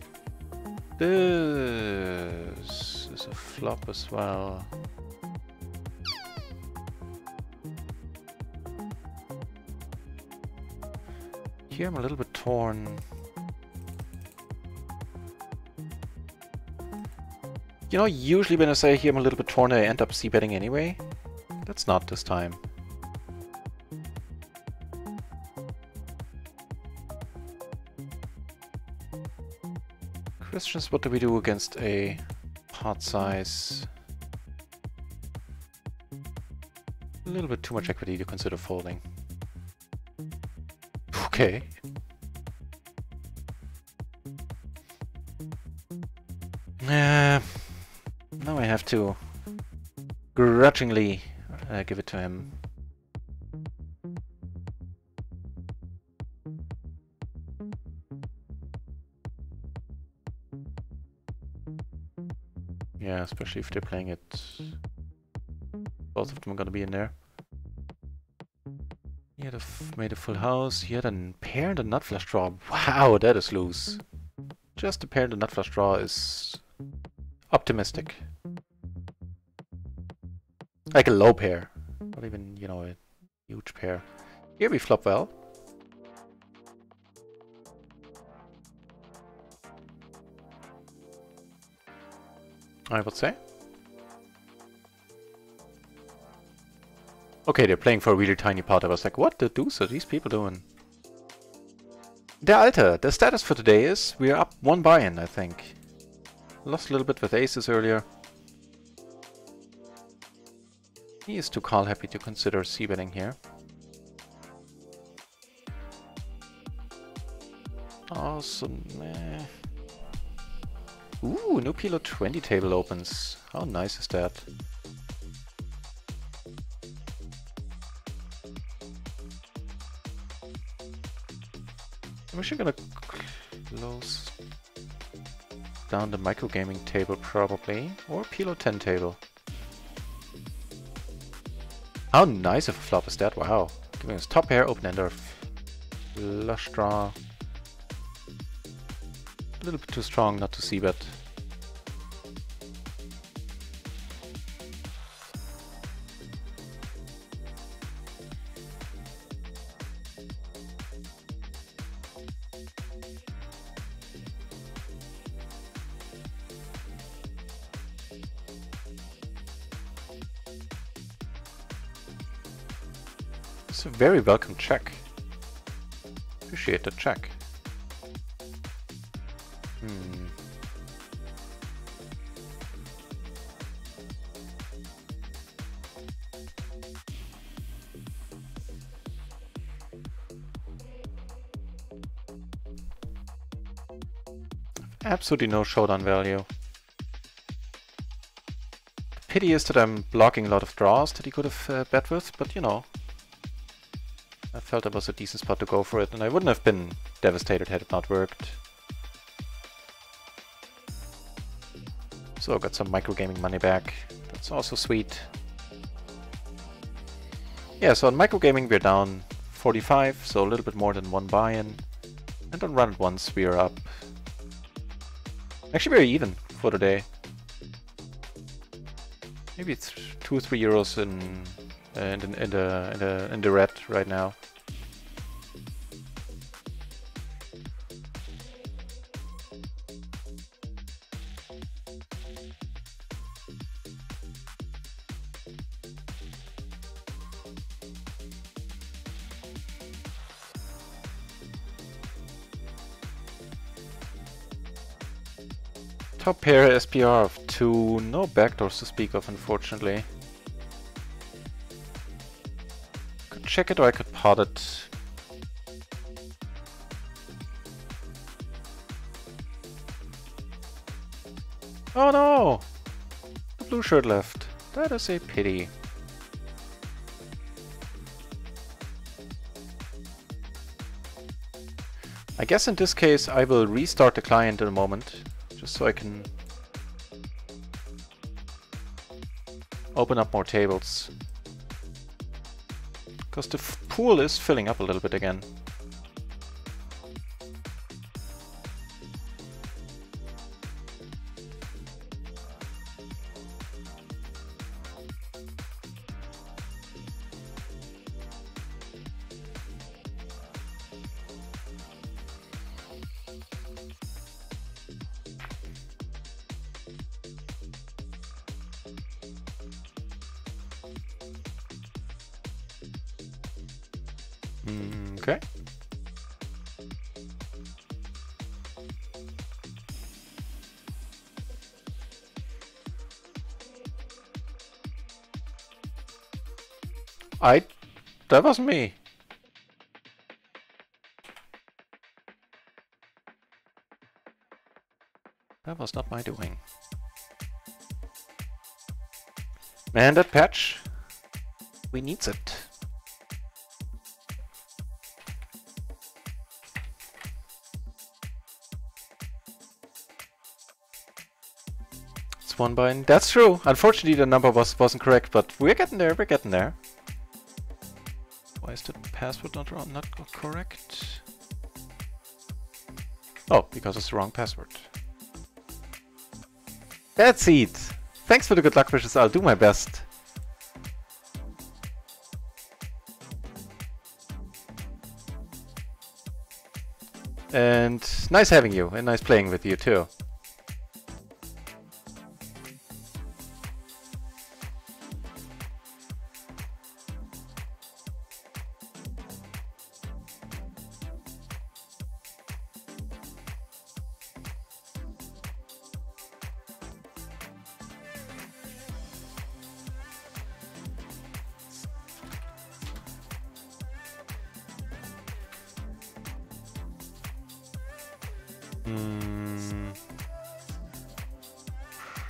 This is a flop as well. Here I'm a little bit torn. You know, usually when I say here I'm a little bit torn, I end up c-betting anyway. That's not this time. Question is, what do we do against a pot size? A little bit too much equity to consider folding. Okay. Now I have to grudgingly give it to him. Yeah, especially if they're playing it. Both of them are gonna be in there. He had made a full house. He had a pair and a nut flush draw. Wow, that is loose. Just a pair and a nut flush draw is optimistic. Like a low pair. Not even, you know, a huge pair. Here we flop well. I would say. Okay, they're playing for a really tiny pot. I was like, what the deuce are these people doing? Der Alte, the status for today is we're up 1 buy-in, I think. Lost a little bit with aces earlier. He is too call happy to consider c-betting here. Awesome. Ooh, new PLO 20 table opens. How nice is that? I'm actually gonna close down the microgaming table probably, or PLO 10 table. How nice of a flop is that? Wow. Giving us top pair, open ender, flush draw. A little bit too strong not to see bet. It's a very welcome check. Appreciate the check. Absolutely no showdown value. The pity is that I'm blocking a lot of draws that he could have bet with, but you know. I felt that was a decent spot to go for it, and I wouldn't have been devastated had it not worked. So I got some microgaming money back. That's also sweet. Yeah, so on microgaming we're down 45, so a little bit more than 1 buy-in. And on RunItOnce we are up. Actually very even for the day. Maybe it's 2 or 3 euros in the red right now. Top pair SPR of 2, no backdoors to speak of unfortunately. Could check it or I could pot it. Oh no! The blue shirt left. That is a pity. I guess in this case I will restart the client in a moment. Just so I can open up more tables. Because the pool is filling up a little bit again. Okay. That wasn't me. That was not my doing. Man, that patch, we needs it. just one bind. That's true. Unfortunately, the number wasn't correct, but we're getting there. We're getting there. Why is the password not correct? Oh, because it's the wrong password. That's it. Thanks for the good luck wishes. I'll do my best. And nice having you, and nice playing with you too.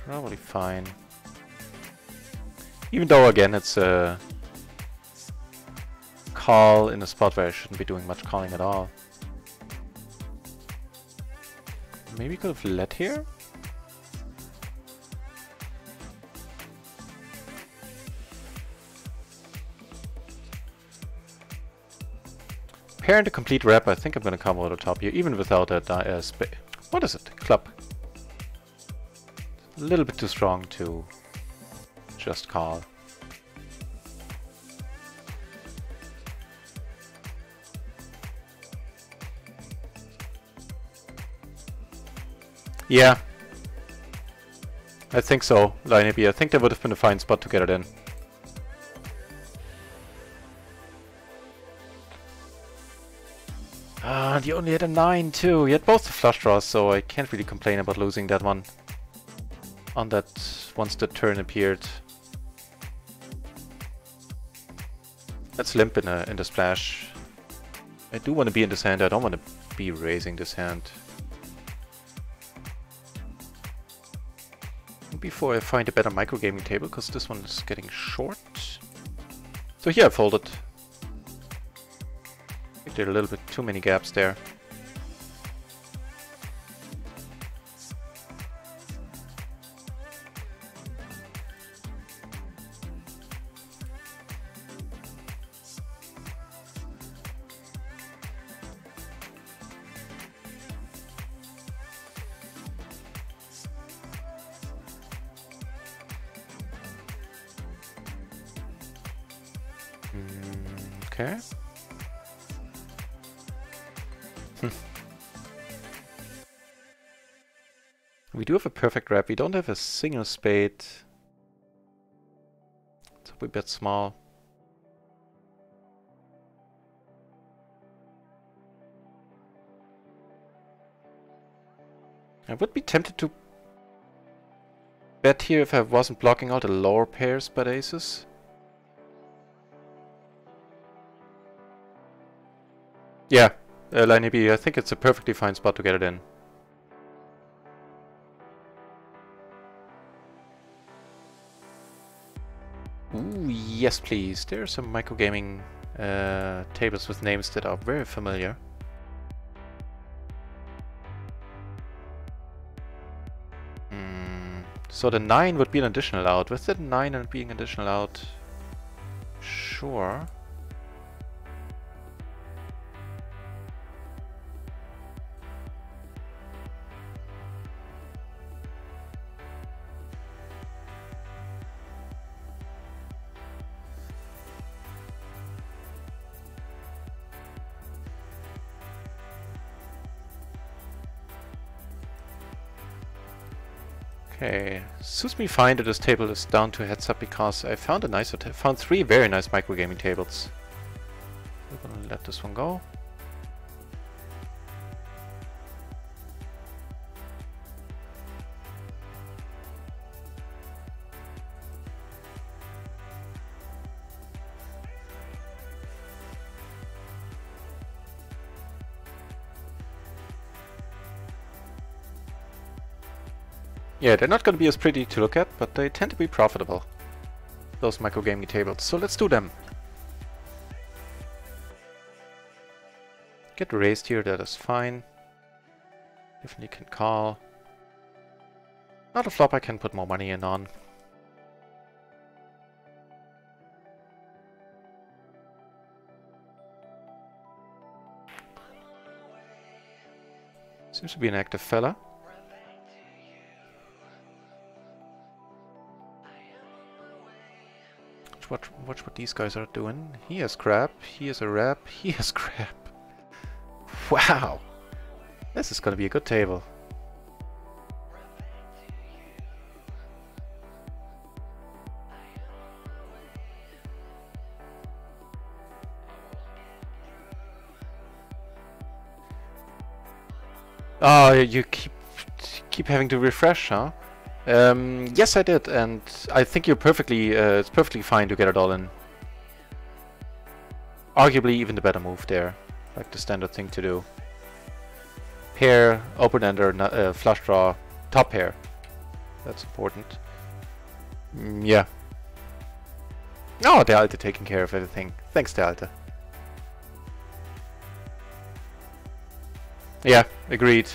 Probably fine. Even though, again, it's a call in a spot where I shouldn't be doing much calling at all. Maybe could have led here? Pairing the complete wrap, I think I'm gonna come over the top here, even without a what is it? Club. A little bit too strong to just call. Yeah. I think so, Line B. I think that would have been a fine spot to get it in. And you only had a 9 too. You had both the flush draws, so I can't really complain about losing that one. On that, once the turn appeared. Let's limp in the splash. I do want to be in this hand. I don't want to be raising this hand. Before I find a better microgaming table, because this one is getting short. So here I folded. I did a little bit too many gaps there. Okay. We do have a perfect wrap. We don't have a single spade. So we bet small. I would be tempted to bet here if I wasn't blocking out the lower pairs but aces. Yeah, Line B, I think it's a perfectly fine spot to get it in. Ooh, yes please. There are some microgaming tables with names that are very familiar. So the 9 would be an additional out. With the 9 and being additional out, sure. Okay, suits me fine that this table is down to heads up because I found found 3 very nice microgaming tables. We're gonna let this one go. Yeah, they're not going to be as pretty to look at, but they tend to be profitable, those microgaming tables. So let's do them. Get raised here, that is fine. Definitely can call. Not a flop I can put more money in on. Seems to be an active fella. Watch what these guys are doing. He has crap, he has a rep, he has crap. Wow! This is gonna be a good table. Oh, you keep having to refresh, huh? Yes, I did, and I think you're perfectly. It's perfectly fine to get it all in. Arguably, even the better move there, like the standard thing to do. Pair, open ender, flush draw, top pair. That's important. Yeah. Oh, the Alte taking care of everything. Thanks, the Alte. Yeah, agreed.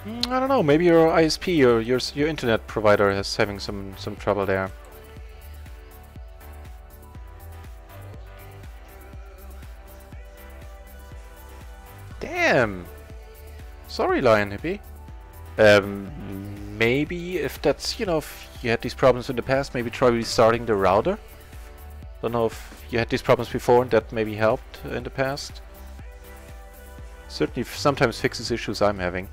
I don't know, maybe your ISP or your internet provider is having some trouble there. Damn! Sorry, Lion Hippie. Maybe if that's, you know, if you had these problems in the past, maybe try restarting the router. Don't know if you had these problems before and that maybe helped in the past. Certainly sometimes fixes issues I'm having.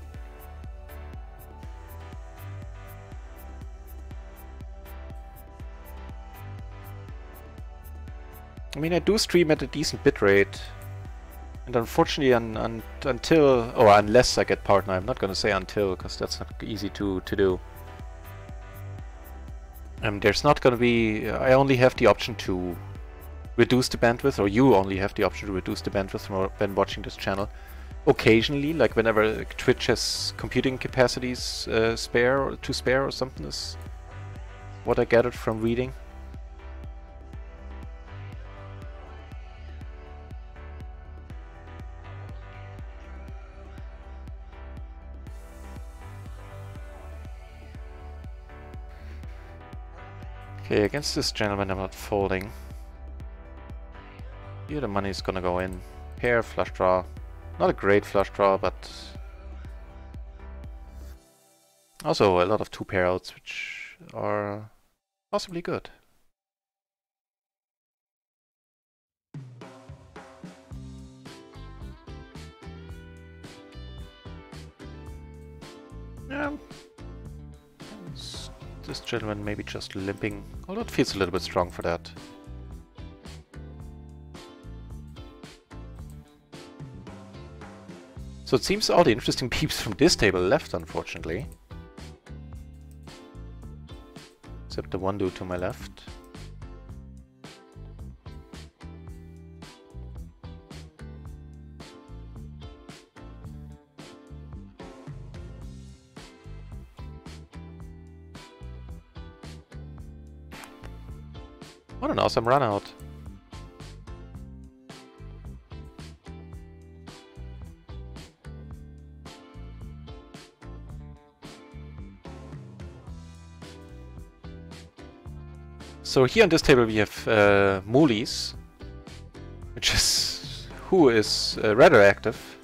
I mean, I do stream at a decent bitrate. And unfortunately, until, or unless I get partner, I'm not going to say until, because that's not easy to do. There's not going to be, I only have the option to reduce the bandwidth, or you only have the option to reduce the bandwidth when watching this channel. Occasionally, like whenever Twitch has computing capacities spare or something is what I gathered from reading. Okay, against this gentleman I'm not folding. Here the money is gonna go in. Pair, flush draw. Not a great flush draw, but also a lot of two pair outs, which are possibly good. Yeah. This gentleman maybe just limping, although it feels a little bit strong for that. So it seems all the interesting peeps from this table left, unfortunately. Except the one dude to my left. What an awesome run out. So here on this table we have Moolies, which is who is rather active.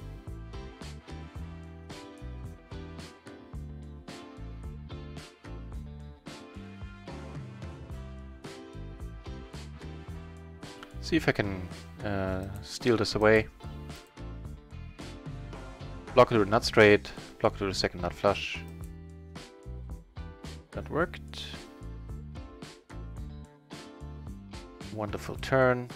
See if I can steal this away. Block it with a nut straight, block it with a second nut flush. That worked. Wonderful turn.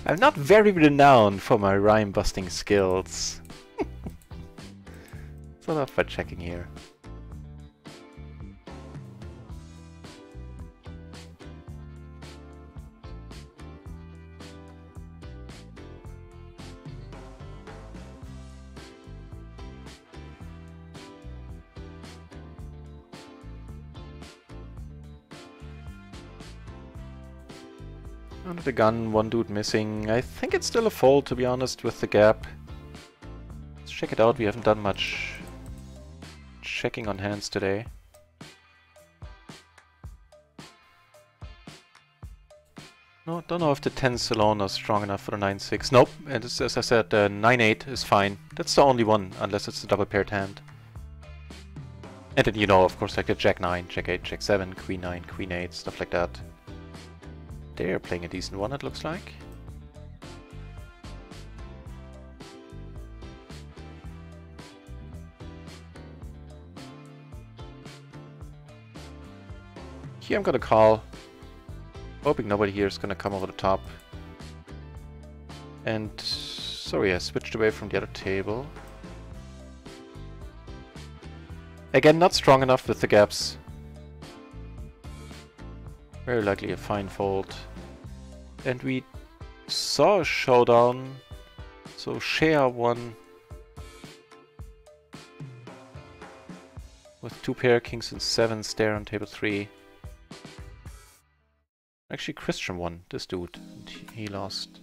I'm not very renowned for my rhyme busting skills. Start off by checking here. Under the gun, one dude missing. I think it's still a fold, to be honest, with the gap. Let's check it out. We haven't done much checking on hands today. No, don't know if the 10s alone are strong enough for the 9-6. Nope, and as I said, 9-8 is fine. That's the only one, unless it's a double paired hand. And then, you know, of course, like the Jack 9, Jack 8, Jack 7, Queen 9, Queen 8, stuff like that. They're playing a decent one, it looks like. Here I'm gonna call. Hoping nobody here is gonna come over the top. And sorry, I switched away from the other table. Again, not strong enough with the gaps. Very likely a fine fold. And we saw a showdown. So share one. With 2 pair kings and 7s there on table 3. Actually Christian won, this dude. And he lost.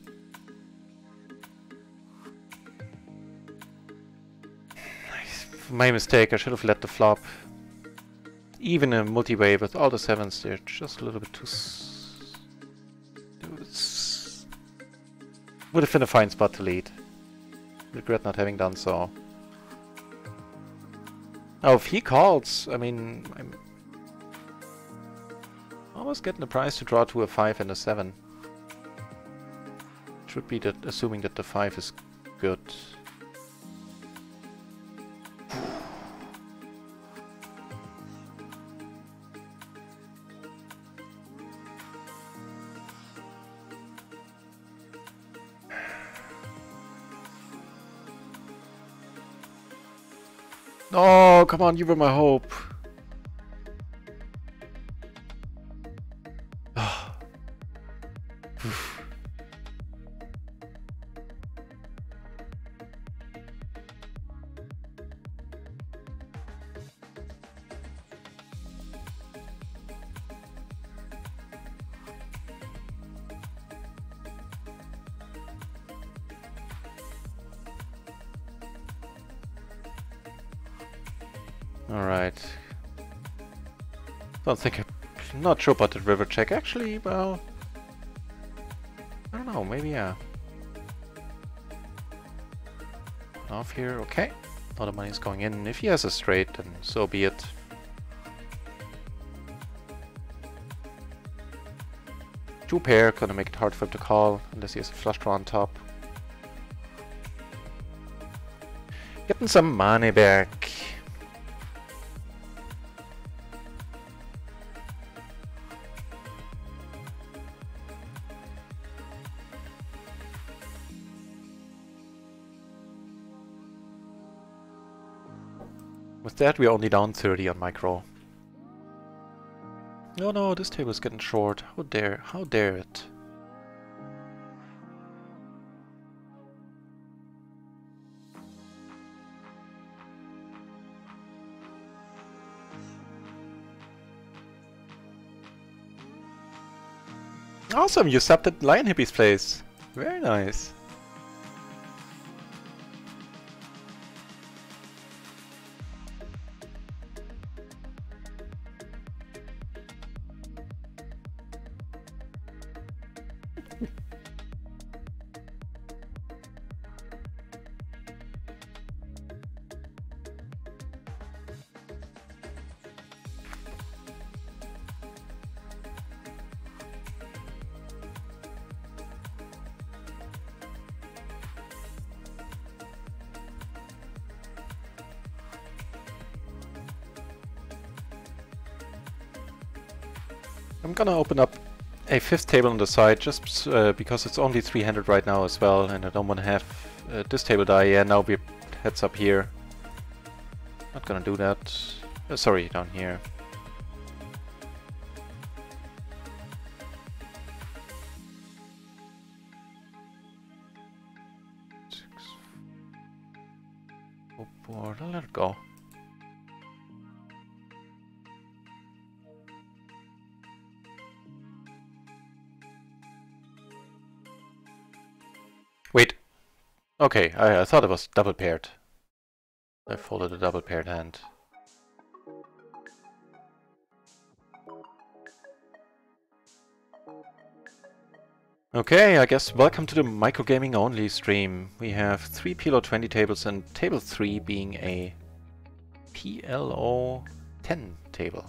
My mistake, I should have let the flop. Even a multi-way with all the 7s, they're just a little bit too... Would have been a fine spot to lead. Regret not having done so. Now if he calls, I mean... I'm almost getting the prize to draw to a 5 and a 7. Should be that, assuming that the 5 is good. Oh, come on, you were my hope. Alright. Don't think I'm not sure about the river check. Actually, well... I don't know, maybe yeah. Off here, okay. All the money's going in. If he has a straight, then so be it. Two pair, gonna make it hard for him to call, unless he has a flush draw on top. Getting some money back. With that, we're only down 30 on micro. No, no, this table's getting short. How dare it? Awesome, you subbed at Lion Hippie's place. Very nice. I'm gonna open up a fifth table on the side, just because it's only three-handed right now as well, and I don't want to have this table die. Yeah, now we're heads up here. Not gonna do that. Sorry, down here. Oh boy, I'll let it go. Wait. Okay, I thought it was double paired. I folded a double paired hand. Okay, I guess welcome to the microgaming only stream. We have 3 PLO 20 tables and table 3 being a PLO 10 table.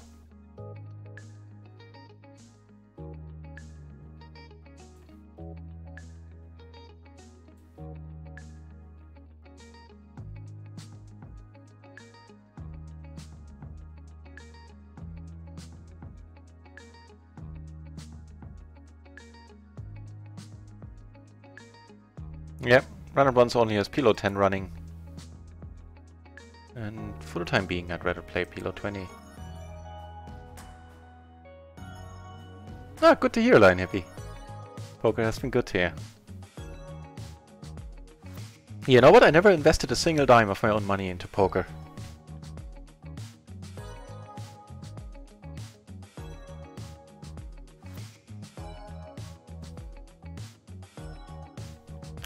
Yep, RunItOnce only has PLO 10 running. And for the time being, I'd rather play PLO 20. Ah, good to hear, Line Hippie. Poker has been good here. You know what? I never invested a single dime of my own money into poker.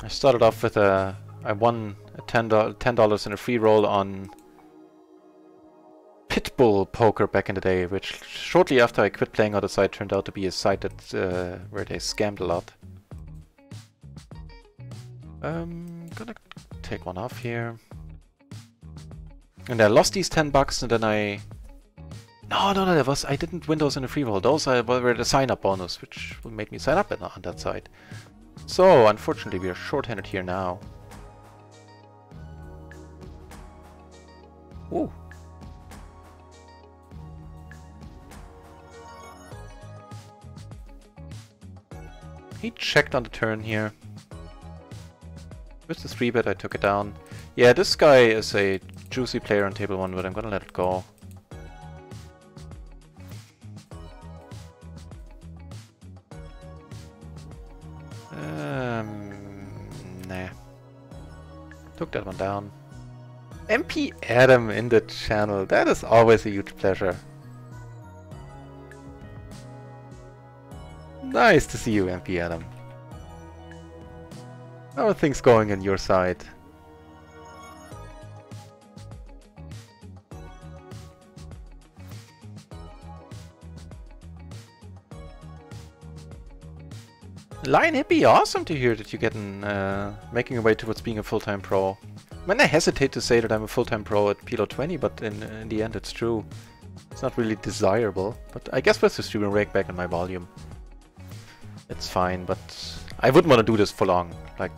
I started off with I won $10 in a free roll on Pitbull Poker back in the day, which shortly after I quit playing on the site turned out to be a site that where they scammed a lot. Gonna take one off here. And I lost these $10 and then No, I didn't win those in a free roll. Those were the sign-up bonus, which made me sign up on that site. So, unfortunately, we are short-handed here now. Ooh. He checked on the turn here. With the 3-bet, I took it down. Yeah, this guy is a juicy player on table 1, but I'm gonna let it go. Nah. Took that one down. MP Adam in the channel. That is always a huge pleasure. Nice to see you, MP Adam. How are things going on your side? Lion Hippie, awesome to hear that you're getting making your way towards being a full-time pro. I mean, I hesitate to say that I'm a full-time pro at PLO 20, but in the end it's true. It's not really desirable, but I guess with the stream and rake back in my volume, it's fine, but I wouldn't want to do this for long. Like,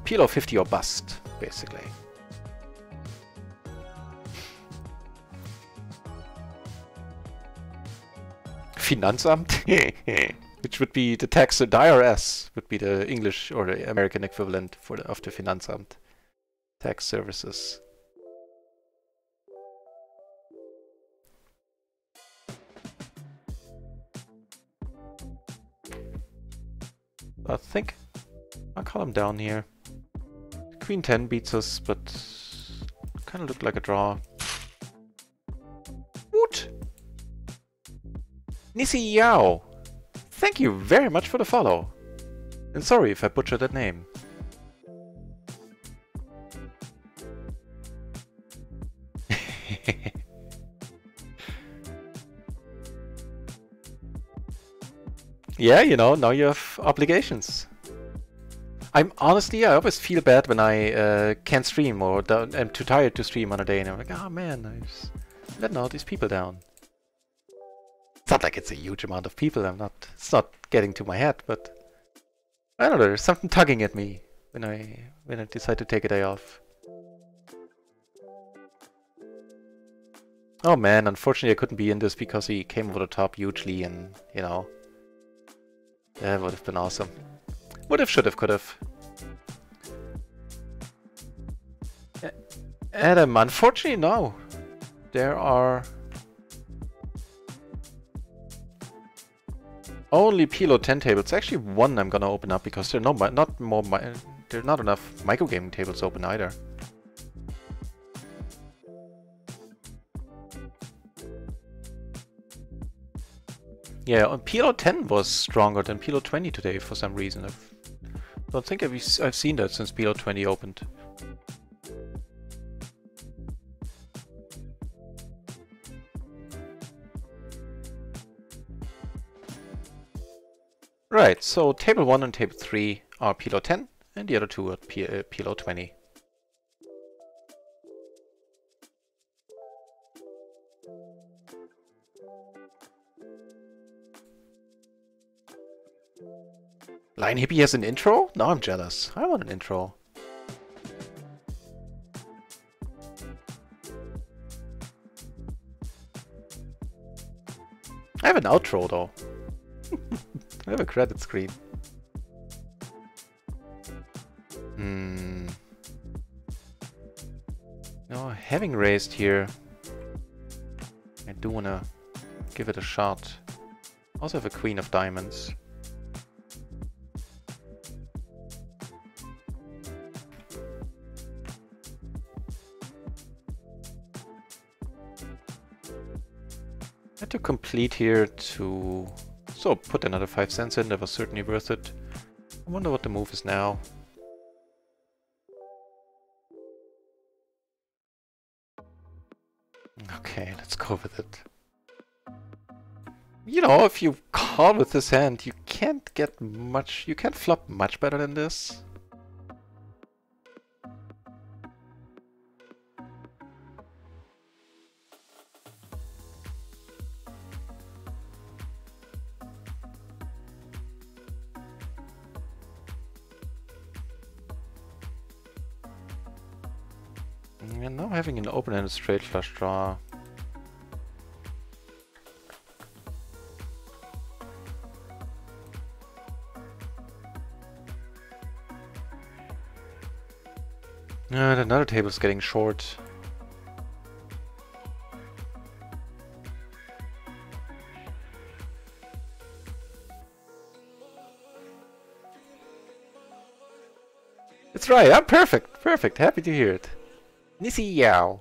PLO 50 or bust, basically. Finanzamt? Which would be the tax, the IRS would be the English or the American equivalent of the Finanzamt. Tax services. I think I'll call him down here. Queen 10 beats us, but kind of looked like a draw. What? Nisi Yao! Thank you very much for the follow. And sorry if I butchered that name. Yeah, you know, now you have obligations. I'm honestly, I always feel bad when I can't stream or am too tired to stream on a day and I'm like, oh man, I'm letting all these people down. It's not like it's a huge amount of people, it's not getting to my head, but I don't know, there's something tugging at me when I decide to take a day off. Oh man, unfortunately I couldn't be in this because he came over the top hugely and, you know, That would have been awesome. Would have, should have, could have. Adam, unfortunately, no. There are only PLO 10 tables. Actually, one I'm gonna open up because there are there are not enough microgaming tables open either. Yeah, PLO 10 was stronger than PLO 20 today for some reason. I don't think I've seen that since PLO 20 opened. Right, so table 1 and table 3 are PLO 10, and the other two are PLO 20. Lion Hippie has an intro? Now I'm jealous. I want an intro. I have an outro though. I have a credit screen. No, having raised here, I do wanna give it a shot. Also have a queen of diamonds. I had to complete here to put another 5 cents in. That was certainly worth it. I wonder what the move is now. Okay, let's go with it. You know, if you call with this hand, you can't get much. You can't flop much better than this. And now having an open-handed straight flush draw. And another table's getting short. That's right, I'm perfect, perfect, happy to hear it. Nisi Yao.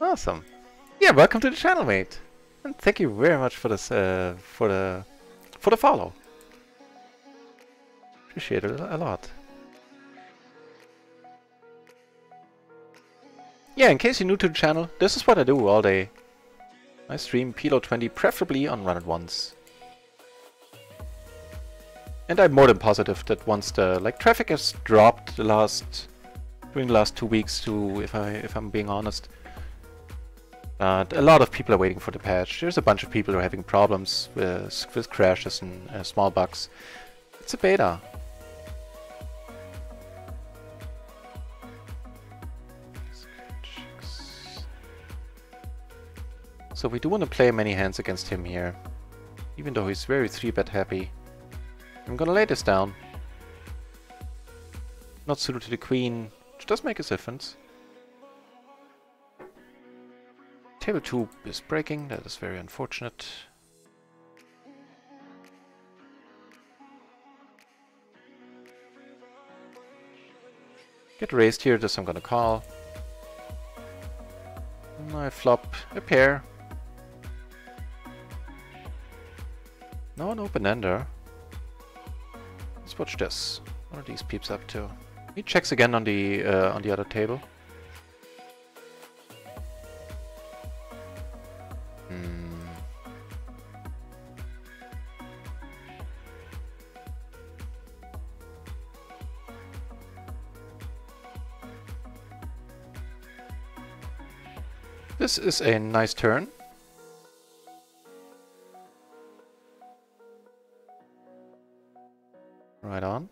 Awesome. Yeah, welcome to the channel, mate. And thank you very much for this for the follow. Appreciate it a lot. Yeah, in case you're new to the channel, this is what I do all day. I stream PLO 20, preferably on RunItOnce. And I'm more than positive that once the traffic has dropped during the last 2 weeks to, if I'm being honest, a lot of people are waiting for the patch. There's a bunch of people who are having problems with crashes and small bugs. It's a beta. So we do want to play many hands against him here, even though he's very 3-bet happy. I'm gonna lay this down. Not suited to the queen, which does make a difference. Table 2 is breaking, that is very unfortunate. Get raised here, this I'm gonna call. And I flop a pair. No, an open-ender. Let's watch this. What are these peeps up to? He checks again on the other table. This is a nice turn. Right on.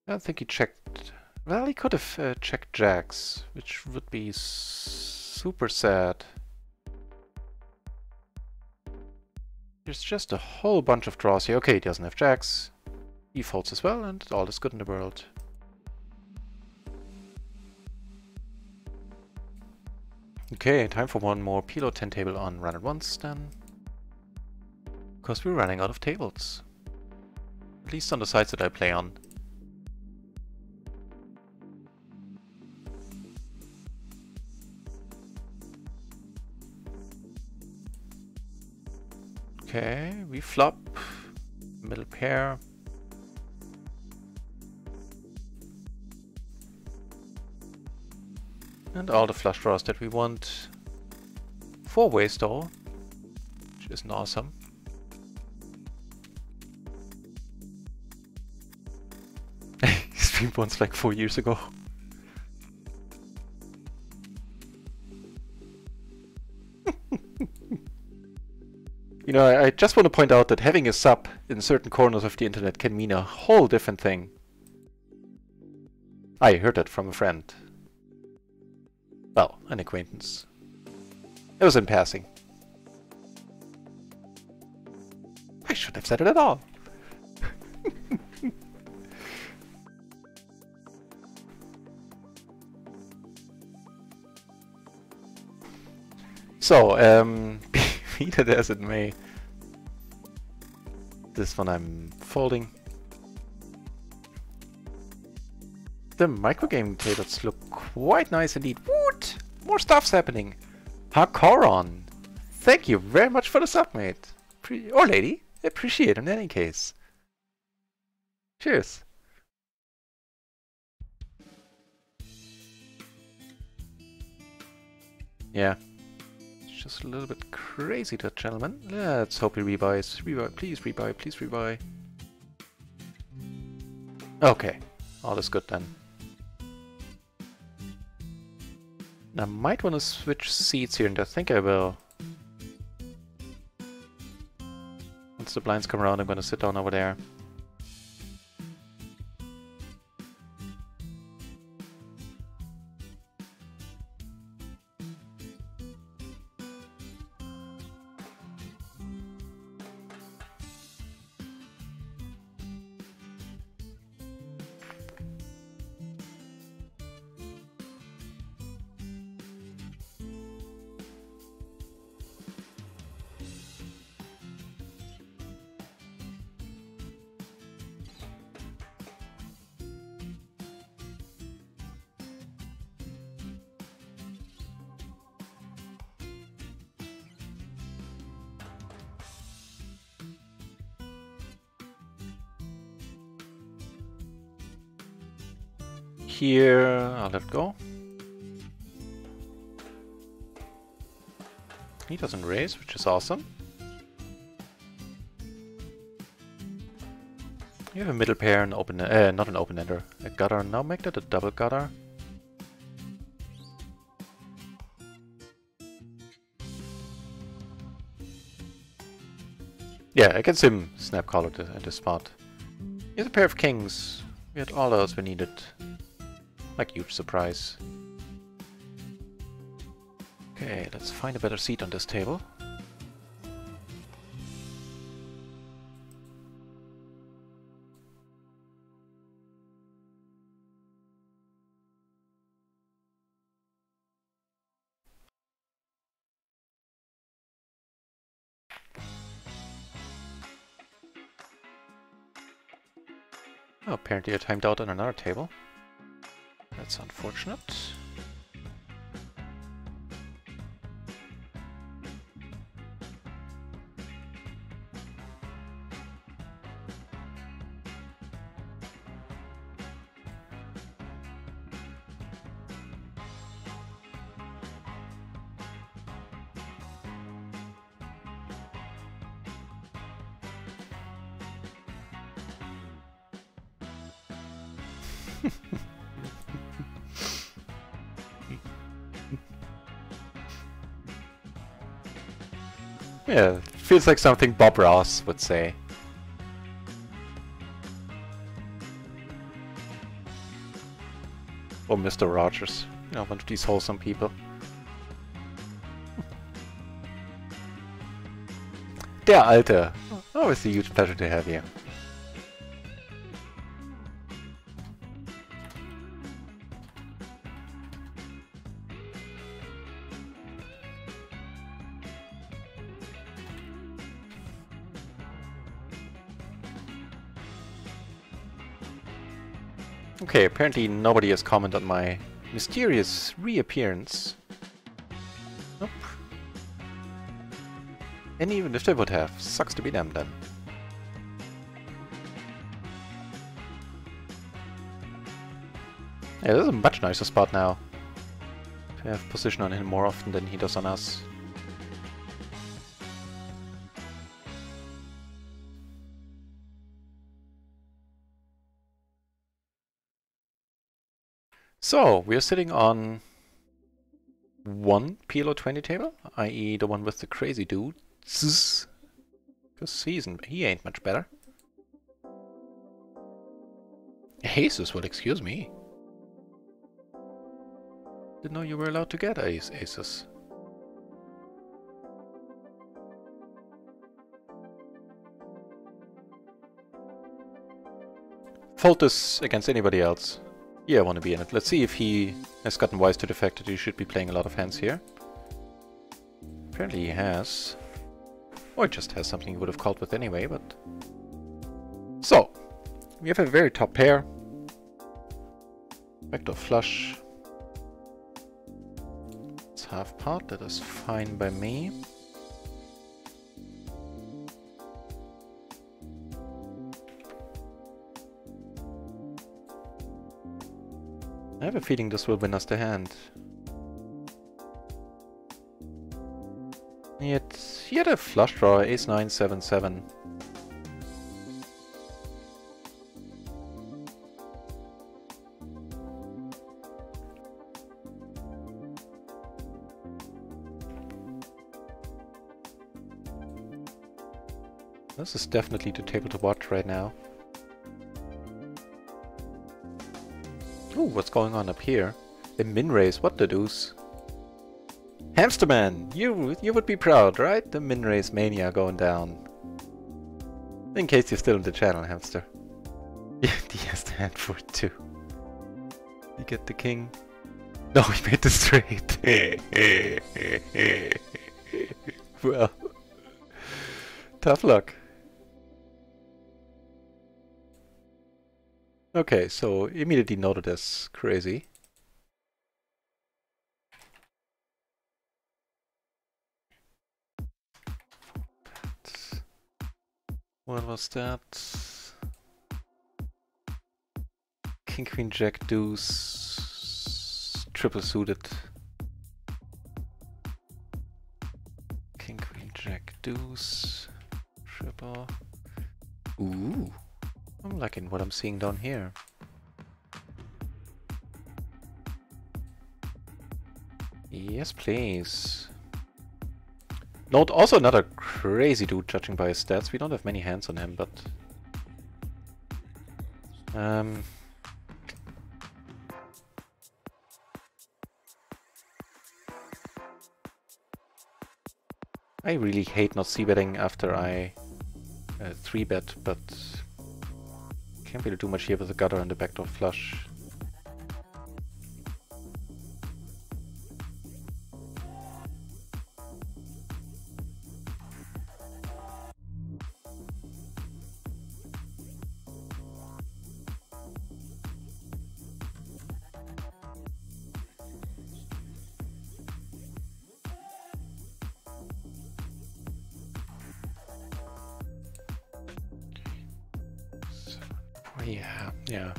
I don't think he checked... Well, he could have checked jacks, which would be super sad. There's just a whole bunch of draws here. Okay, he doesn't have jacks. He folds as well, and all is good in the world. Okay, time for one more PLO 10 table on RunItOnce then. Because we're running out of tables. At least on the sides that I play on. Okay, we flop. Middle pair. And all the flush draws that we want. 4 ways though, which isn't awesome. He streamed once like 4 years ago. You know, I just want to point out that having a sub in certain corners of the internet can mean a whole different thing. I heard that from a friend. Well, an acquaintance. It was in passing. I shouldn't have said it at all. So, be that as it may. This one I'm folding. The microgame tables look quite nice indeed. Woot! More stuff's happening. Hakoron! Thank you very much for the sub, mate. Or lady. Appreciate it in any case. Cheers. Yeah. It's just a little bit crazy, that gentleman. Let's hope he rebuys. Rebuy, please rebuy, please rebuy. Okay. All is good then. I might want to switch seats here, and I think I will. Once the blinds come around, I'm going to sit down over there. Here, I'll let go. He doesn't raise, which is awesome. You have a middle pair and open, not an open-ender, a gutter. Now make that a double gutter. Yeah, I can sim snap call at this spot. Here's a pair of kings. We had all else we needed. Like, huge surprise. Okay, let's find a better seat on this table. Oh, apparently I timed out on another table. That's unfortunate. Yeah, feels like something Bob Ross would say. Or Mr. Rogers. You know, one of these wholesome people. Der Alte! Always a huge pleasure to have you. Okay, apparently nobody has commented on my mysterious reappearance. Nope. And even if they would have, sucks to be them then. Yeah, this is a much nicer spot now. To have position on him more often than he does on us. So, we are sitting on one PLO 20 table, i.e. the one with the crazy dude. Because he ain't much better. Aces, well, excuse me. Didn't know you were allowed to get aces. Fold this against anybody else. Yeah, I want to be in it. Let's see if he has gotten wise to the fact that he should be playing a lot of hands here. Apparently he has. Or just has something he would have called with anyway, but... So, we have a very top pair. Backdoor flush. It's half pot, that is fine by me. I have a feeling this will win us the hand. He had a flush draw, ace 9, 7, 7. This is definitely the table to watch right now. Ooh, what's going on up here? A min raise, what the deuce? Hamsterman, you would be proud, right? The min raise mania going down. In case you're still in the channel, Hamster. Yeah, he has the hand for it too. You get the king. No, he made the straight. Well, tough luck. Okay, so immediately noted as crazy. What was that? King, Queen, Jack, Deuce, triple suited. King, Queen, Jack, Deuce, triple. Ooh, I'm liking what I'm seeing down here. Yes, please. Note also another crazy dude judging by his stats. We don't have many hands on him, but... I really hate not c-betting after I 3-bet, but can't really do much here with the gutter and the backdoor flush. Yeah.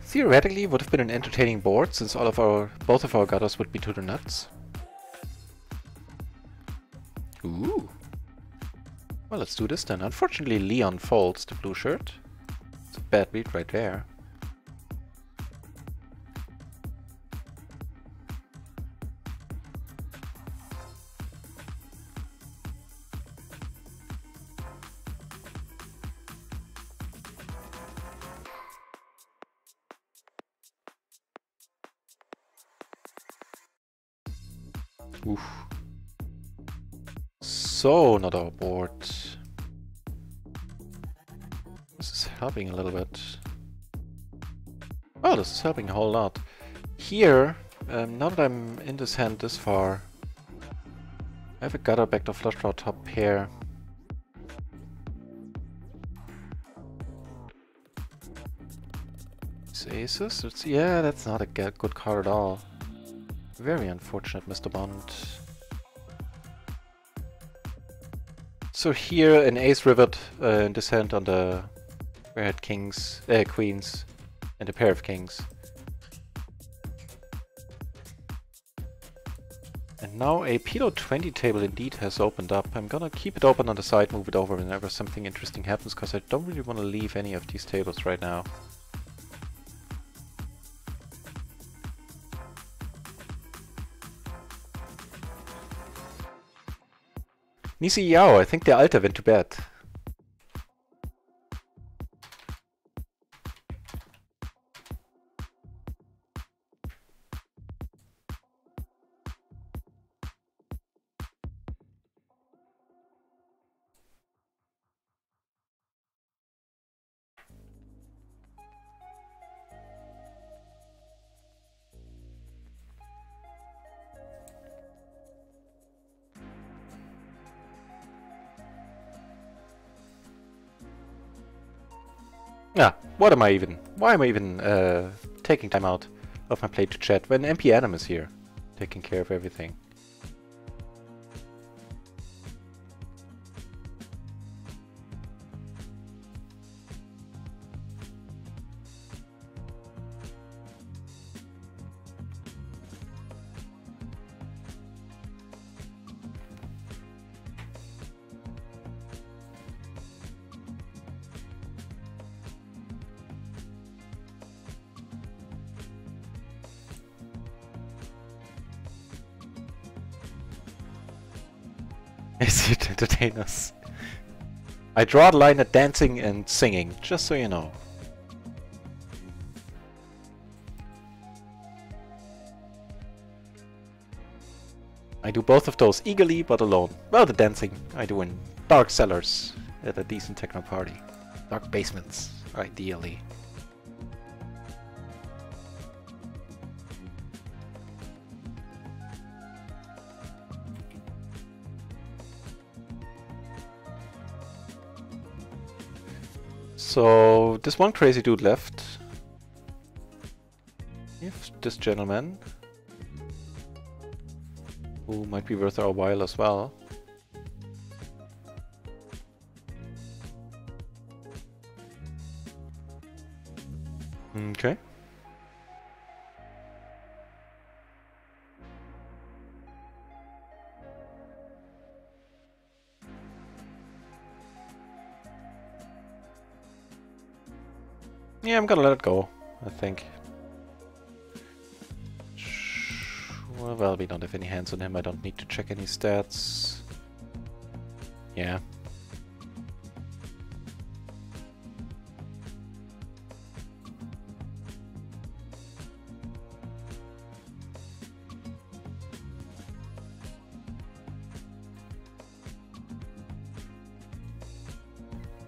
Theoretically, would have been an entertaining board since both of our gutters would be to the nuts. Ooh. Well, let's do this then. Unfortunately, Leon folds the blue shirt. It's a bad beat right there. Oof. So not our board. This is helping a little bit. Oh, this is helping a whole lot. Here, now that I'm in this hand this far, I have a gutter backdoor flush draw top pair. Aces? Yeah, that's not a good card at all. Very unfortunate, Mr. Bond. So here an ace rivet in this hand on the where I had kings, queens, and a pair of kings. And now a PLO 20 table indeed has opened up. I'm gonna keep it open on the side, move it over whenever something interesting happens, because I don't really want to leave any of these tables right now. Nisi Yao, I think der Alte went to bed. Yeah, why am I even taking time out of my plate to chat when MP Adam is here, taking care of everything? Is it entertainers? I draw the line at dancing and singing, just so you know. I do both of those eagerly but alone. Well, the dancing I do in dark cellars at a decent techno party. Dark basements, ideally. So, this one crazy dude left. If this gentleman, who might be worth our while as well. Okay. Yeah, I'm gonna let it go, I think. Well, we don't have any hands on him, I don't need to check any stats. Yeah.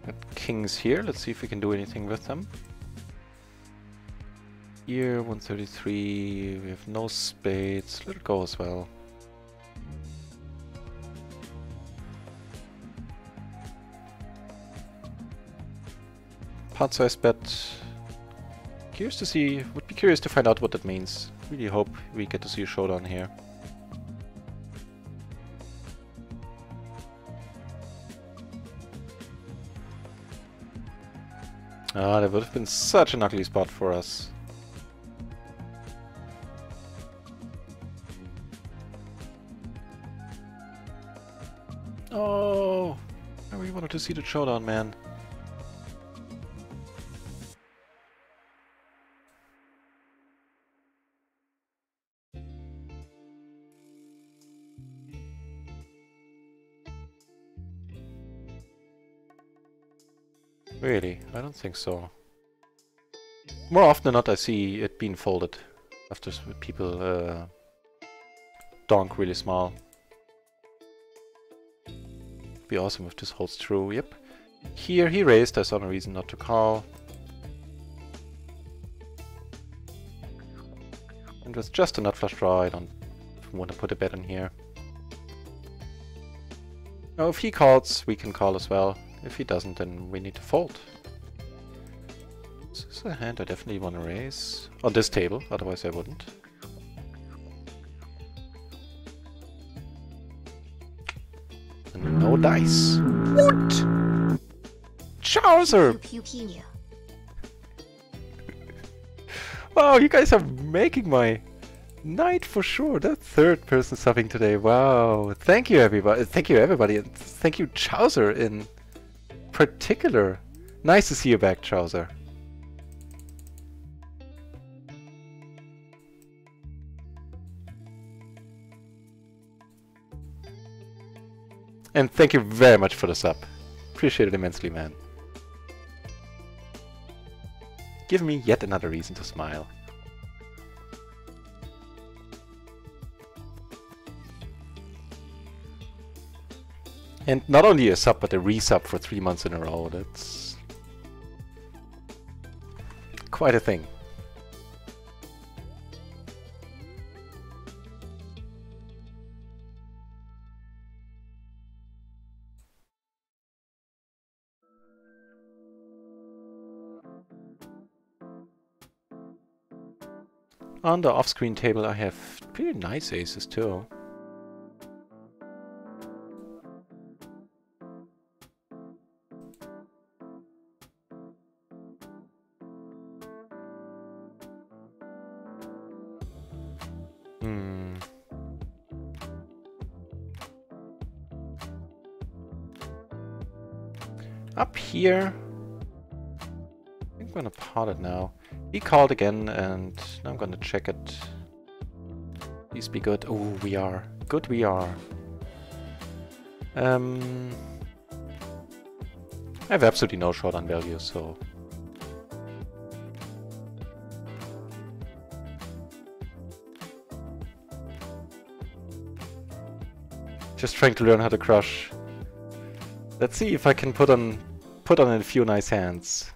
Got kings here, let's see if we can do anything with them. Here, 133, we have no spades, let it go as well. Pot size bet. Curious to see, would be curious to find out what that means. Really hope we get to see a showdown here. Ah, that would have been such an ugly spot for us. Oh, I really wanted to see the showdown, man. Really? I don't think so. More often than not I see it being folded after people donk really small. Be awesome if this holds true. Yep. Here he raised. I saw no reason not to call. And with just a nut flush draw, I don't want to put a bet in here. Now, if he calls, we can call as well. If he doesn't, then we need to fold. This is a hand I definitely want to raise. On this table, otherwise I wouldn't. And no dice. What? Chowser! Pew pew pew. Wow, you guys are making my night for sure. That third person subbing today. Wow. Thank you, everybody. Thank you, everybody. And thank you, Chowser, in particular. Nice to see you back, Chowser. And thank you very much for the sub. Appreciate it immensely, man. Give me yet another reason to smile. And not only a sub, but a resub for 3 months in a row. That's quite a thing. On the off-screen table I have pretty nice aces too. Up here, I think I'm gonna pot it now. He called again, and now I'm gonna check it. Please be good. Oh, we are. Good we are. I have absolutely no short on value, so... Just trying to learn how to crush. Let's see if I can put on a few nice hands.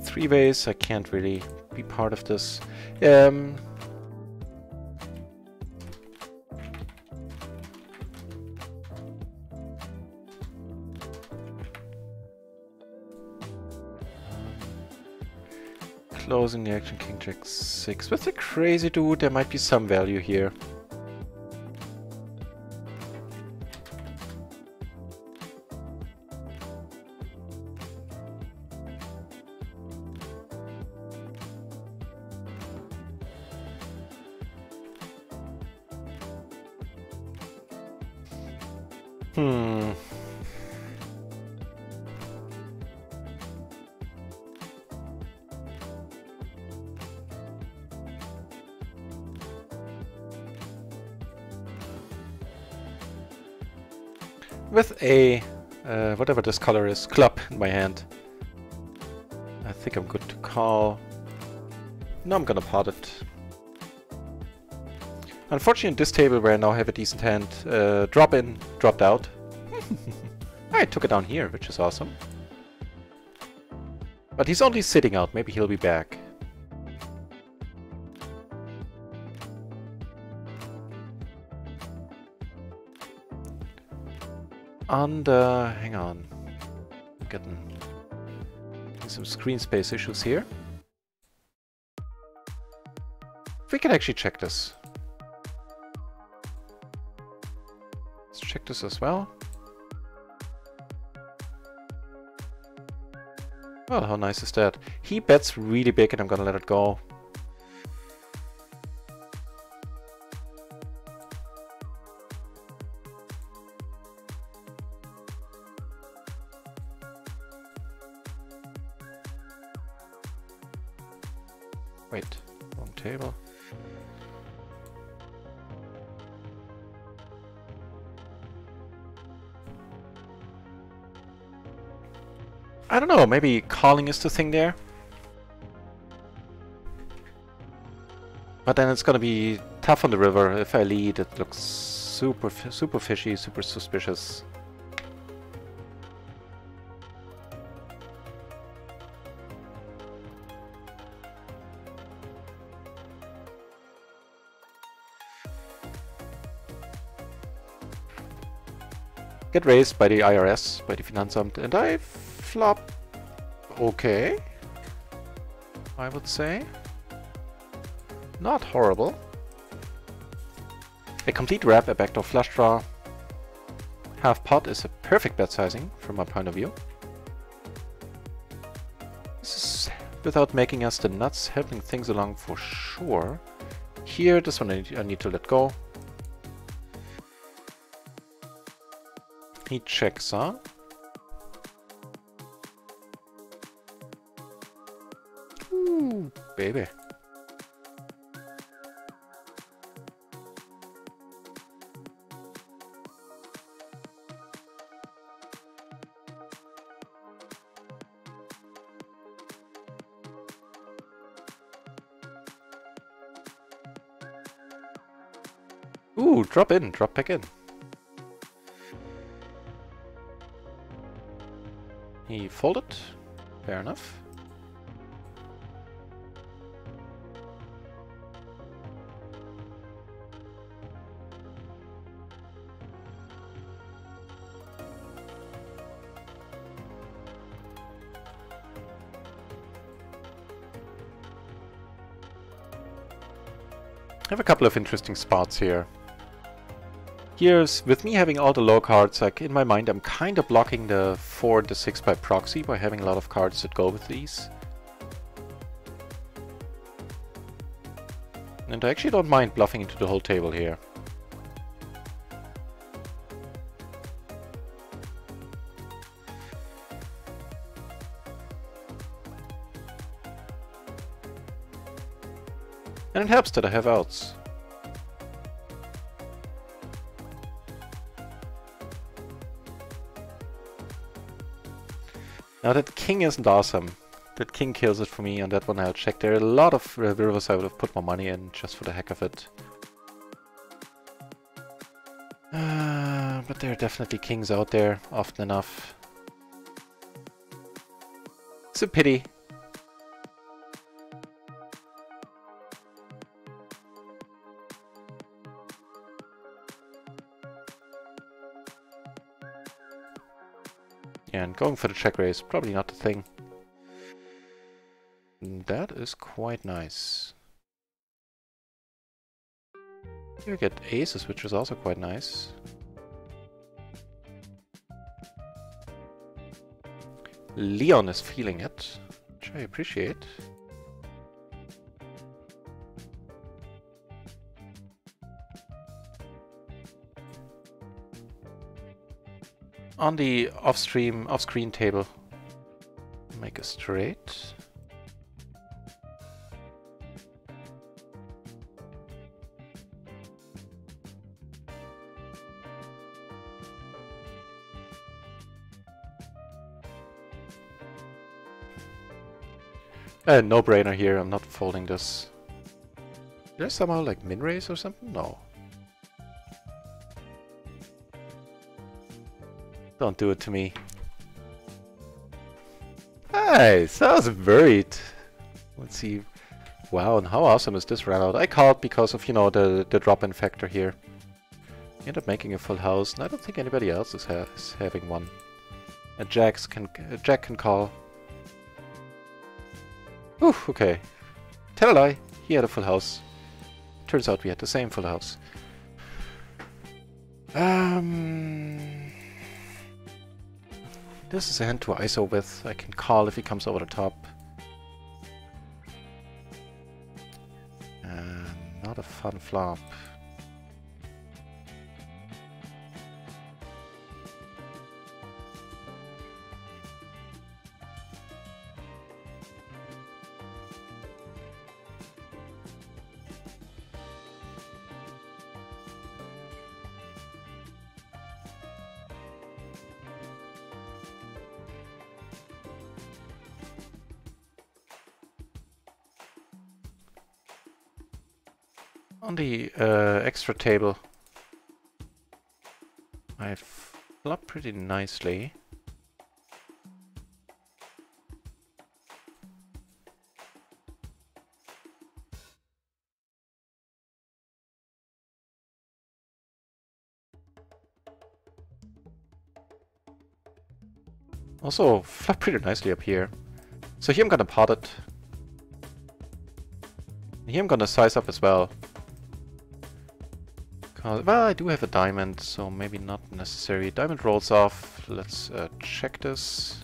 Three ways, I can't really be part of this. Closing the action, King Jack 6. With the crazy dude, there might be some value here. With a, whatever this color is, club in my hand. I think I'm good to call. No, I'm gonna pot it. Unfortunately, in this table where I now have a decent hand, drop in, dropped out. I took it down here, which is awesome. But he's only sitting out, maybe he'll be back. And, hang on. I'm getting some screen space issues here. We can actually check this. Let's check this as well. Well, how nice is that? He bets really big and I'm gonna let it go. Wait, wrong table. I don't know, maybe calling is the thing there. But then it's gonna be tough on the river. If I lead, it looks super fishy, super suspicious. Get raised by the IRS, by the Finanzamt, and I flop okay, I would say. Not horrible. A complete wrap, a backdoor flush draw. Half pot is a perfect bet sizing from my point of view. This is without making us the nuts, helping things along for sure. Here, this one I need to let go. He checks on. Ooh, baby. Ooh, drop in, drop back in. He folded. Fair enough. I have a couple of interesting spots here. Here's, with me having all the low cards, like in my mind I'm kind of blocking the 4 and the 6 by proxy by having a lot of cards that go with these. And I actually don't mind bluffing into the whole table here. And it helps that I have outs. Now that king isn't awesome. That king kills it for me. On that one I'll check. There are a lot of rivers I would have put more money in just for the heck of it. But there are definitely kings out there, often enough. It's a pity. Yeah, and going for the check raise, probably not the thing. That is quite nice. Here we get aces, which is also quite nice. Leon is feeling it, which I appreciate. On the off-screen table, make a straight. No-brainer here, I'm not folding this. There's somehow like min-raise or something? No. Don't do it to me. Nice! That was buried. Let's see. Wow, and how awesome is this run out? I called because of, you know, the drop-in factor here. End up making a full house, and I don't think anybody else is having one. A Jack can call. Ooh, okay. Tell a lie. He had a full house. Turns out we had the same full house. This is a hand to ISO with. I can call if he comes over the top. Not a fun flop. On the extra table, I flop pretty nicely. Also, flop pretty nicely up here. So here I'm gonna pot it. Here I'm gonna size up as well. Well, I do have a diamond, so maybe not necessary. Diamond rolls off. Let's check this.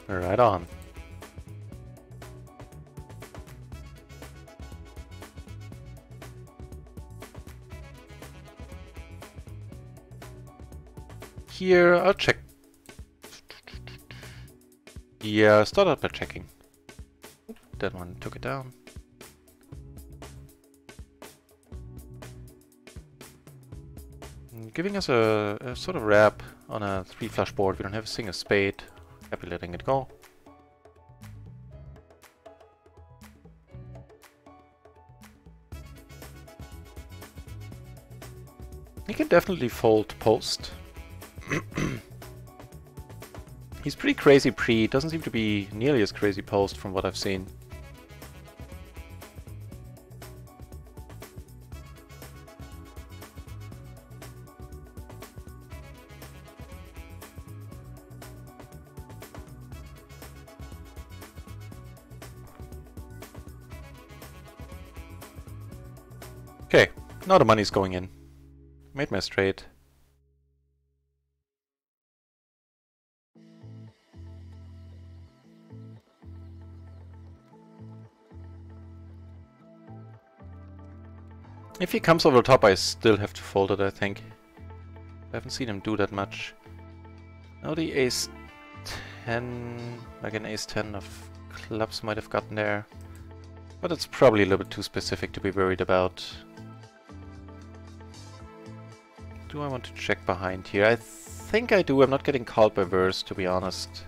Right on. Here, I'll check. Yeah, start out by checking. That one took it down. Giving us a sort of wrap on a 3 flush board. We don't have a single spade. Happy letting it go. He can definitely fold post. He's pretty crazy pre, doesn't seem to be nearly as crazy post from what I've seen. Okay, now the money's going in. Made my straight. If he comes over the top, I still have to fold it, I think. I haven't seen him do that much. Now the ace 10, like an ace 10 of clubs might have gotten there. But it's probably a little bit too specific to be worried about. Do I want to check behind here? I think I do. I'm not getting called by verse, to be honest.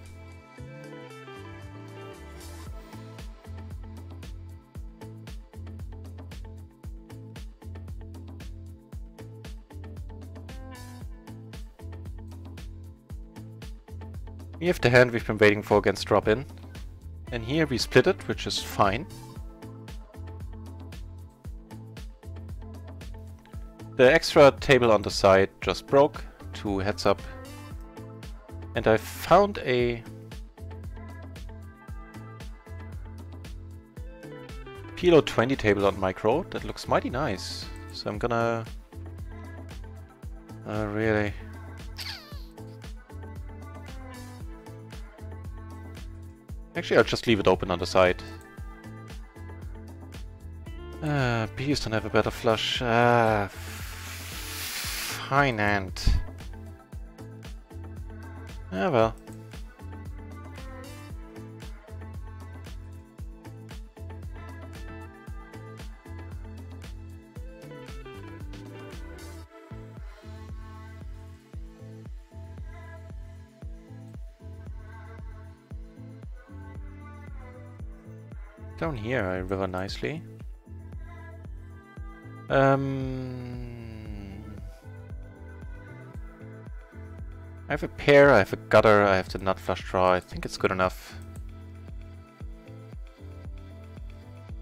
We have the hand we've been waiting for against drop-in. And here we split it, which is fine. The extra table on the side just broke, 2 heads up. And I found a PLO 20 table on micro that looks mighty nice. So I'm gonna really... Actually, I'll just leave it open on the side. Please don't have a better flush. Fine hand. Ah, well. Down here I river nicely. I have a pair, I have a gutter, I have the nut flush draw. I think it's good enough.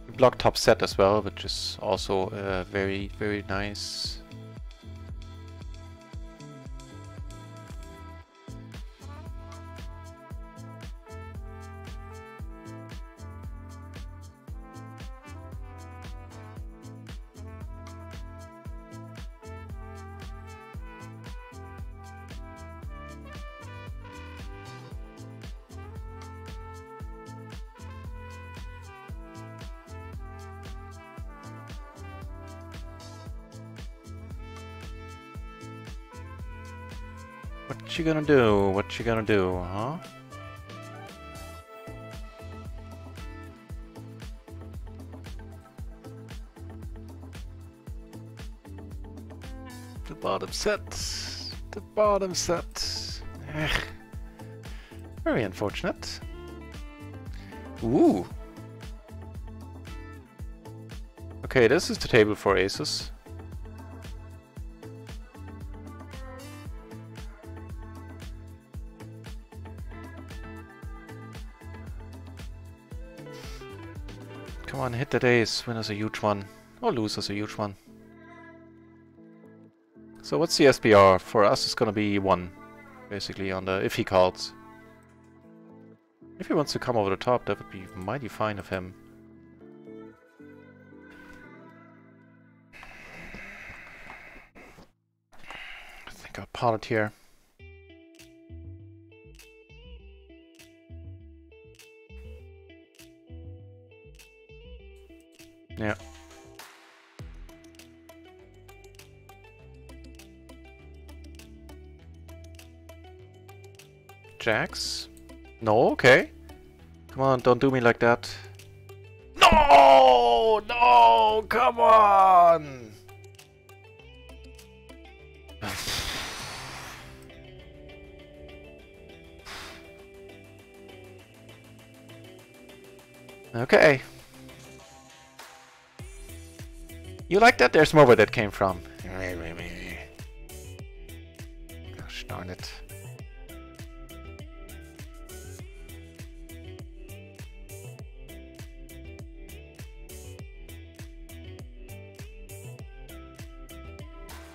We block top set as well, which is also very, very nice. What you gonna do? What you gonna do, huh? The bottom set. The bottom set. Ugh. Very unfortunate. Ooh. Okay, this is the table for aces. Come on, hit that ace. Winner's a huge one. Or loser's a huge one. So what's the SPR? For us it's gonna be 1. Basically on the if he calls. If he wants to come over the top, that would be mighty fine of him. I think I'll pot it here. Yeah. Jacks? No, okay. Come on, don't do me like that. No! No! Come on! Okay. You like that? There's more where that came from. Gosh darn it.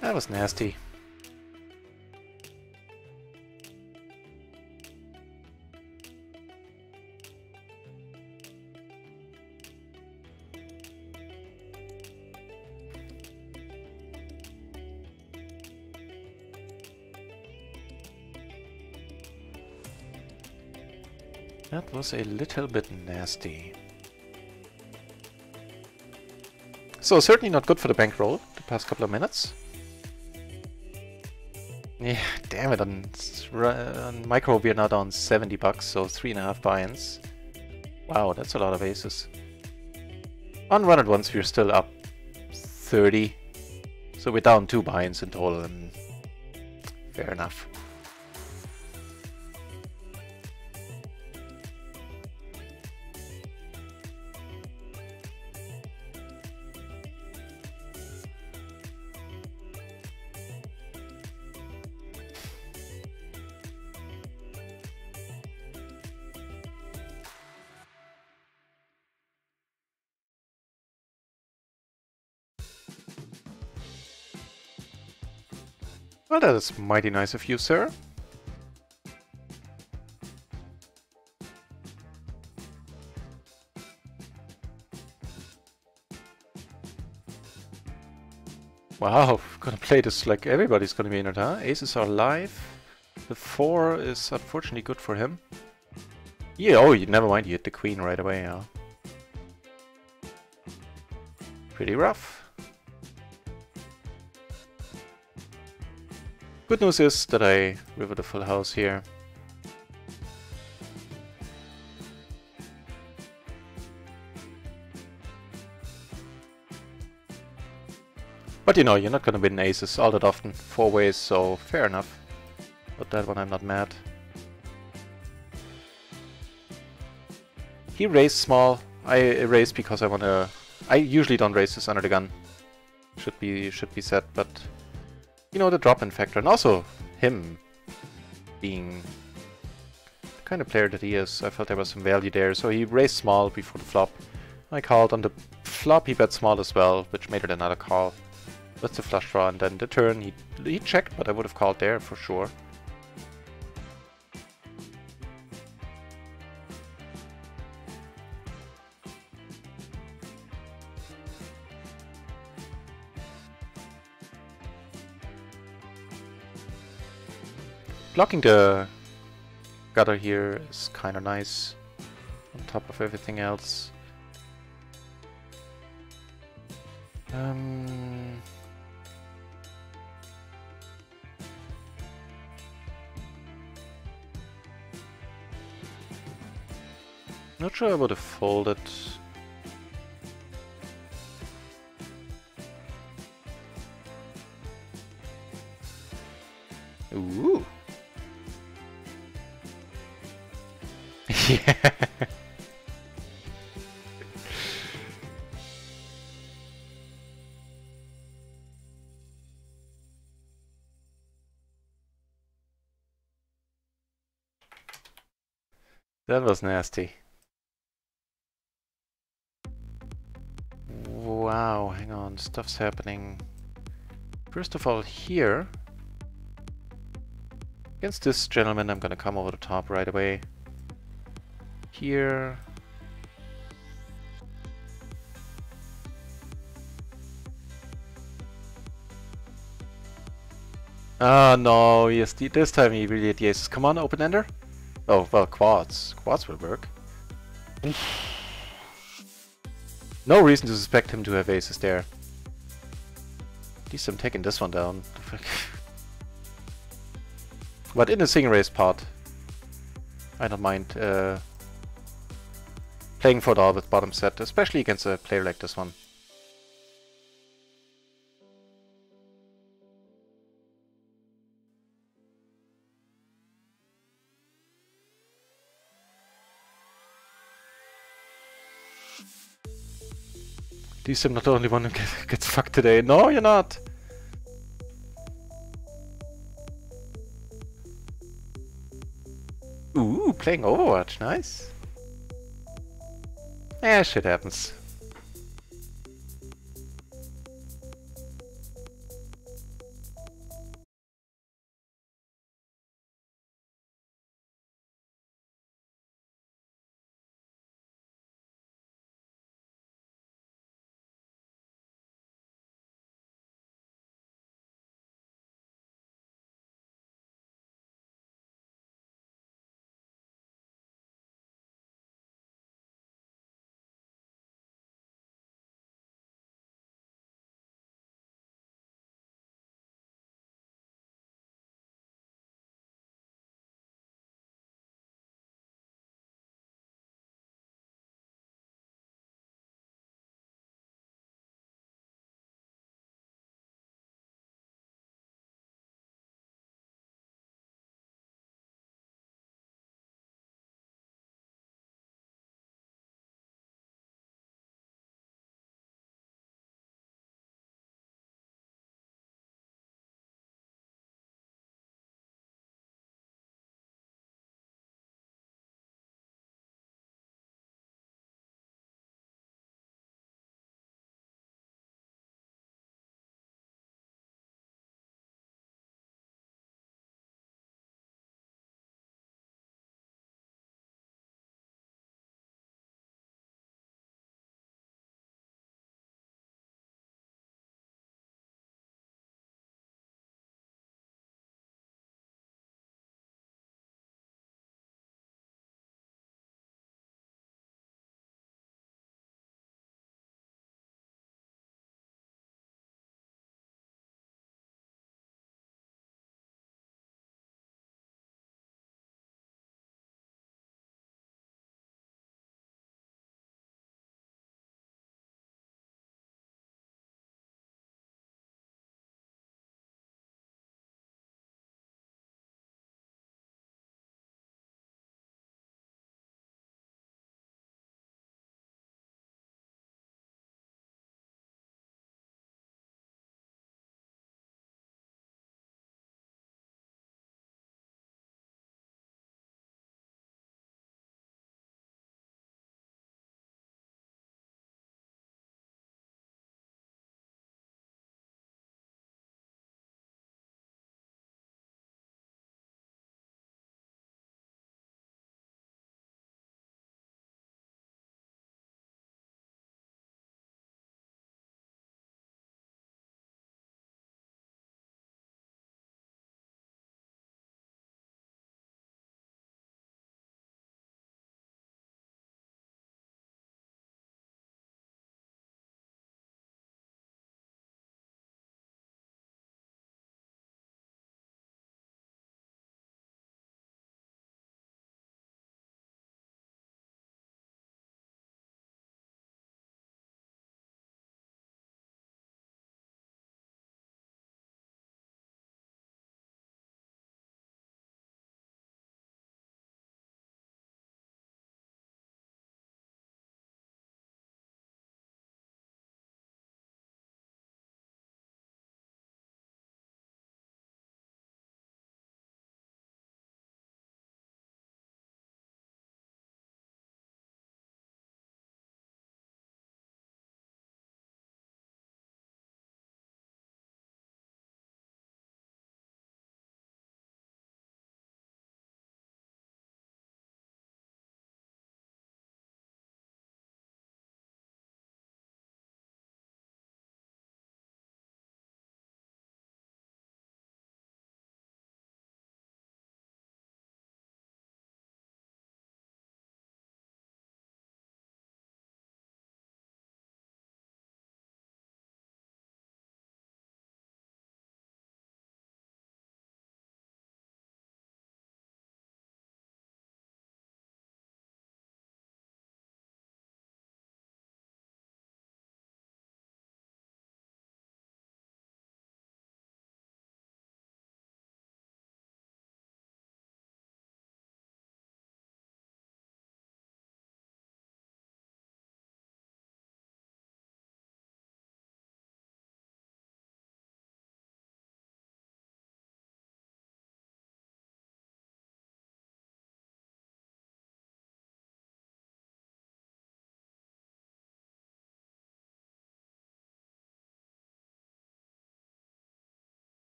That was nasty. That was a little bit nasty. So certainly not good for the bankroll the past couple of minutes. Yeah, damn it, on micro we are now down 70 bucks, so 3.5 buy-ins. Wow, that's a lot of aces. On RunItOnce we're still up 30, so we're down 2 buy-ins in total, and fair enough. Well, that is mighty nice of you, sir. Wow, gonna play this like everybody's gonna be in it, huh? Aces are live. The 4 is unfortunately good for him. Yeah, oh, never mind, you hit the queen right away, huh? Pretty rough. Good news is that I river the full house here. But you know, you're not gonna win aces all that often, 4 ways, so fair enough. But that one I'm not mad. He raised small. I raised because I wanna... I usually don't raise this under the gun. Should be said, but... You know, the drop-in factor, and also him being the kind of player that he is. I felt there was some value there, so he raised small before the flop. I called on the flop, he bet small as well, which made it another call. That's the flush draw, and then the turn, he checked, but I would have called there for sure. Blocking the gutter here is kind of nice, on top of everything else. Not sure I would have folded. Ooh. Yeah. That was nasty. Wow, hang on, stuff's happening. First of all, here. Against this gentleman, I'm gonna come over the top right away. Here. Oh no, yes, this time he really had the aces. Come on, open ender. Oh, well, quads. Quads will work. No reason to suspect him to have aces there. At least I'm taking this one down. But in a single race pot, I don't mind playing for the all with bottom set, especially against a player like this one. At least I'm not the only one who gets fucked today. No, you're not! Ooh, playing Overwatch, nice. Yeah, shit happens.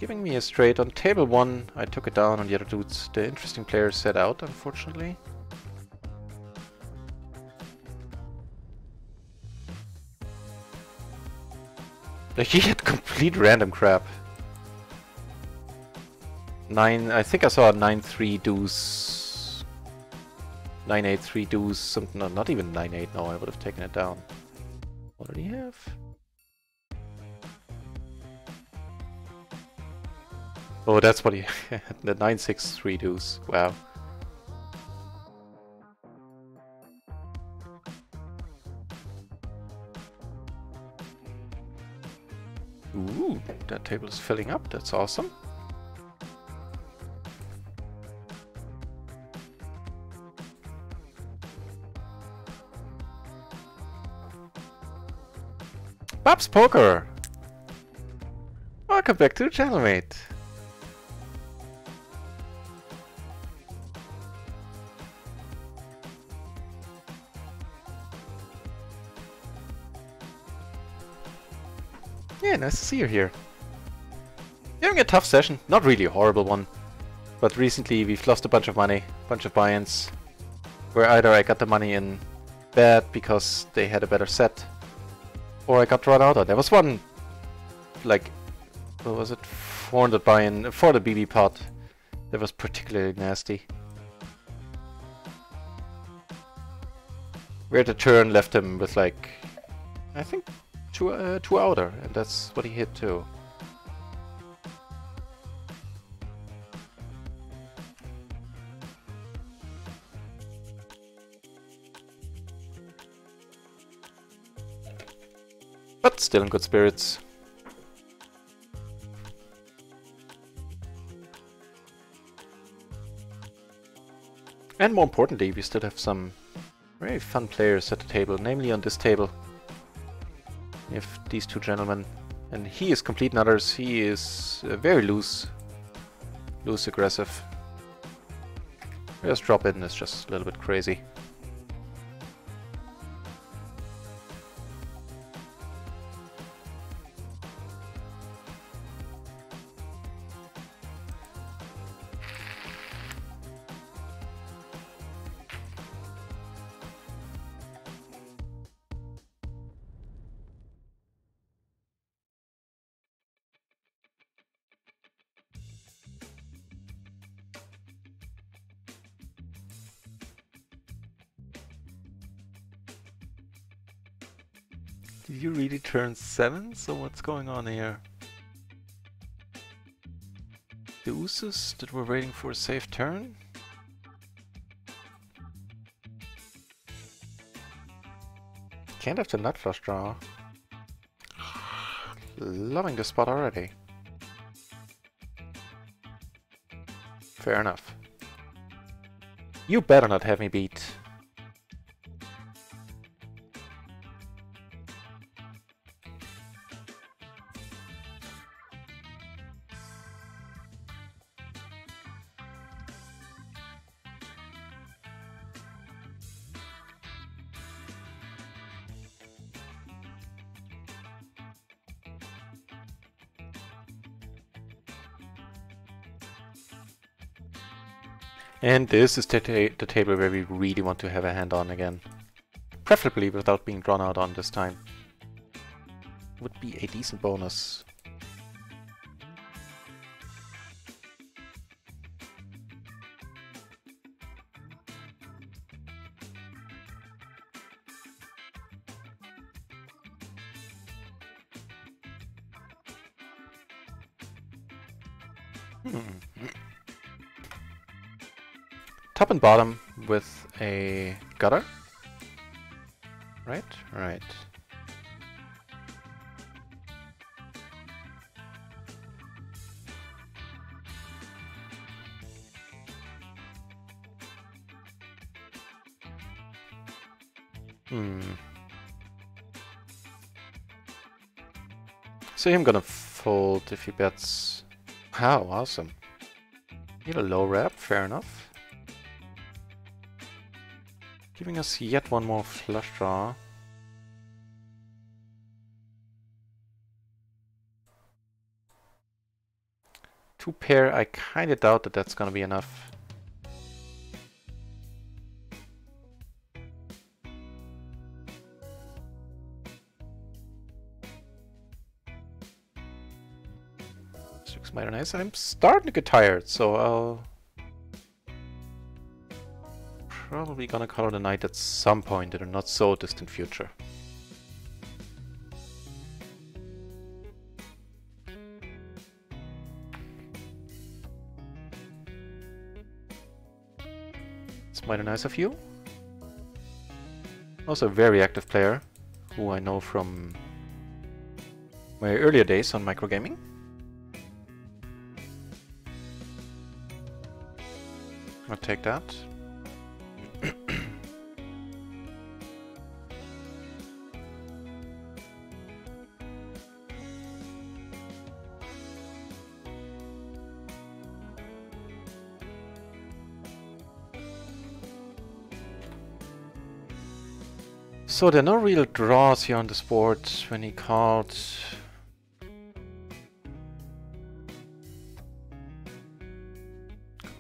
giving me a straight. On table 1, I took it down on the other dudes. The interesting players set out, unfortunately. Like, he had complete random crap. 9, I think I saw a 9-3 deuce. 9-8-3 deuce, something, no, not even 9-8, no, I would have taken it down. What did he have? Oh, that's what he had, the 9-6-3 deuce, wow. Ooh, that table is filling up, that's awesome. Babs Poker! Welcome back to the channel, mate. Yeah, nice to see you here. You're having a tough session, not really a horrible one. But recently we've lost a bunch of money, bunch of buy-ins. Where either I got the money in bad because they had a better set, or I got run out of. There was one, like, what was it, 400 buy-in for the BB pot that was particularly nasty. Where the turn left him with like, I think, two outer, and that's what he hit too. But still in good spirits. And more importantly, we still have some very fun players at the table, namely on this table. We have these two gentlemen, and he is complete nutters. He is very loose aggressive. Just drop in, it's just a little bit crazy. Did you really turn 7? So what's going on here? Deuces that were waiting for a safe turn? Can't have the nut flush draw. Loving the spot already. Fair enough. You better not have me beat. And this is the table where we really want to have a hand on again. Preferably without being drawn out on this time. Would be a decent bonus. Top and bottom with a gutter. Right? Right. So I'm gonna fold if he bets. Wow, awesome. Need a low rep, fair enough. Giving us yet one more flush draw. 2 pair, I kinda doubt that that's gonna be enough. This looks mighty nice. I'm starting to get tired, so I'll probably gonna call it a night at some point in a not so distant future. It's mighty nice of you. Also a very active player, who I know from my earlier days on microgaming. I'll take that. So there are no real draws here on this board when he called. Could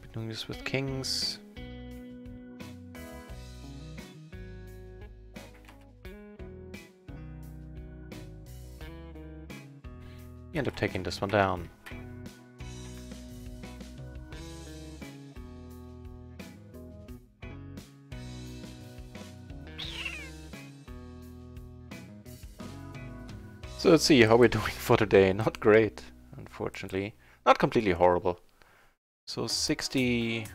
be doing this with kings. He ended up taking this one down. So let's see how we're doing for today. Not great, unfortunately. Not completely horrible. So 60...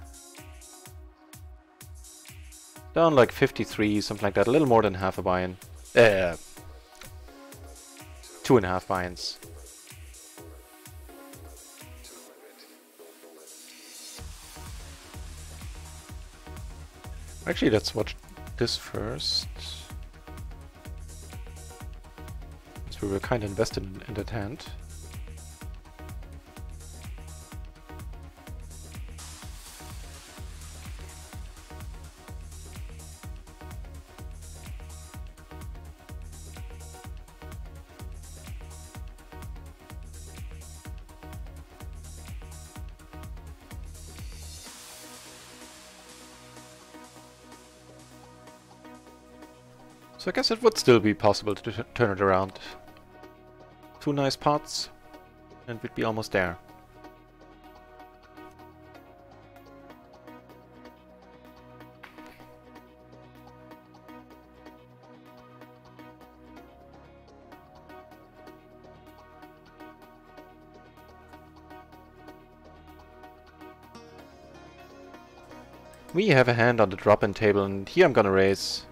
down like 53, something like that. A little more than half a buy-in. 2.5 buy-ins. Actually, let's watch this first. We were kind of invested in that hand. So I guess it would still be possible to turn it around. 2 nice pots, and we'd be almost there. We have a hand on the drop-in table, and here I'm gonna raise.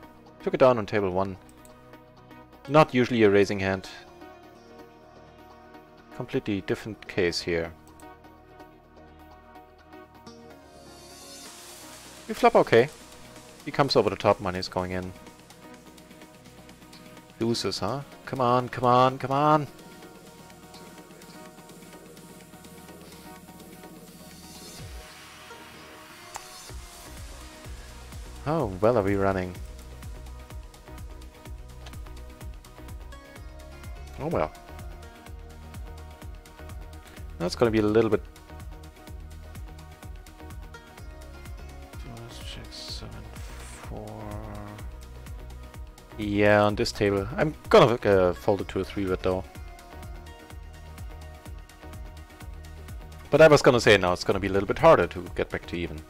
Took it down on table 1. Not usually a raising hand. Completely different case here. We flop okay. He comes over the top, money's going in. Deuces, huh? Come on, come on, come on! How well are we running? Oh well. That's gonna be a little bit... 6, 7, 4... Yeah, on this table. I'm gonna fold it to a 3-bet though. But I was gonna say now it's gonna be a little bit harder to get back to even.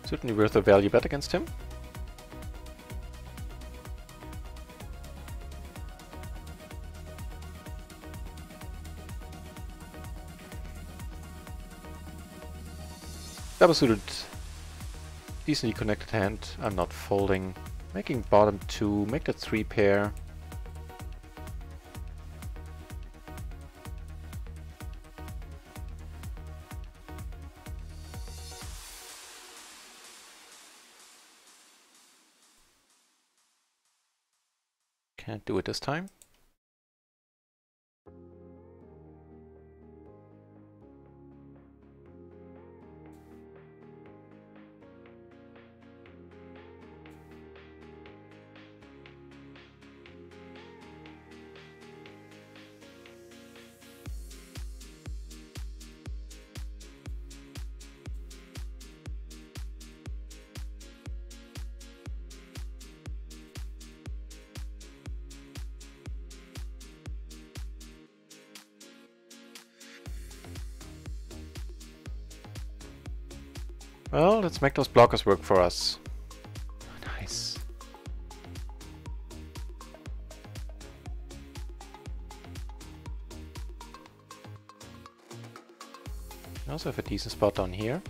Certainly worth a value bet against him. Double suited, decently connected hand. I'm not folding. Making bottom 2, make that 3 pair. Can't do it this time. Well, let's make those blockers work for us. Nice. I also have a decent spot down here.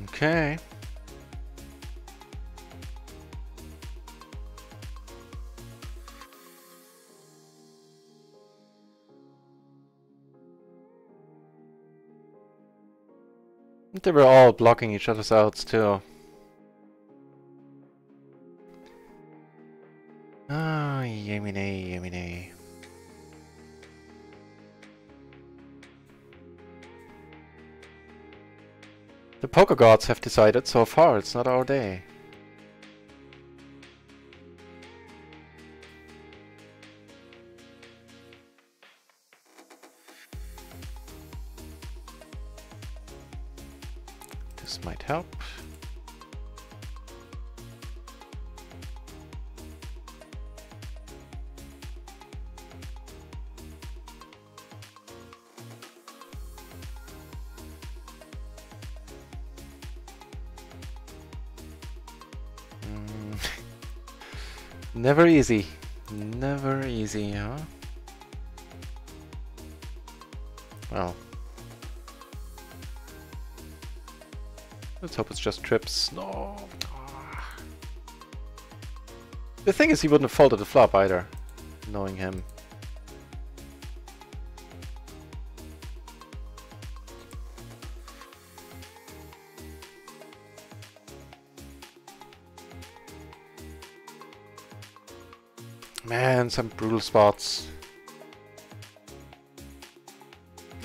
Okay. They were all blocking each other's outs too. Ah, yemine, yemine. The poker gods have decided so far it's not our day. This might help. Never easy. Never easy, huh? Well. Let's hope it's just trips. No. The thing is, he wouldn't have folded the flop either, knowing him. Man, some brutal spots.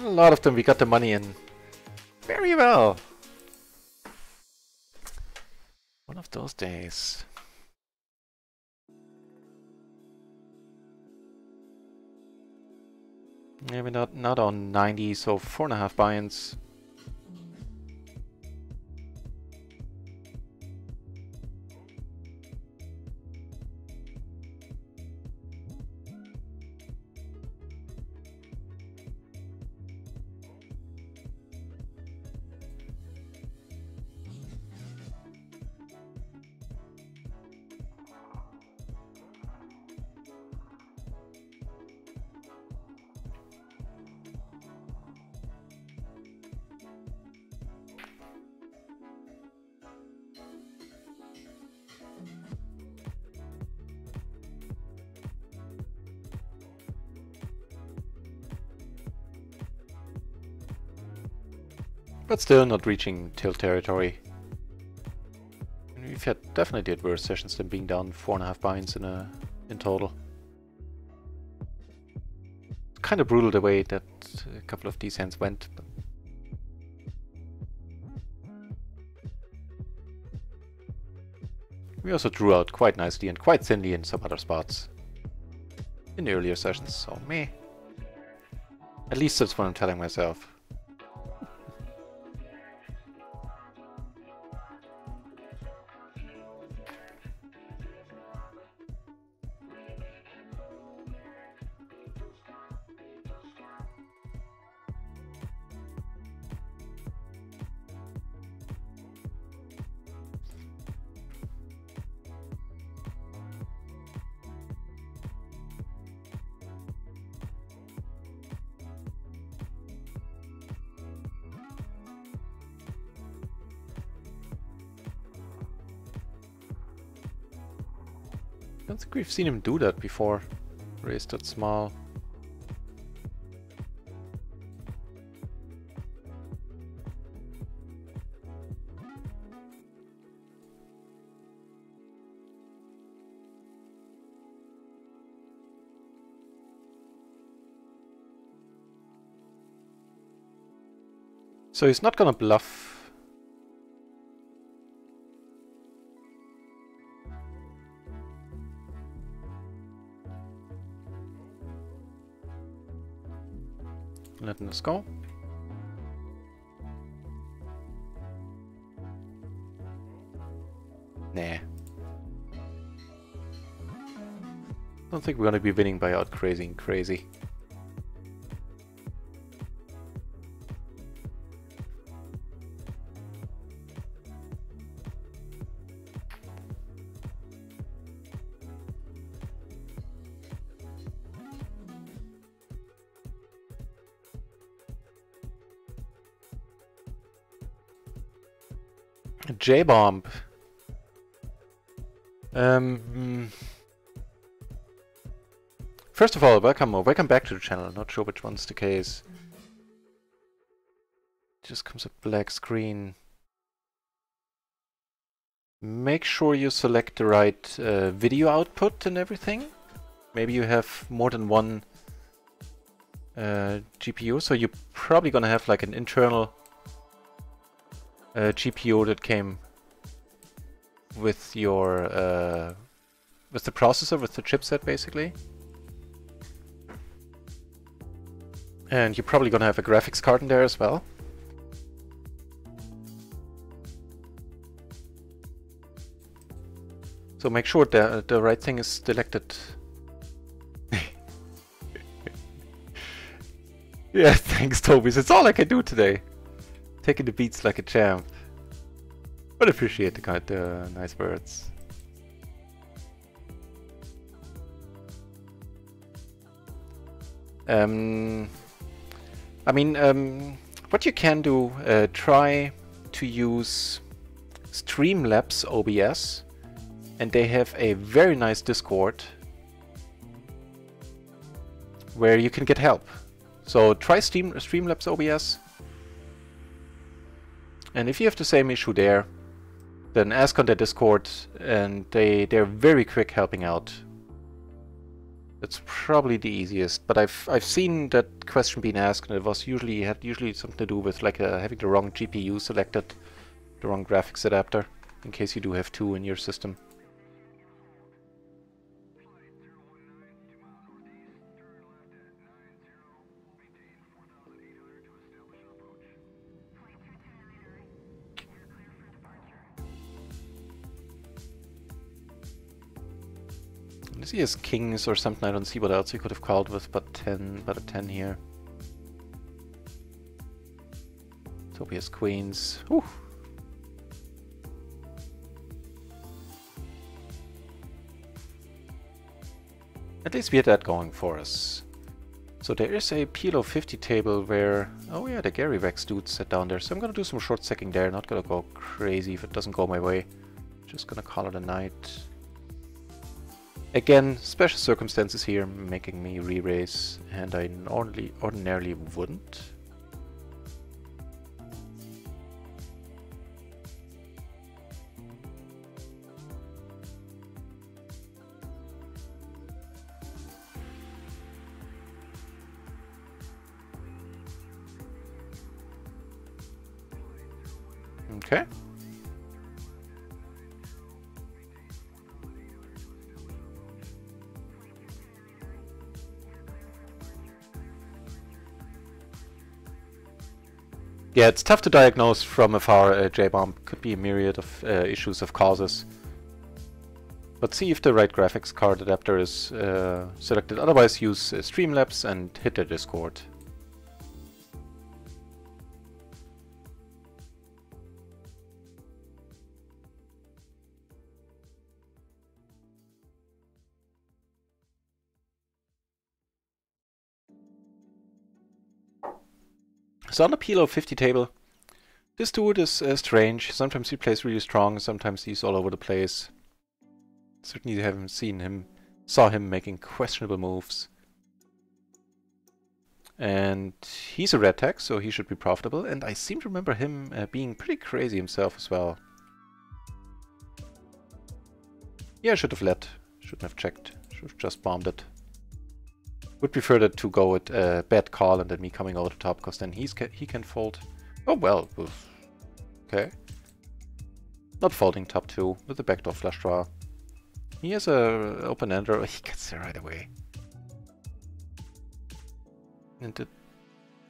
A lot of them we got the money in very well. One of those days. Maybe not on 90, so 4.5 buy-ins. But still not reaching tilt territory. We've had definitely did worse sessions than being down 4.5 buy-ins in total. It's kind of brutal the way that a couple of these hands went. But we also drew out quite nicely and quite thinly in some other spots in earlier sessions, so meh. At least that's what I'm telling myself. I don't think we've seen him do that before. Raise that small. So he's not gonna bluff. Letting us go. Nah. Don't think we're gonna be winning by out crazy. J-Bomb. First of all, welcome back to the channel. Not sure which one's the case. Just comes a black screen. Make sure you select the right video output and everything. Maybe you have more than one GPU, so you're probably gonna have like an internal GPU that came with your with the processor, with the chipset basically. And you're probably gonna have a graphics card in there as well. So make sure the right thing is selected. Yeah, thanks Tobias, it's all I can do today. Taking the beats like a champ. But appreciate the nice words. I mean, what you can do, try to use Streamlabs OBS, and they have a very nice Discord where you can get help. So try Streamlabs OBS, and if you have the same issue there, then ask on their Discord, and they're very quick helping out. It's probably the easiest, but I've seen that question being asked, and it was usually something to do with like having the wrong GPU selected, the wrong graphics adapter, in case you do have two in your system. Unless he has kings or something, I don't see what else he could have called with but a 10 here. So he has queens. Whew. At least we had that going for us. So there is a PLO 50 table where, oh yeah, the Gary Vex dude sat down there. So I'm gonna do some short stacking there, not gonna go crazy if it doesn't go my way. Just gonna call it a night. Again, special circumstances here making me re-raise, and I ordinarily wouldn't. Okay. Yeah, it's tough to diagnose from afar. J-Bomb could be a myriad of issues of causes. But see if the right graphics card adapter is selected. Otherwise, use Streamlabs and hit the Discord. So on the PLO 50 table, this dude is strange. Sometimes he plays really strong, sometimes he's all over the place. Certainly haven't saw him making questionable moves. And he's a red tech, so he should be profitable. And I seem to remember him being pretty crazy himself as well. Yeah, I should have led. Shouldn't have checked. Should have just bombed it. Would prefer that to go with a bad call and then me coming over the top, because then he can fold. Oh well, okay. Not folding top 2 with the backdoor flush draw. He has a open ender. He gets there right away. And the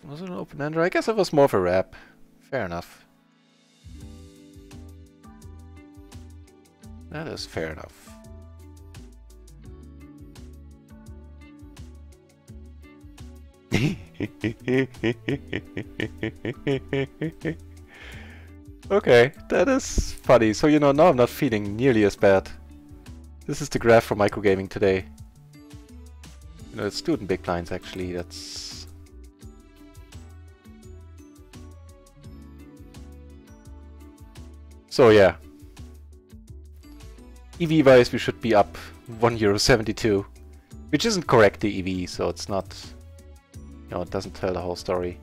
Was it an open-ender? I guess it was more of a wrap. Fair enough. That is fair enough. Okay, that is funny. So, you know, now I'm not feeling nearly as bad. This is the graph for microgaming today. You know, it's student big blinds actually, that's... So yeah. EV-wise we should be up €1.72. Which isn't correct, the EV, so it's not... You know, it doesn't tell the whole story.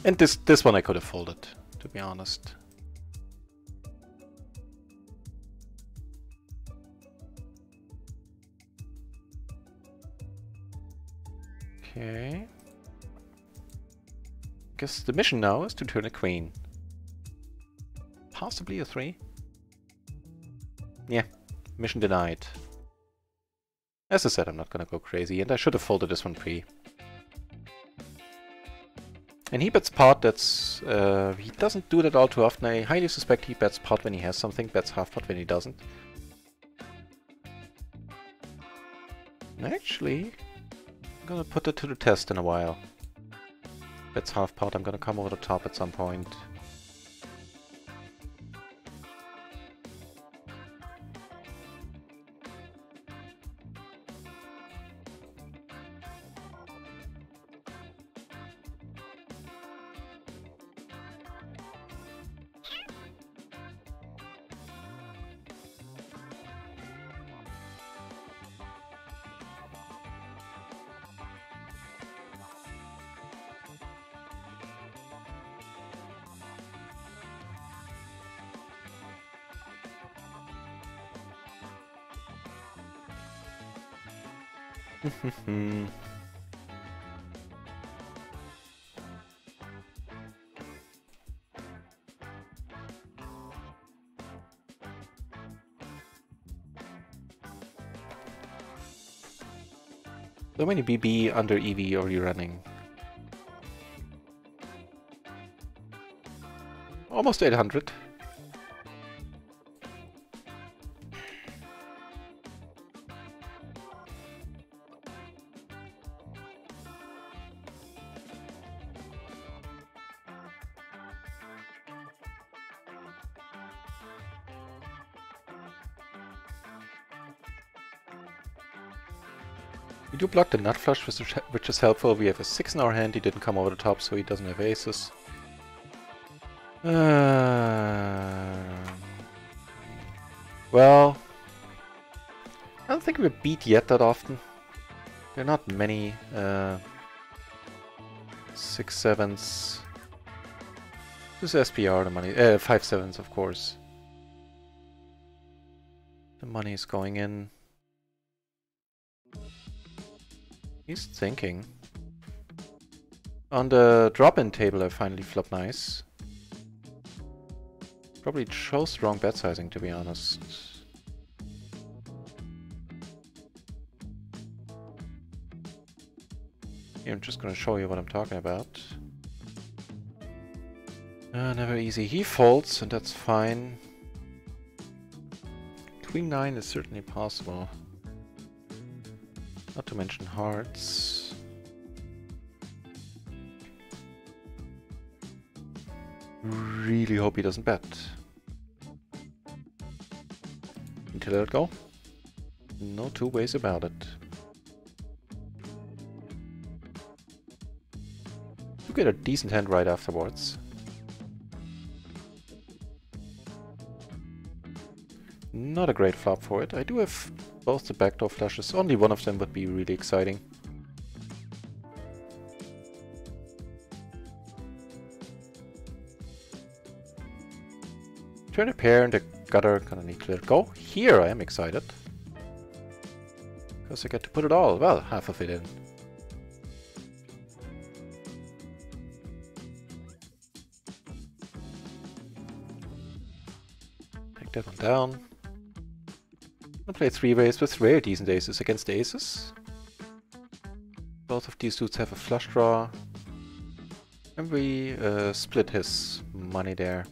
And this one I could have folded, to be honest. Okay. Guess the mission now is to turn a queen. Possibly a 3. Yeah, mission denied. As I said, I'm not gonna go crazy, and I should have folded this one pre. And he bets pot, that's... he doesn't do that all too often. I highly suspect he bets pot when he has something, bets half pot when he doesn't. And actually, I'm gonna put it to the test in a while. Bets half pot, I'm gonna come over the top at some point. So many BB under EV are you running? Almost 800. We do block the nut flush, which is helpful. We have a 6 in our hand. He didn't come over the top, so he doesn't have aces. Well, I don't think we're beat yet that often. There are not many 6-7s. This is SPR, the money. 5-7s, of course. The money is going in. He's thinking. On the drop-in table I finally flop nice. Probably chose wrong bet sizing, to be honest. Here, I'm just gonna show you what I'm talking about. Never easy. He folds, and that's fine. Queen 9 is certainly possible. Not to mention hearts. Really hope he doesn't bet. Until I let go. No two ways about it. You get a decent hand right afterwards. Not a great flop for it. I do have both the backdoor flushes. Only one of them would be really exciting. Turn a pair and the gutter gonna need to let it go. Here I am excited. Because I get to put it all, well, half of it in. Take that one down. I'll play 3 ways with rare decent aces against aces. Both of these dudes have a flush draw. And we split his money there.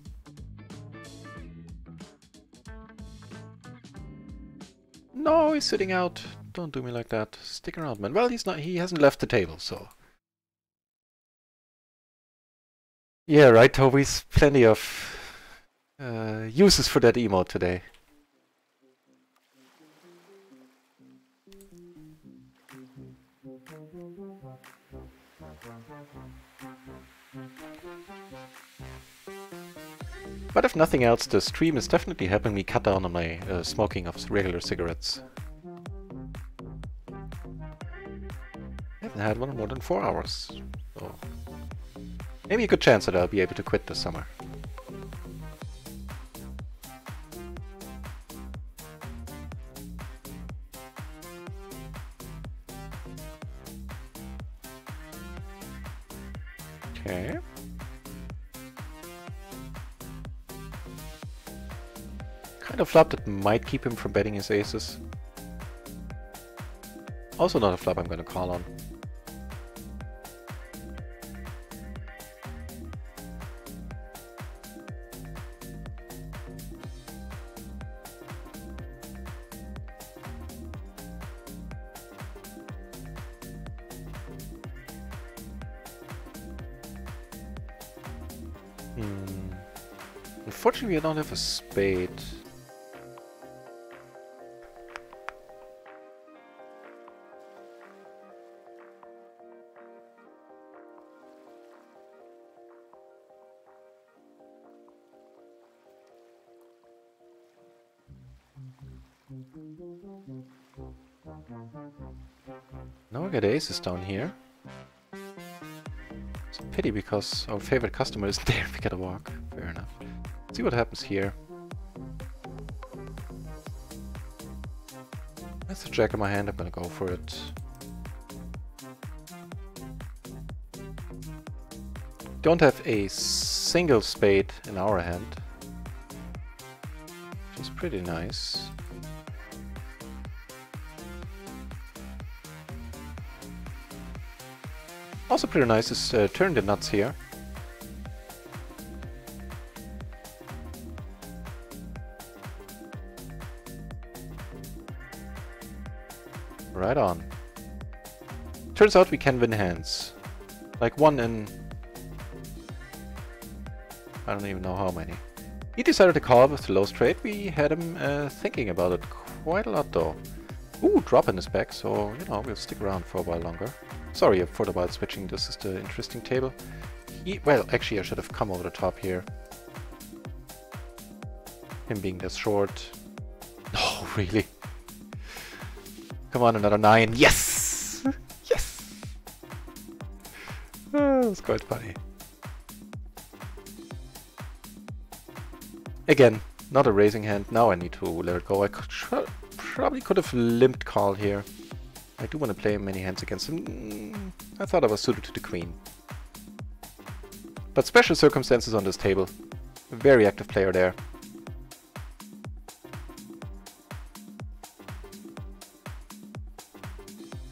No, he's sitting out. Don't do me like that. Stick around, man. Well, he's not. He hasn't left the table, so. Yeah, right, Toby's plenty of uses for that emote today. But if nothing else, the stream is definitely helping me cut down on my smoking of regular cigarettes. I haven't had one in more than 4 hours, so maybe a good chance that I'll be able to quit this summer. Okay. Kind of flop that might keep him from betting his aces. Also not a flop I'm gonna call on. Unfortunately I don't have a spade. Now I got aces down here. It's a pity because our favorite customer isn't there. We gotta walk. Fair enough. Let's see what happens here. That's a jack in my hand. I'm gonna go for it. Don't have a single spade in our hand, which is pretty nice. Also pretty nice is turn the nuts here. Right on. Turns out we can win hands. Like one in... I don't even know how many. He decided to call with the low straight. We had him thinking about it quite a lot though. Ooh, drop in his back, so you know, we'll stick around for a while longer. Sorry for the wild switching, this is the interesting table. Well, actually I should have come over the top here. Him being this short. Oh, really? Come on, another 9. Yes! Yes! Oh, that was quite funny. Again, not a raising hand. Now I need to let it go. I probably could have limped call here. I do want to play many hands against him. I thought I was suited to the queen. But special circumstances on this table. A very active player there.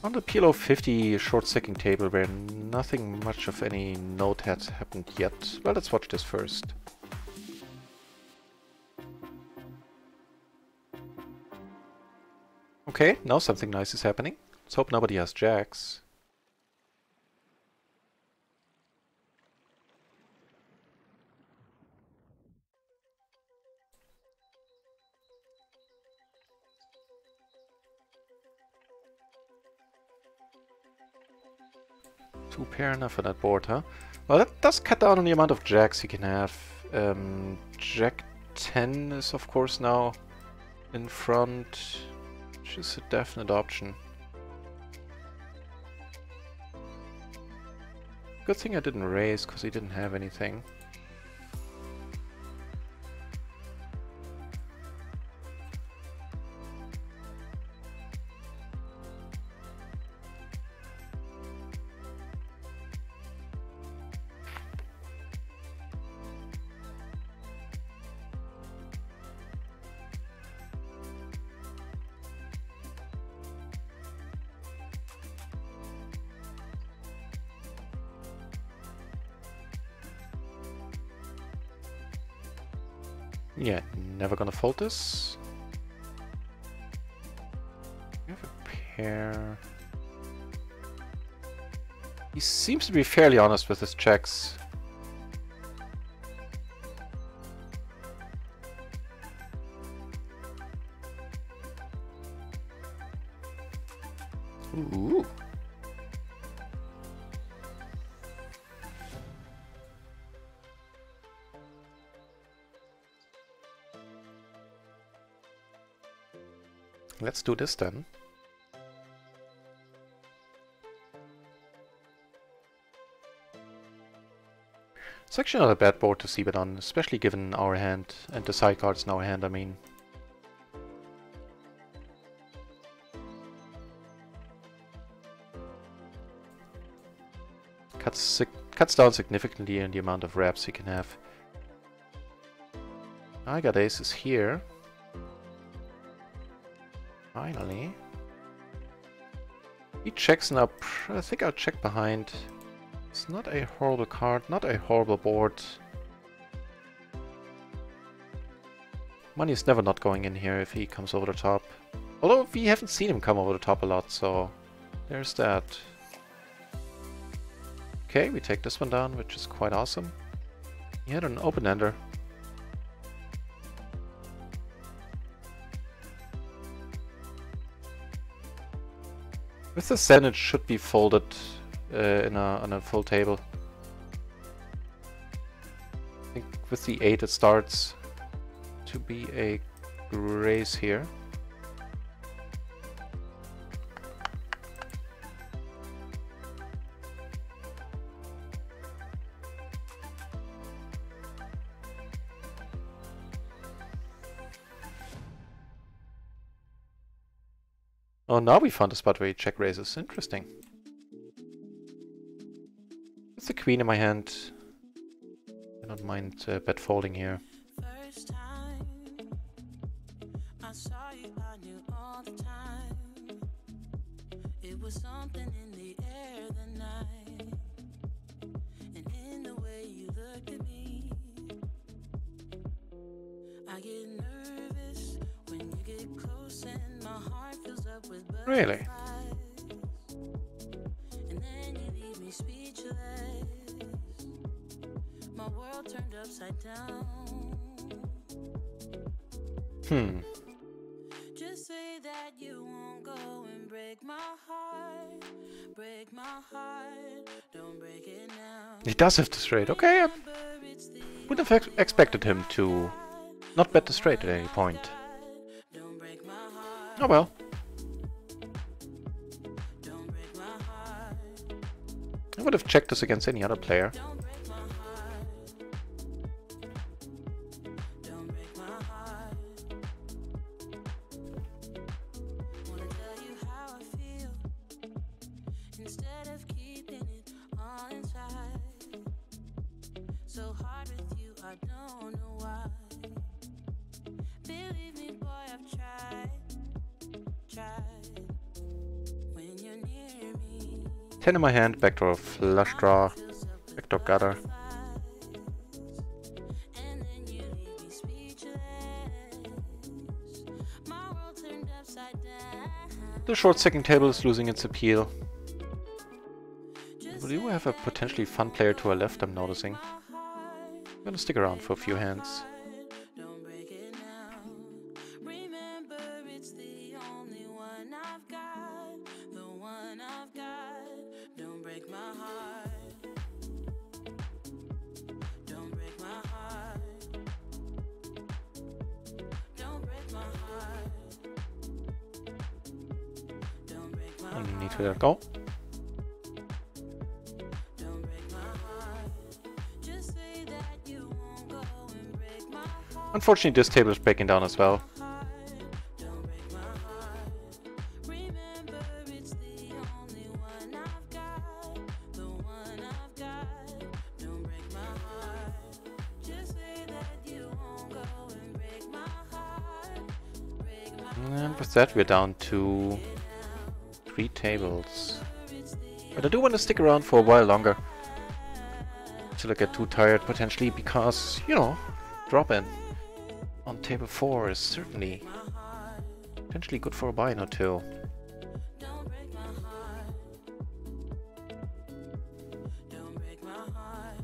On the PLO 50 short stacking table where nothing much of any note had happened yet. Well, let's watch this first. Okay, now something nice is happening. Let's hope nobody has jacks. Two pair enough for that board, huh? Well, that does cut down on the amount of jacks you can have. Jack 10 is of course now in front, which is a definite option. Good thing I didn't raise, because he didn't have anything. Yeah, never gonna fold this. We have a pair. He seems to be fairly honest with his checks. Ooh. Let's do this then. It's actually not a bad board to see bet on, especially given our hand and the side cards in our hand, I mean. Cuts down significantly in the amount of reps you can have. I got aces here. Finally. He checks now. I think I'll check behind. It's not a horrible card, not a horrible board. Money is never not going in here if he comes over the top. Although we haven't seen him come over the top a lot, so there's that. Okay, we take this one down, which is quite awesome. He had an open-ender. With the Zen, it should be folded on a full table. I think with the 8 it starts to be a raise here. Oh, now we found a spot where he check raises. Interesting. With the queen in my hand, I don't mind bet folding here. First time I saw you, I knew all the time. It was something in the air that night, and in the way you looked at me. I get nervous when you get close and my heart fills up with butterflies. Really? And then you leave me speechless. My world turned upside down. Just say that you won't go and break my heart. Break my heart. Don't break it now. He does have the straight. Okay, I would have expected him to not bet the straight at any point. Oh well. I would have checked this against any other player. Ten in my hand, backdoor flush draw, backdoor gutter. The short second table is losing its appeal. We do have a potentially fun player to our left, I'm noticing. I'm gonna stick around for a few hands. Need to let go. Unfortunately, this table is breaking down as well. And with that, we're down to 3 tables. But I do want to stick around for a while longer. Till I get too tired, potentially, because, you know, drop in. on table 4 is certainly potentially good for a buy or two. Don't break my heart. Don't break my heart.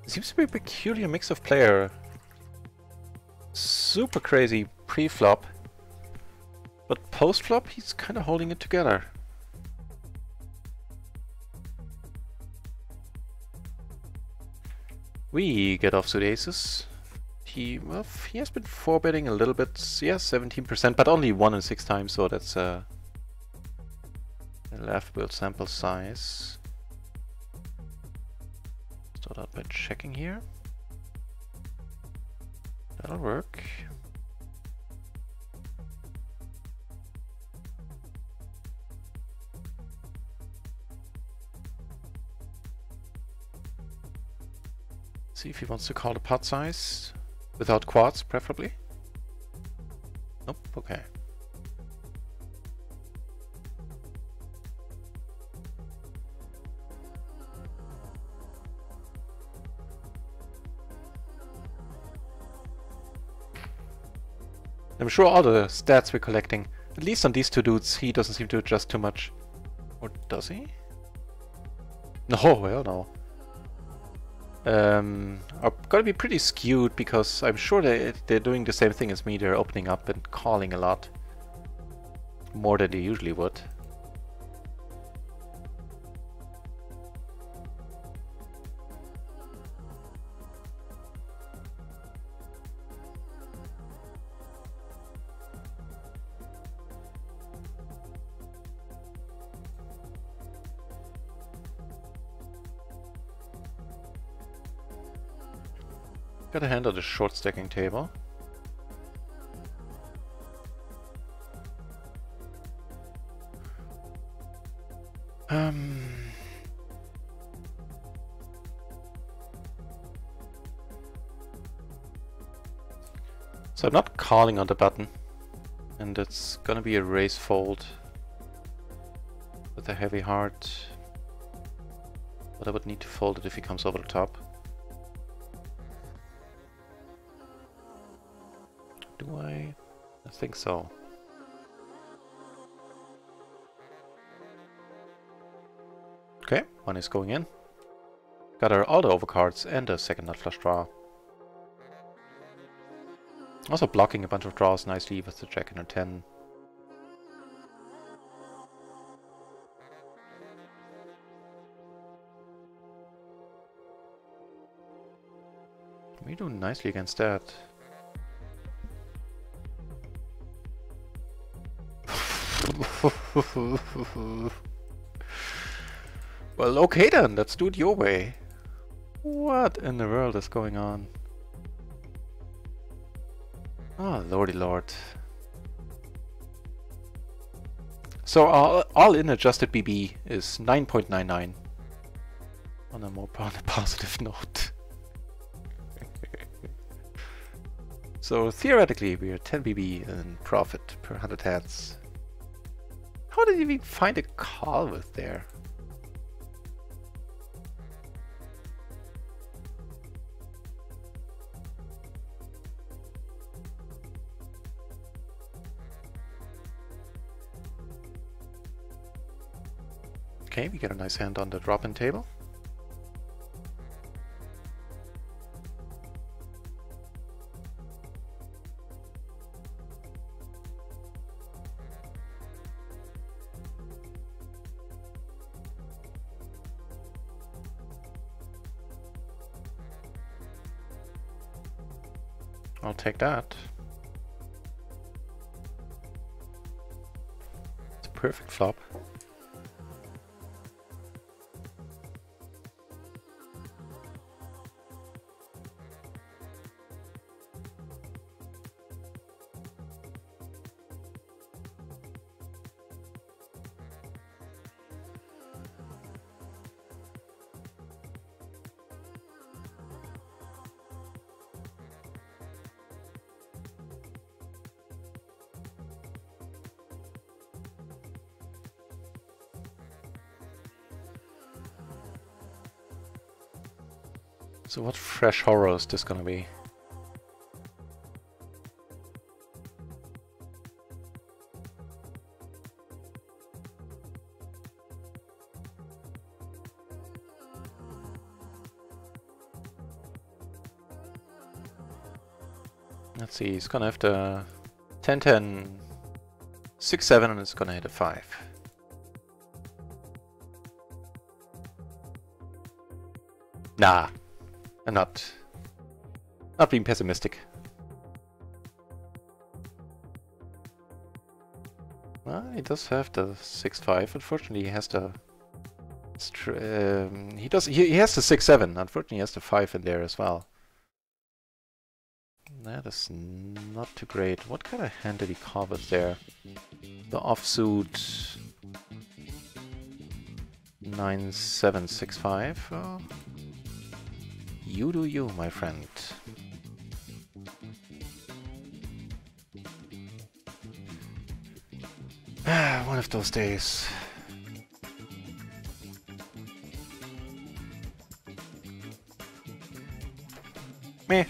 Seems to be a peculiar mix of player. Super crazy pre-flop, but post-flop he's kind of holding it together. We get offsuit aces. He has been 4-betting a little bit. Yeah, 17%, but only 1 in 6 times, so that's a laughable sample size. Start out by checking here. That'll work. See if he wants to call the pot size without quads, preferably. Nope, okay. I'm sure all the stats we're collecting, at least on these two dudes, he doesn't seem to adjust too much. Or does he? No, well, no. Are gonna be pretty skewed because I'm sure they're doing the same thing as me. They're opening up and calling a lot. More than they usually would. Got a hand on the short stacking table. So I'm not calling on the button, and it's gonna be a raise fold with a heavy heart, but I would need to fold it if he comes over the top. Do I? I think so. Okay, one is going in. Got all the overcards and a second nut flush draw. Also blocking a bunch of draws nicely with the jack and a 10. We do nicely against that. Well, okay then, let's do it your way. What in the world is going on? Oh, lordy lord. So all in adjusted BB is 9.99. On a more positive note. So theoretically we are 10 BB in profit per 100 hands. How did you even find a call with there? Okay, we get a nice hand on the drop-in table. I'll take that. It's a perfect flop. So what fresh horror is this gonna be? Let's see, he's gonna have the 10-10, 6-7, and it's gonna hit a 5. Nah. I'm not being pessimistic. Well, he does have the 6-5. Unfortunately, he has the he has the 6-7. Unfortunately, he has the 5 in there as well. That is not too great. What kind of hand did he call with there? The offsuit 9-7-6-5. Oh. You do you, my friend. One of those days. Meh.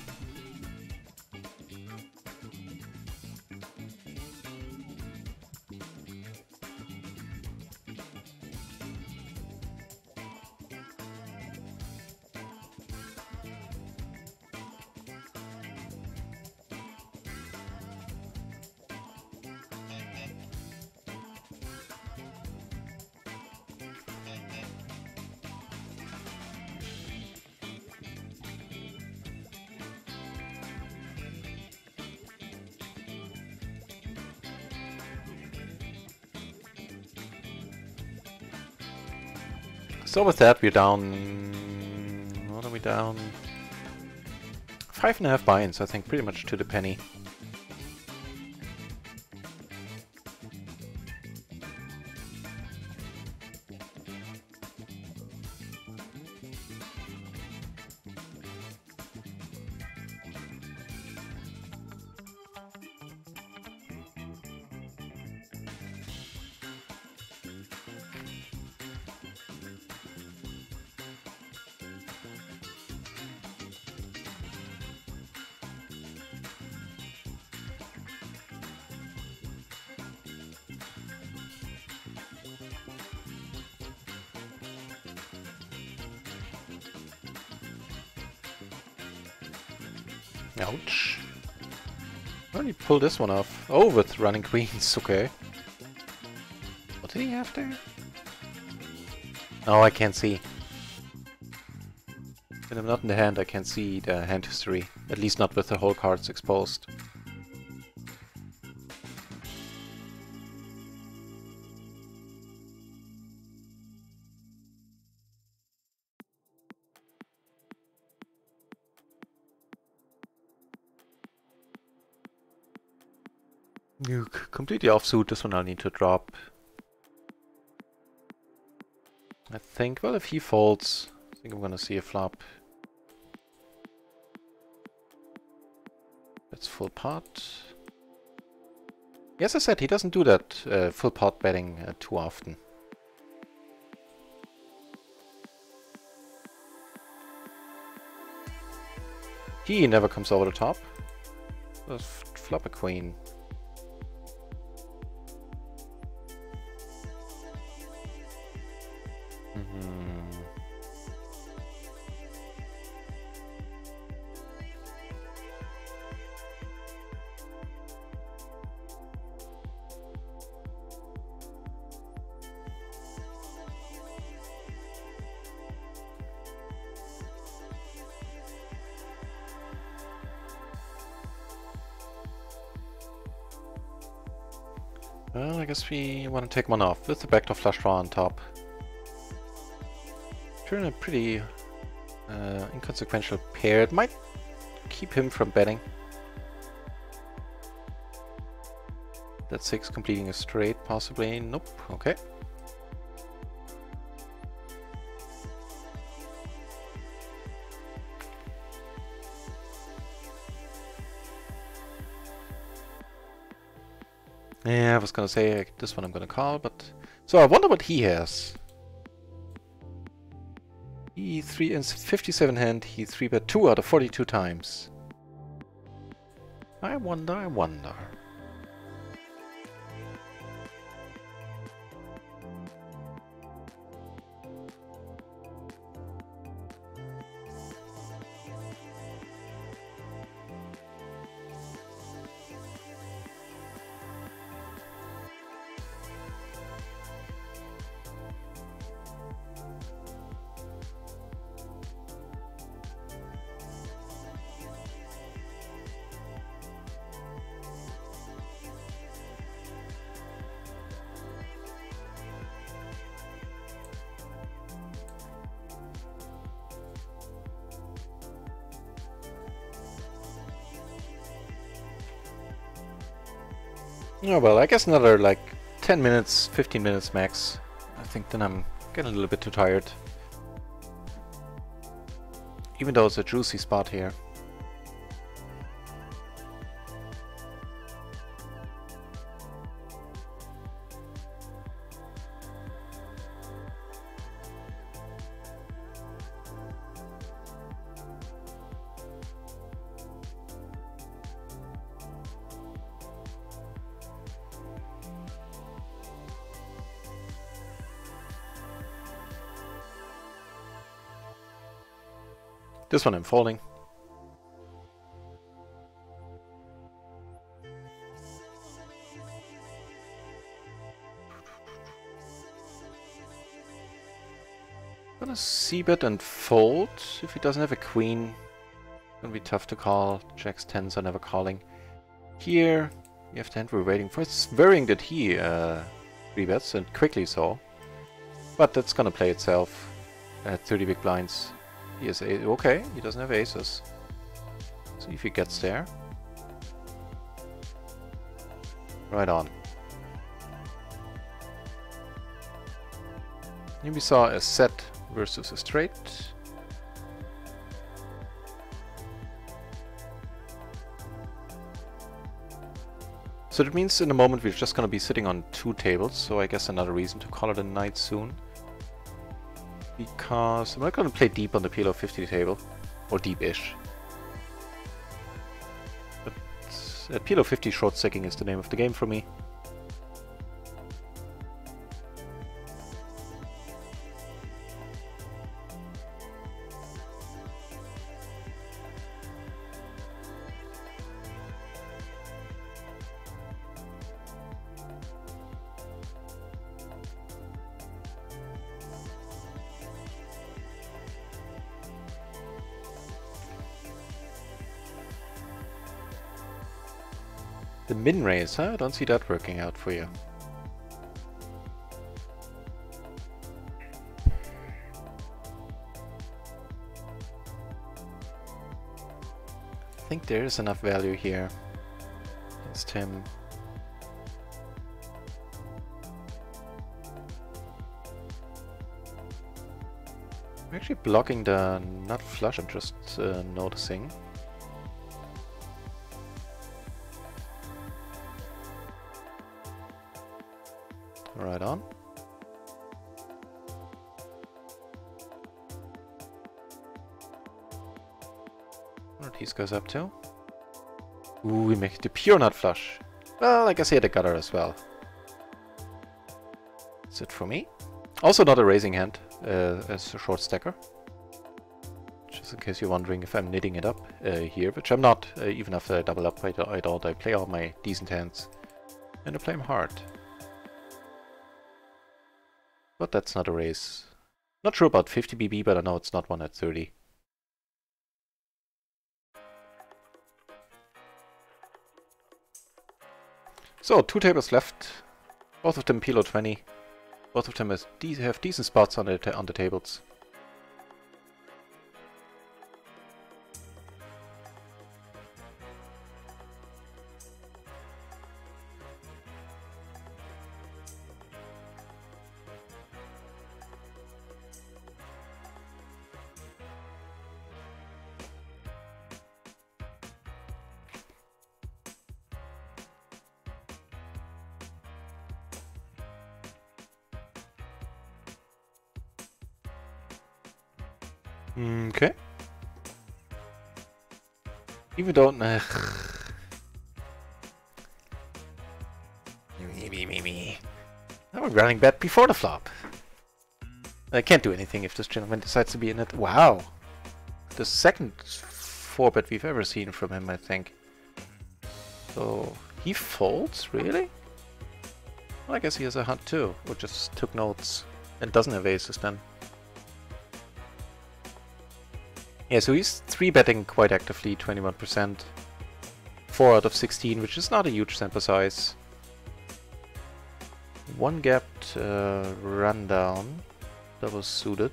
So with that, we're down... What are we down? 5.5 buy-ins, I think, pretty much to the penny. Ouch. Only pull this one off. Oh, with running queens, okay. What did he have there? Oh, I can't see. When I'm not in the hand, I can't see the hand history. At least not with the whole cards exposed. You completely offsuit, this one I'll need to drop. I think, well, if he folds, I think I'm gonna see a flop. That's full pot. Yes, I said he doesn't do that full pot betting too often. He never comes over the top. Let's flop a queen. Well, I guess we want to take one off with the backdoor flush draw on top. Turn a pretty inconsequential pair. It might keep him from betting. That 6 completing a straight, possibly. Nope. Okay. Yeah, I was gonna say this one I'm gonna call, but... So I wonder what he has. He 3 in 57 hand, he 3-bet 2 out of 42 times. I wonder, I wonder. Oh well, I guess another like 10 minutes, 15 minutes max. I think then I'm getting a little bit too tired. Even though it's a juicy spot here. This one I'm folding. Gonna c-bet and fold. If he doesn't have a queen, gonna be tough to call. Jacks, 10s are never calling. Here, you have the hand we're waiting for. It's worrying that he 3-bets, and quickly so. But that's gonna play itself at 30 big blinds. He has okay, he doesn't have aces. See if he gets there. Right on. Here we saw a set versus a straight. So that means in a moment we're just gonna be sitting on 2 tables, so I guess another reason to call it a night soon. Because I'm not going to play deep on the PLO 50 table, or deep-ish. But at PLO 50, short stacking is the name of the game for me. The min raise, huh? I don't see that working out for you. I think there is enough value here against him. I'm actually blocking the nut flush, I'm just noticing. Right on. What these guys up to? Ooh, we make the pure nut flush. Well, I guess he had a gutter as well. That's it for me. Also not a raising hand as a short stacker. Just in case you're wondering if I'm knitting it up here, which I'm not. Even after I double up, I don't. I play all my decent hands. And I play them hard. But that's not a raise. Not sure about 50 BB, but I know it's not one at 30. So, 2 tables left. Both of them PLO 20. Both of them have decent spots on the tables. Okay. Even though... me. Now we're running bet before the flop. I can't do anything if this gentleman decides to be in it. Wow! The second 4-bet we've ever seen from him, I think. So... he folds? Really? Well, I guess he has a hunt too. Or just took notes. And doesn't have aces then. Yeah, so he's 3-betting quite actively, 21%. 4 out of 16, which is not a huge sample size. One gapped rundown. That was suited.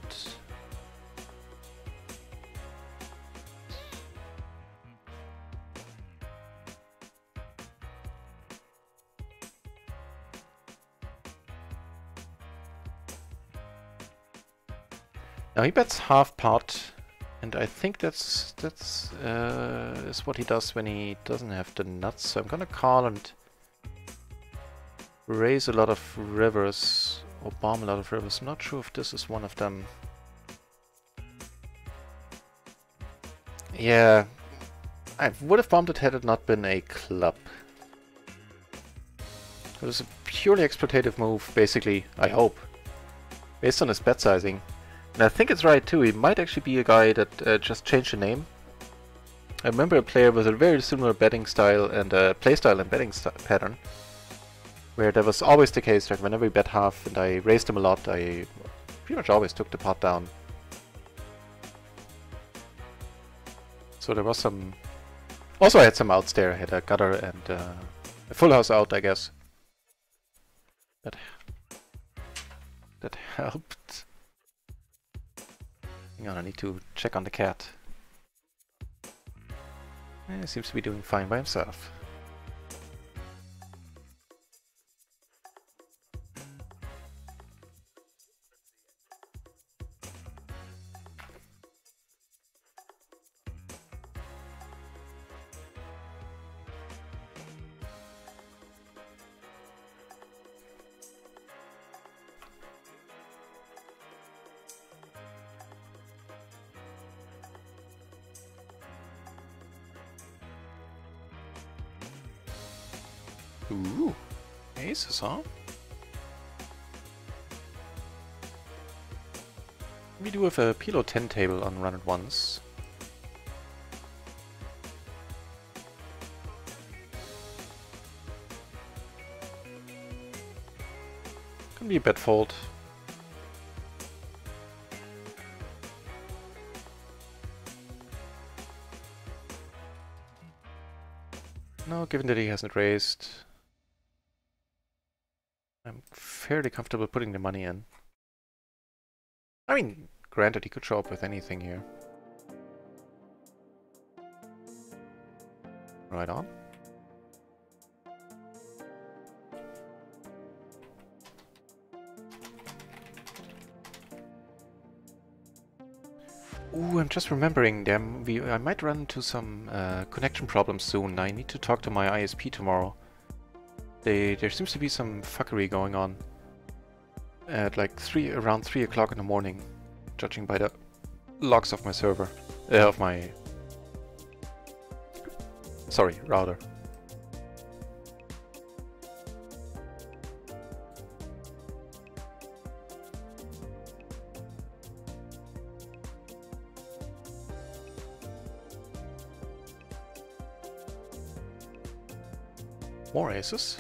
Now he bets half pot. And I think that's is what he does when he doesn't have the nuts. So I'm gonna call and raise a lot of rivers, or bomb a lot of rivers. I'm not sure if this is one of them. Yeah, I would have bombed it had it not been a club. It was a purely exploitative move, basically, I hope. Based on his bet sizing. And I think it's right too, he might actually be a guy that just changed the name. I remember a player with a very similar betting style and play style and betting pattern. Where that was always the case, like whenever we bet half and I raised him a lot, I pretty much always took the pot down. So there was some... Also I had some outs there, I had a gutter and a full house out, I guess. That helped. Hang on, I need to check on the cat. He seems to be doing fine by himself. Ooh, aces, huh? We do have a PLO 10 table on RunItOnce. Can be a bet fold. No, given that he hasn't raised, I'm fairly comfortable putting the money in. I mean, granted, he could show up with anything here. Right on. Ooh, I'm just remembering them. I might run into some connection problems soon. I need to talk to my ISP tomorrow. There seems to be some fuckery going on at like around 3 o'clock in the morning, judging by the logs of my server, of my router. More aces.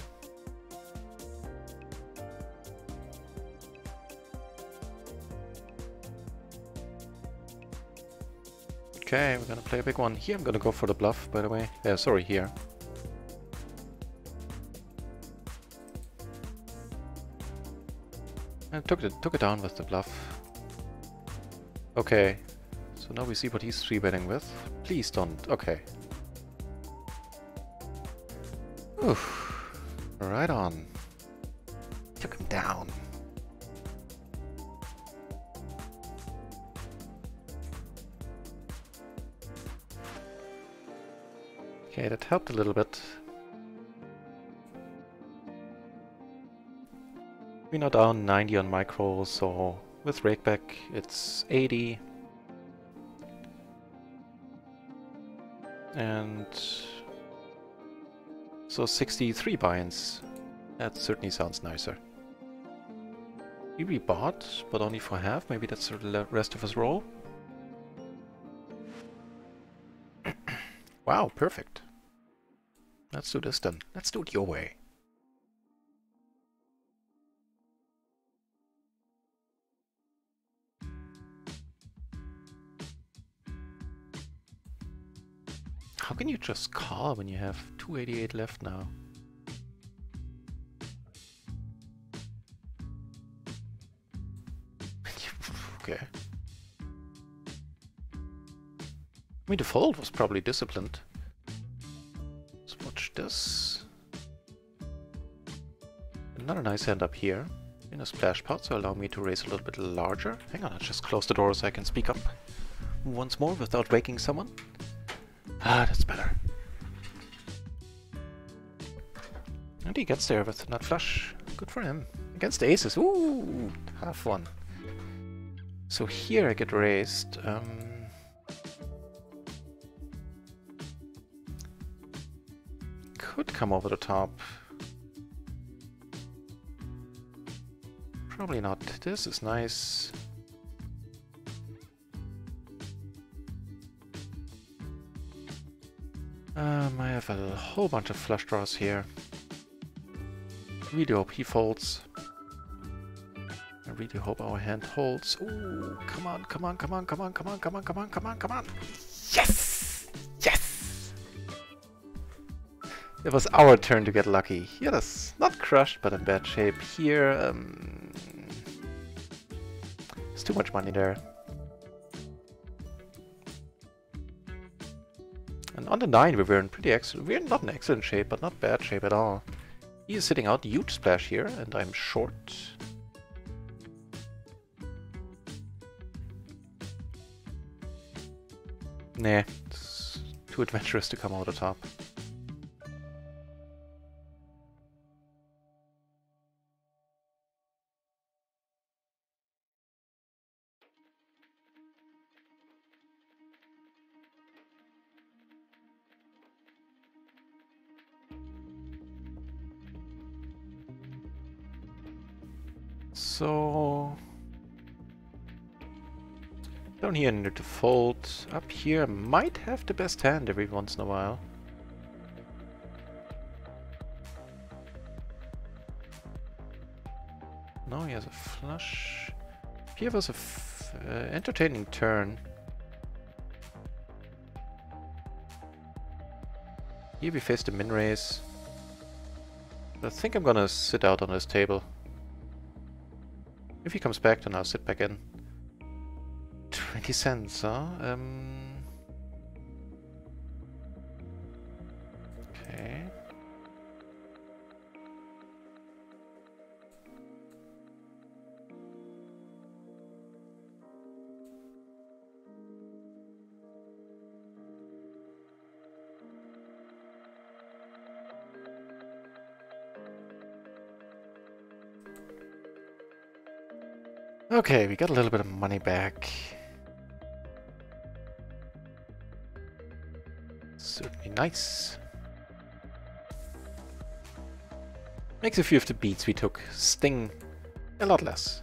Okay, we're gonna play a big one. Here I'm gonna go for the bluff, by the way. Sorry, here. And took it down with the bluff. Okay. So now we see what he's 3-betting with. Please don't. Okay. Oof. Right on. Took him down. Okay, that helped a little bit. We're now down 90 on micro, so with rakeback it's 80. And so 63 buy-ins. That certainly sounds nicer. We bought, but only for half. Maybe that's the rest of his roll. Wow, perfect. Let's do this then. Let's do it your way. How can you just call when you have 288 left now? Okay. I mean, the fold was probably disciplined. Let's watch this. Another nice hand up here in a splash pot, so allow me to raise a little bit larger. Hang on, I'll just close the door so I can speak up once more without waking someone. Ah, that's better. And he gets there with nut flush. Good for him. Against the aces. Ooh, half one. So here I get raised. Could come over the top. Probably not. This is nice. I have a whole bunch of flush draws here. Really hope he folds. I really hope our hand holds. Ooh, come on, come on, come on, come on, come on, come on, come on, come on, come on. Yes! Yes! It was our turn to get lucky. Here, that's not crushed, but in bad shape. Here, there's too much money there. And on the 9 we were in pretty excellent. We're not in excellent shape, but not bad shape at all. He is sitting out huge splash here, and I'm short. Nah, it's too adventurous to come over the top. So down here near to fold. Up here might have the best hand every once in a while. No, he has a flush. Here was a entertaining turn. Here we face the min raise. I think I'm gonna sit out on this table. If he comes back, then I'll sit back in. 20 cents, huh? Okay. Okay, we got a little bit of money back. Certainly nice. Makes a few of the beats we took sting a lot less.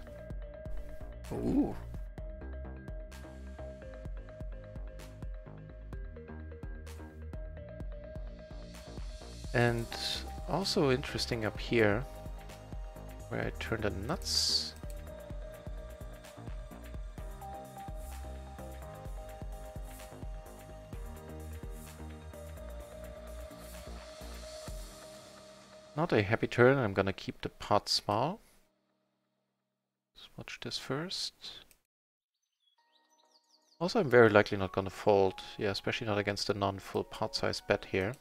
Ooh. And also interesting up here, where I turned the nuts. Not a happy turn, I'm gonna keep the pot small. Watch this first. Also, I'm very likely not gonna fold. Yeah, especially not against a non-full pot size bet here.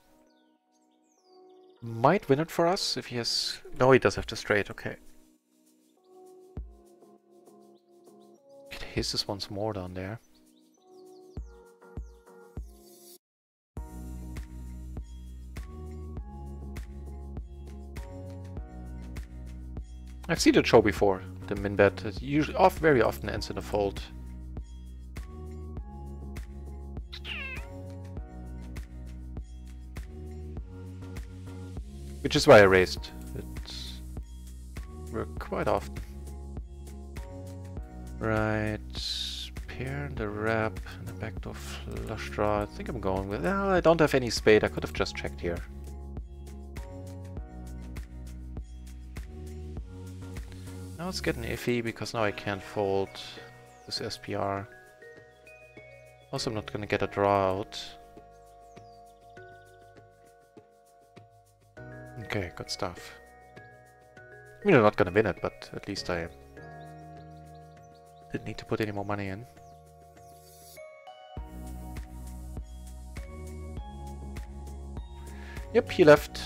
Might win it for us if he has... No, he does have to straight, okay. It hisses once more down there. I've seen it show before. The min bet is usually very often ends in a fold. Which is why I raised. It's worked quite often. Right, pair and the wrap and the backdoor flush draw. I think I'm going with... No, I don't have any spade. I could have just checked here. Now it's getting iffy because now I can't fold this SPR. Also, I'm not gonna get a draw out. Okay, good stuff. I mean, I'm not gonna win it, but at least I didn't need to put any more money in. Yep, he left.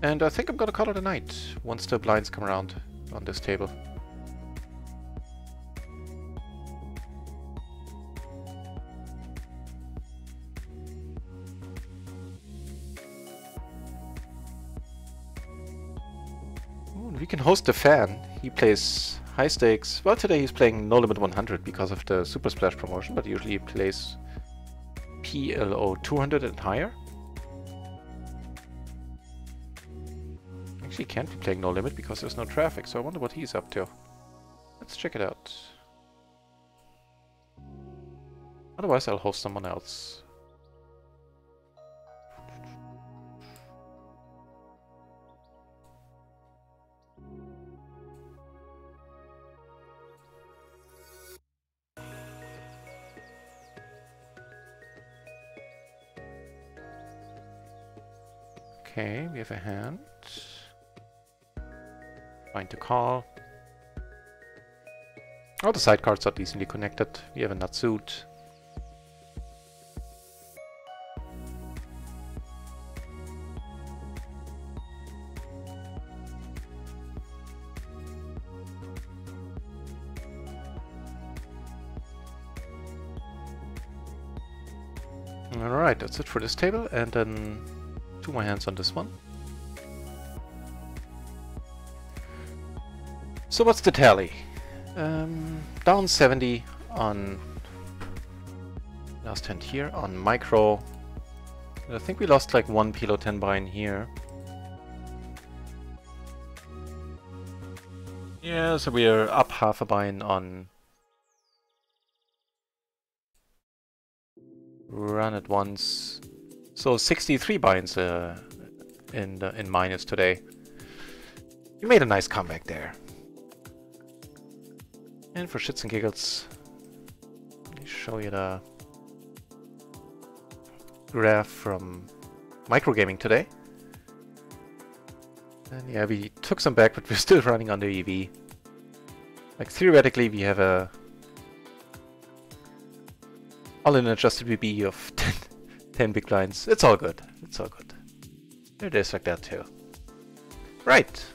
And I think I'm gonna call it a night once the blinds come around on this table. We can host the fan. He plays high stakes. Well, today he's playing No Limit 100 because of the Super Splash promotion, but usually he plays PLO 200 and higher. Actually, he can't be playing No Limit because there's no traffic, so I wonder what he's up to. Let's check it out. Otherwise, I'll host someone else. Okay, we have a hand. Fine to call. All the side cards are decently connected. We have a nut suit. Alright, that's it for this table, and then 2 more hands on this one. So what's the tally? Down 70 on last hand here on micro. I think we lost like 1 PLO 10 buy in here. Yeah, so we are up half a buy-in on RunItOnce. So 63 buy-ins in minus today. You made a nice comeback there. And for shits and giggles, let me show you the graph from microgaming today. And yeah, we took some back, but we're still running under EV. Like theoretically, we have a all-in adjusted VB of 10 big blinds. It's all good. It's all good. There it is like that too. Right.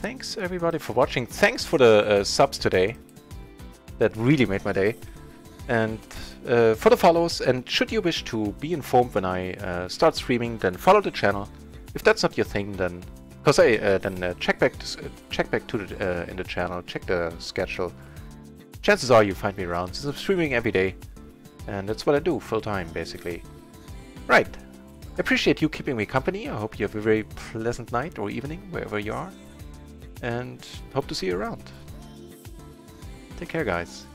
Thanks everybody for watching. Thanks for the subs today. That really made my day. And for the follows. And should you wish to be informed when I start streaming, then follow the channel. If that's not your thing, then check back to the in the channel. Check the schedule. Chances are you find me around, since I'm streaming every day. And that's what I do, full time, basically. Right. I appreciate you keeping me company. I hope you have a very pleasant night or evening, wherever you are. And hope to see you around. Take care, guys.